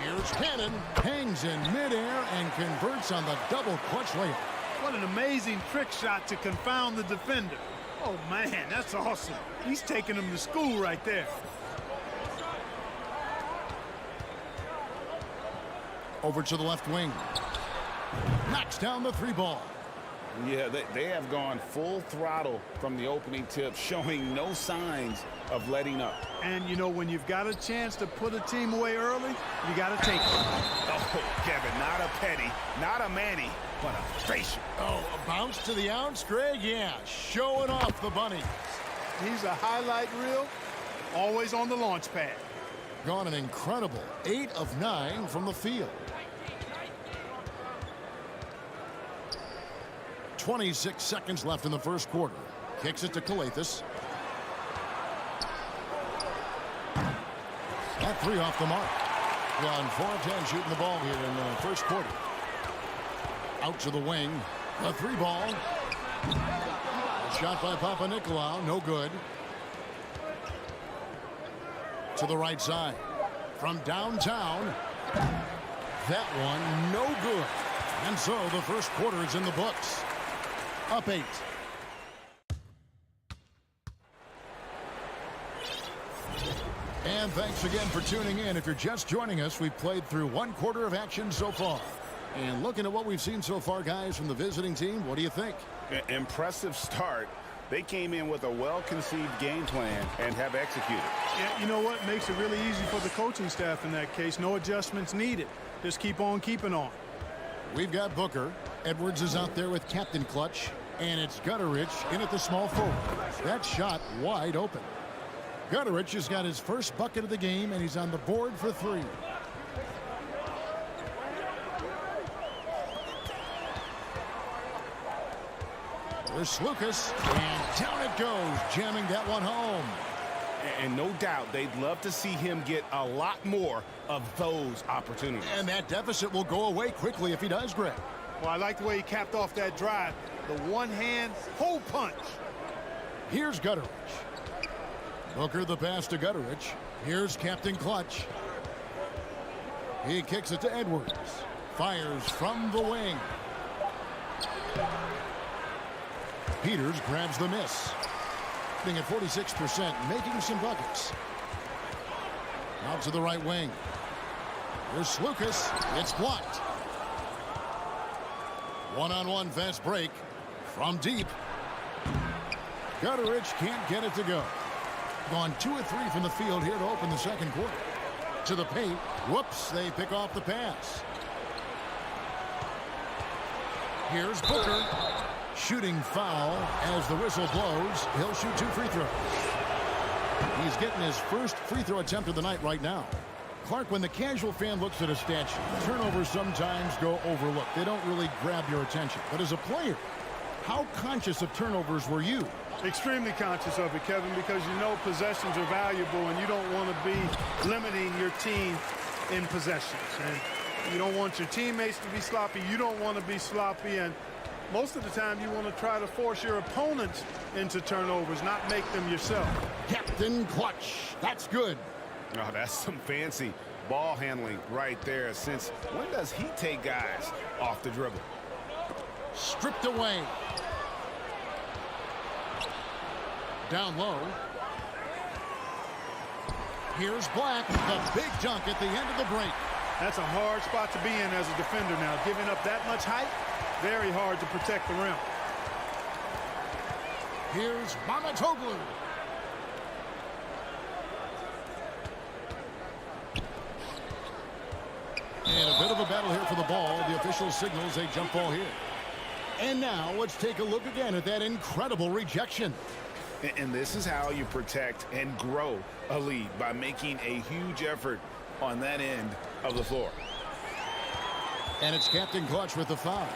Here's Cannon. Hangs in midair and converts on the double clutch layup. What an amazing trick shot to confound the defender. Oh, man, that's awesome. He's taking him to school right there. Over to the left wing. Knocks down the 3 ball. Yeah, they have gone full throttle from the opening tip, showing no signs of letting up. And, you know, when you've got a chance to put a team away early, you got to take it. Oh, Kevin, not a penny, not a Manny, but a facial. Oh, a bounce to the ounce, Greg? Yeah, showing off the bunny. He's a highlight reel, always on the launch pad. Gone an incredible 8 of 9 from the field. 26 seconds left in the first quarter. Kicks it to Skijesss. That 3 off the mark. Gone 4 of 10 shooting the ball here in the first quarter. Out to the wing. A 3 ball. A shot by Papanikolaou. No good. To the right side. From downtown. That one no good. And so the first quarter is in the books. Up 8. And thanks again for tuning in. If you're just joining us, we've played through 1 quarter of action so far. And looking at what we've seen so far, guys, from the visiting team, what do you think? Impressive start. They came in with a well-conceived game plan and have executed. Yeah, you know what? Makes it really easy for the coaching staff in that case. No adjustments needed. Just keep on keeping on. We've got Booker. Edwards is out there with Captain Clutch. And it's Gutterich in at the small forward. That shot wide open. Gutterich has got his first bucket of the game, and he's on the board for 3. There's Skijesss, and down it goes, jamming that one home. And no doubt they'd love to see him get a lot more of those opportunities. And that deficit will go away quickly if he does, Greg. Well, I like the way he capped off that drive. The one-hand hole punch. Here's Gutterich. Booker the pass to Gutterich. Here's Captain Clutch. He kicks it to Edwards. Fires from the wing. Peters grabs the miss. Being at 46%, making some buckets. Out to the right wing. Here's Skijesss. It's blocked. One-on-one fast break from deep. Gutterich can't get it to go. Gone 2 of 3 from the field here to open the second quarter. To the paint. Whoops, they pick off the pass. Here's Booker. Shooting foul as the whistle blows. He'll shoot 2 free throws. He's getting his first free throw attempt of the night right now. Clark, when the casual fan looks at a stat sheet, turnovers sometimes go overlooked. They don't really grab your attention. But as a player, how conscious of turnovers were you Extremely conscious of it, Kevin, because you know possessions are valuable and you don't want to be limiting your team in possessions. And you don't want your teammates to be sloppy. You don't want to be sloppy. And most of the time you want to try to force your opponents into turnovers, not make them yourself. Captain Clutch. That's good. Oh, that's some fancy ball handling right there. Since when does he take guys off the dribble? Stripped away. Down low. Here's Black. The big dunk at the end of the break. That's a hard spot to be in as a defender now. Giving up that much height, very hard to protect the rim. Here's Mamatoglu. And a bit of a battle here for the ball. The official signals a jump ball here. And now let's take a look again at that incredible rejection. And this is how you protect and grow a lead, by making a huge effort on that end of the floor. And it's Captain Clutch with the foul.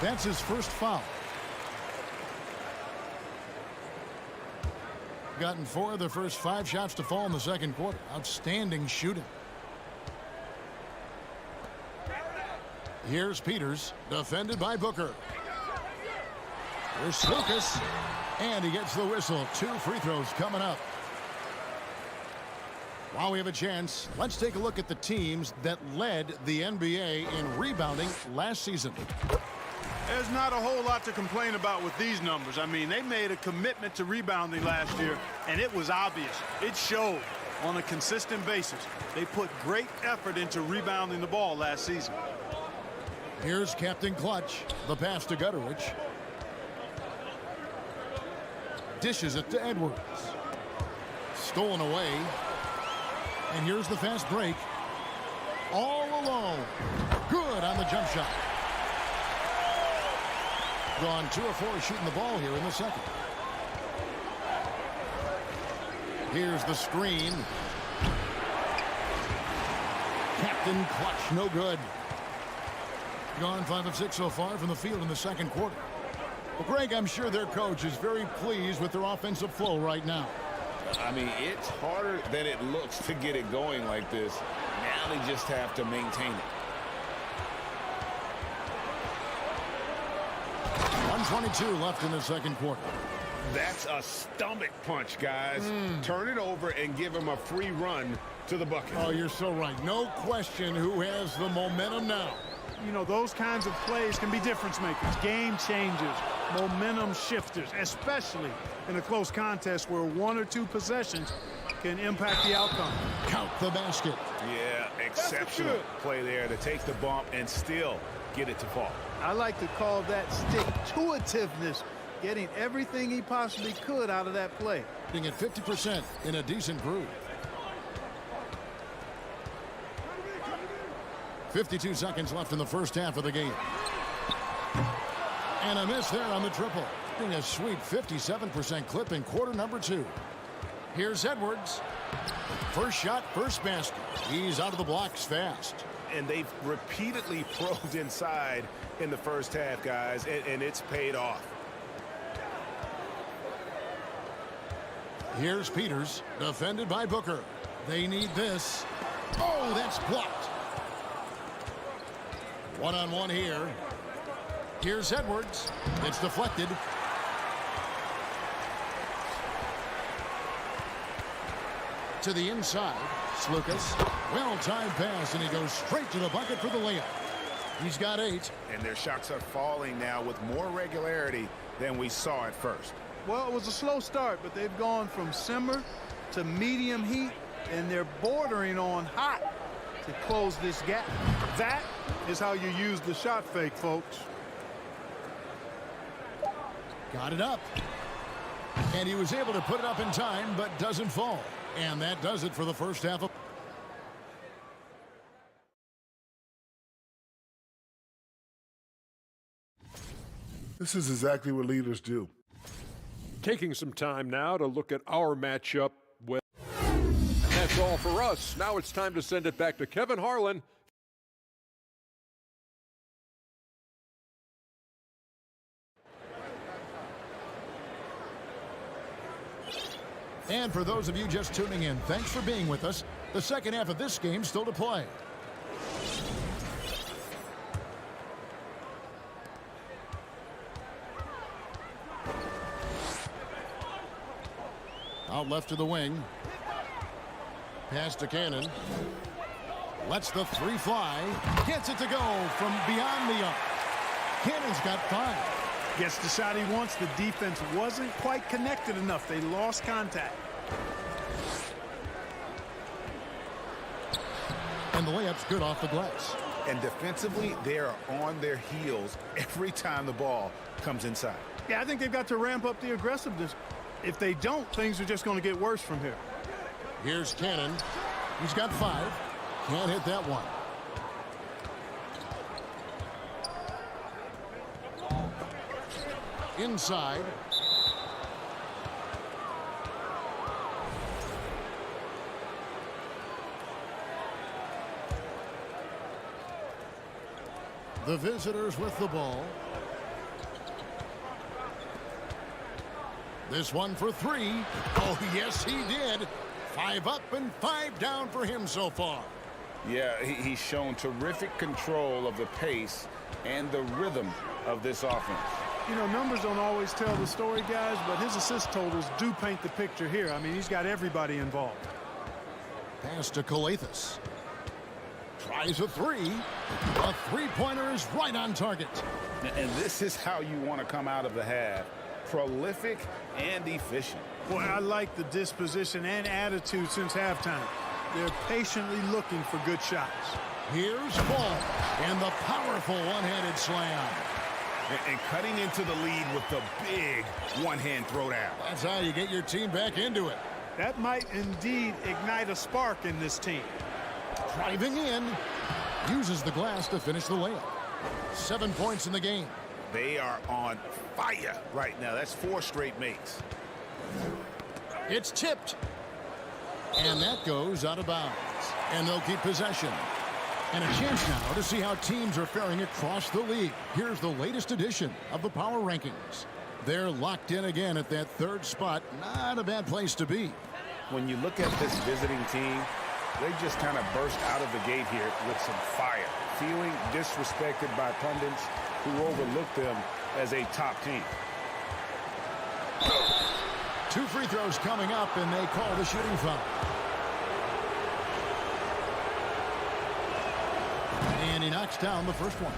That's his first foul. Gotten 4 of the first 5 shots to fall in the second quarter. Outstanding shooting. Here's Peters, defended by Booker. Here's Skijesss, and he gets the whistle. 2 free throws coming up. While we have a chance, let's take a look at the teams that led the NBA in rebounding last season. There's not a whole lot to complain about with these numbers. I mean, they made a commitment to rebounding last year, and it was obvious. It showed on a consistent basis. They put great effort into rebounding the ball last season. Here's Captain Clutch. The pass to Gutteridge. Dishes it to Edwards. Stolen away. And here's the fast break. All alone. Good on the jump shot. Gone 2 of 4 shooting the ball here in the second. Here's the screen. Captain Clutch, no good. Gone 5 of 6 so far from the field in the second quarter. Well, Greg, I'm sure their coach is very pleased with their offensive flow right now. I mean, it's harder than it looks to get it going like this. Now they just have to maintain it. 1:22 left in the second quarter. That's a stomach punch, guys. Turn it over and give him a free run to the bucket. Oh, you're so right. No question who has the momentum now. You know, those kinds of plays can be difference makers, game changers, momentum shifters, especially in a close contest where 1 or 2 possessions can impact the outcome. Count the basket. Yeah, exceptional play there to take the bump and still get it to fall. I like to call that stick-to-itiveness, getting everything he possibly could out of that play. Being at 50% in a decent groove. 52 seconds left in the first half of the game. And a miss there on the triple. Getting a sweet 57% clip in quarter number 2. Here's Edwards. First shot, first basket. He's out of the blocks fast. And they've repeatedly probed inside in the first half, guys, and it's paid off. Here's Peters, defended by Booker. They need this. Oh, that's blocked. One-on-one here. Here's Edwards. It's deflected. To the inside. Skijesss. Well-timed pass, and he goes straight to the bucket for the layup. He's got 8. And their shots are falling now with more regularity than we saw at first. Well, it was a slow start, but they've gone from simmer to medium heat, and they're bordering on hot to close this gap. That is how you use the shot fake, folks. Got it up. And he was able to put it up in time, but doesn't fall. And that does it for the first half of... This is exactly what leaders do. Taking some time now to look at our matchup. And that's all for us. Now it's time to send it back to Kevin Harlan. And for those of you just tuning in, thanks for being with us. The second half of this game still to play. Out left to the wing. Pass to Cannon. Lets the three fly. Gets it to go from beyond the arc. Cannon's got 5. Gets the shot he wants. The defense wasn't quite connected enough. They lost contact. And the layup's good off the glass. And defensively, they are on their heels every time the ball comes inside. Yeah, I think they've got to ramp up the aggressiveness. If they don't, things are just going to get worse from here. Here's Cannon. He's got 5. Can't hit that one. Inside. The visitors with the ball. This one for 3. Oh, yes, he did. 5 up and 5 down for him so far. Yeah, he's shown terrific control of the pace and the rhythm of this offense. You know, numbers don't always tell the story, guys, but his assist totals do paint the picture here. I mean, he's got everybody involved. Pass to Calathis. Tries a 3. A three-pointer is right on target. And this is how you want to come out of the half. Prolific and efficient. Boy, I like the disposition and attitude since halftime. They're patiently looking for good shots. Here's Ball and the powerful one-handed slam. And cutting into the lead with the big one-hand throwdown. That's how you get your team back into it. That might indeed ignite a spark in this team. Driving in. Uses the glass to finish the layup. 7 points in the game. They are on fire right now. That's 4 straight makes. It's tipped. And that goes out of bounds. And they'll keep possession. And a chance now to see how teams are faring across the league. Here's the latest edition of the Power Rankings. They're locked in again at that 3rd spot. Not a bad place to be. When you look at this visiting team, they just kind of burst out of the gate here with some fire, feeling disrespected by pundits who overlook them as a top team. 2 free throws coming up, and they call the shooting foul. And he knocks down the first one.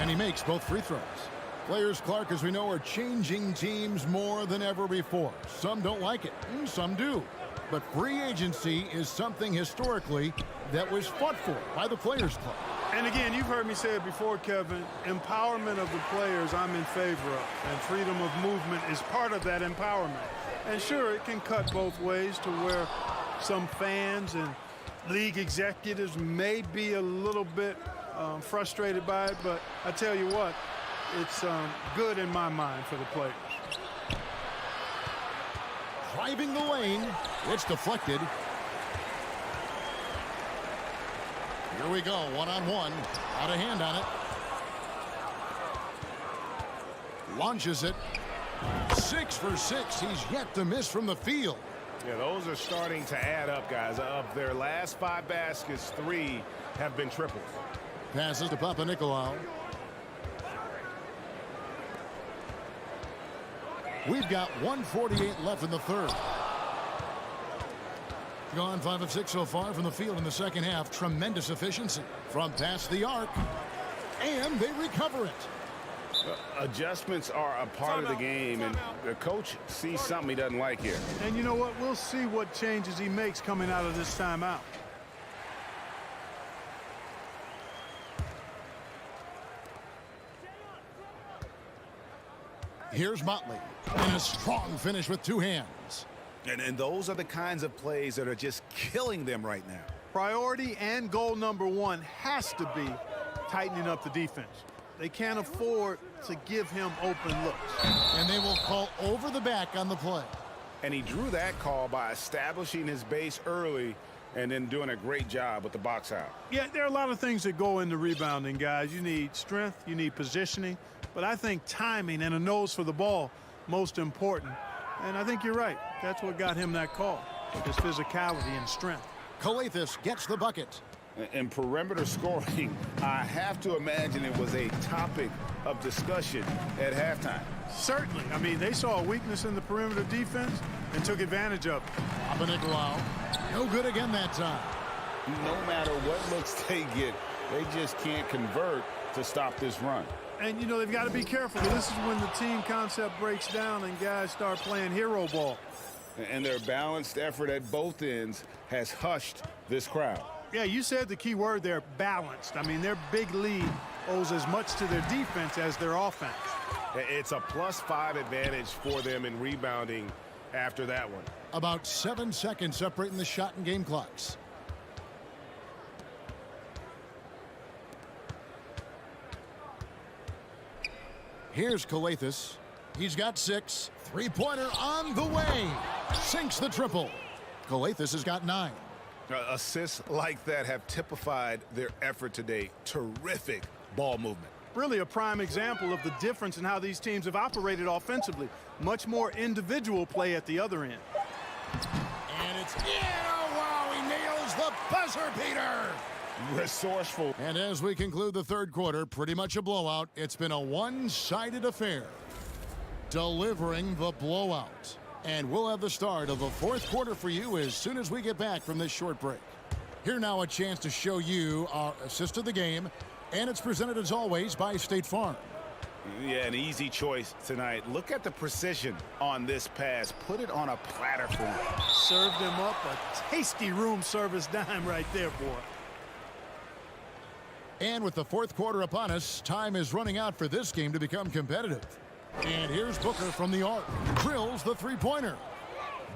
And he makes both free throws. Players, Clark, as we know, are changing teams more than ever before. Some don't like it, and some do. But free agency is something historically that was fought for by the Players Club. And again, you've heard me say it before, Kevin, empowerment of the players I'm in favor of. And freedom of movement is part of that empowerment. And sure, it can cut both ways to where some fans and league executives may be a little bit frustrated by it. But I tell you what, it's good in my mind for the players. Driving the lane. It's deflected. Here we go, one-on-one. Out of hand on it. Launches it. 6 for 6. He's yet to miss from the field. Yeah, those are starting to add up, guys. Of their last 5 baskets, 3 have been triples. Passes to Papanikolaou. We've got 1:48 left in the 3rd. Gone 5 of 6 so far from the field in the second half. Tremendous efficiency from past the arc. And they recover it. Adjustments are a part of the game, and the coach sees something he doesn't like here. And you know what? We'll see what changes he makes coming out of this timeout. Here's Motley. And a strong finish with 2 hands. And those are the kinds of plays that are just killing them right now. Priority and goal number 1 has to be tightening up the defense. They can't afford to give him open looks. And they will call over the back on the play. And he drew that call by establishing his base early and then doing a great job with the box out. Yeah, there are a lot of things that go into rebounding, guys. You need strength, you need positioning, but I think timing and a nose for the ball most important. And I think you're right. That's what got him that call, his physicality and strength. Skijesss gets the bucket. In perimeter scoring, I have to imagine it was a topic of discussion at halftime. Certainly. I mean, they saw a weakness in the perimeter defense and took advantage of it. Nicolau, no good again that time. No matter what looks they get, they just can't convert to stop this run. And, you know, they've got to be careful. This is when the team concept breaks down and guys start playing hero ball. And their balanced effort at both ends has hushed this crowd. Yeah, you said the key word there, balanced. I mean, their big lead owes as much to their defense as their offense. It's a +5 advantage for them in rebounding after that one. About 7 seconds separating the shot and game clocks. Here's Skijesss. He's got 6. Three-pointer on the way. Sinks the triple. Skijesss has got 9. Assists like that have typified their effort today. Terrific ball movement. Really a prime example of the difference in how these teams have operated offensively. Much more individual play at the other end. And it's oh wow, he nails the buzzer beater. Resourceful. And as we conclude the third quarter, pretty much a blowout. It's been a one-sided affair. Delivering the blowout. And we'll have the start of the fourth quarter for you as soon as we get back from this short break. Here now a chance to show you our assist of the game. And it's presented as always by State Farm. Yeah, an easy choice tonight. Look at the precision on this pass. Put it on a platter for him. Served him up a tasty room service dime right there, boy. And with the fourth quarter upon us, time is running out for this game to become competitive. And here's Booker from the arc. Drills the three-pointer.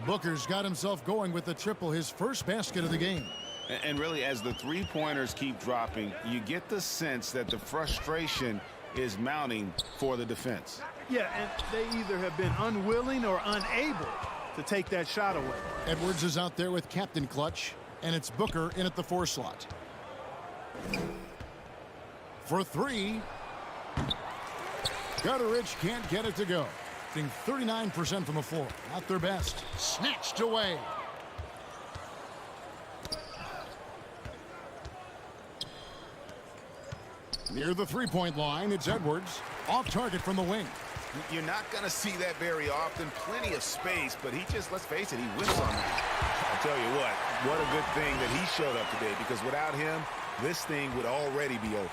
Booker's got himself going with the triple, his first basket of the game. And really, as the three-pointers keep dropping, you get the sense that the frustration is mounting for the defense. Yeah, and they either have been unwilling or unable to take that shot away. Edwards is out there with Captain Clutch, and it's Booker in at the 4 slot. For 3. Gutteridge can't get it to go. Shooting 39% from the floor. Not their best. Snatched away. Near the three-point line, it's Edwards. Off target from the wing. You're not going to see that very often. Plenty of space, but he just, let's face it, he whiffs on that. I'll tell you what a good thing that he showed up today, because without him, this thing would already be over.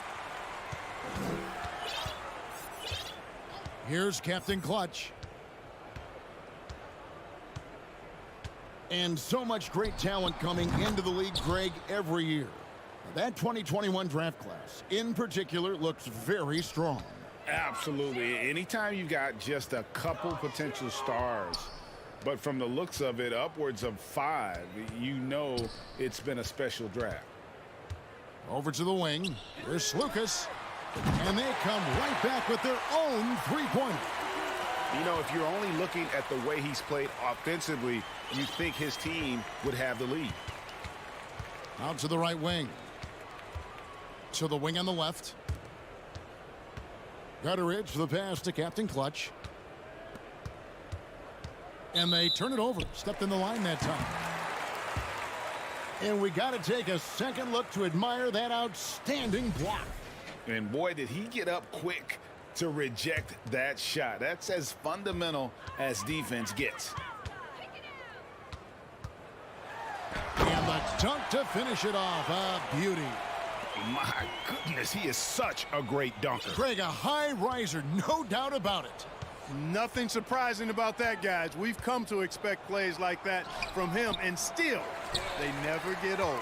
Here's Captain Clutch. And so much great talent coming into the league, Greg, every year. That 2021 draft class, in particular, looks very strong. Absolutely. Anytime you got just a couple potential stars, but from the looks of it, upwards of 5, you know it's been a special draft. Over to the wing. Here's Lucas. And they come right back with their own three-pointer. You know, if you're only looking at the way he's played offensively, you think his team would have the lead. Out to the right wing. To the wing on the left. Gutteridge, the pass to Captain Clutch. And they turn it over. Stepped in the line that time. And we got to take a second look to admire that outstanding block. And boy, did he get up quick to reject that shot. That's as fundamental as defense gets. And the dunk to finish it off. A beauty. My goodness, he is such a great dunker. Greg, a high riser, no doubt about it. Nothing surprising about that, guys. We've come to expect plays like that from him, and still, they never get old.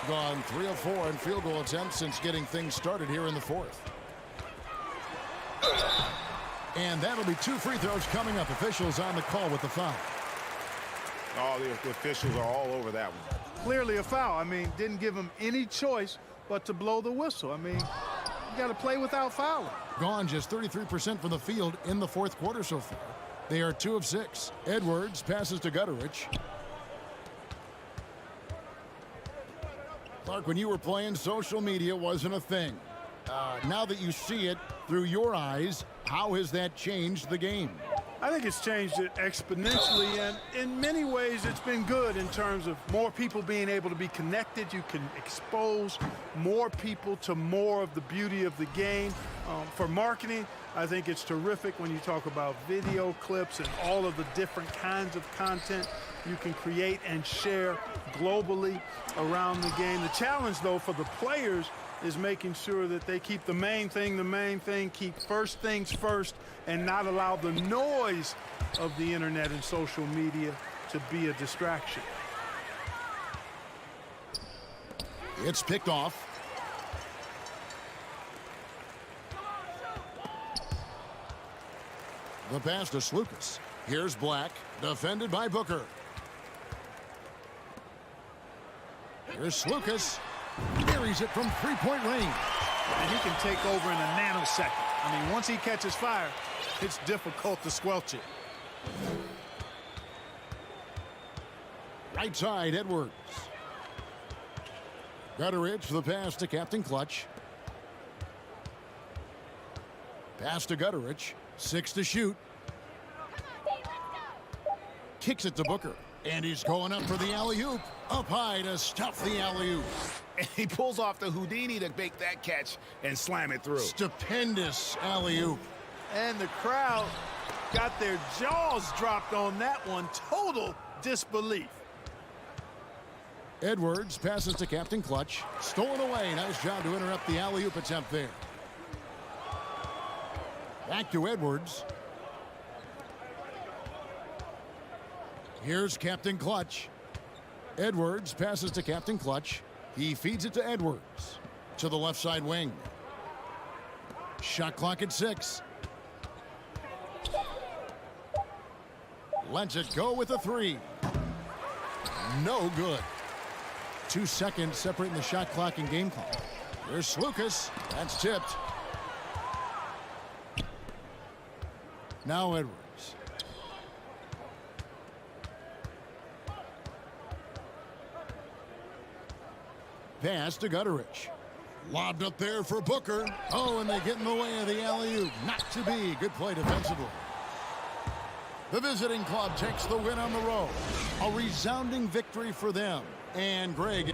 Gone 3 of 4 in field goal attempts since getting things started here in the fourth. And that'll be 2 free throws coming up. Officials on the call with the foul. Oh, the officials are all over that one. Clearly a foul. I mean, didn't give him any choice but to blow the whistle. I mean, you got to play without fouling. Gone just 33% from the field in the fourth quarter so far. They are 2 of 6. Edwards passes to Gutteridge. Clark, when you were playing, social media wasn't a thing. Now that you see it through your eyes, how has that changed the game? I think it's changed it exponentially, and in many ways it's been good in terms of more people being able to be connected. You can expose more people to more of the beauty of the game. For marketing, I think it's terrific when you talk about video clips and all of the different kinds of content you can create and share globally around the game. The challenge, though, for the players is making sure that they keep the main thing, keep first things first, and not allow the noise of the internet and social media to be a distraction. It's picked off. The pass to Slukas. Here's Black, defended by Booker. Here's Slukas. Buries it from three-point range. And he can take over in a nanosecond. I mean, once he catches fire, it's difficult to squelch it. Right side, Edwards. Gutteridge, the pass to Captain Clutch. Pass to Gutteridge. 6 to shoot. Kicks it to Booker. And he's going up for the alley-oop. Up high to stuff the alley-oop. And he pulls off the Houdini to make that catch and slam it through. Stupendous alley-oop. And the crowd got their jaws dropped on that one. Total disbelief. Edwards passes to Captain Clutch. Stolen away. Nice job to interrupt the alley-oop attempt there. Back to Edwards. Here's Captain Clutch. Edwards passes to Captain Clutch. He feeds it to Edwards. To the left side wing. Shot clock at 6. Lets it go with a 3. No good. 2 seconds separating the shot clock and game clock. Here's Slukas. That's tipped. Now Edwards. Pass to Gutteridge. Lobbed up there for Booker. Oh, and they get in the way of the alley-oop. Not to be. Good play defensively. The visiting club takes the win on the road. A resounding victory for them. And Greg.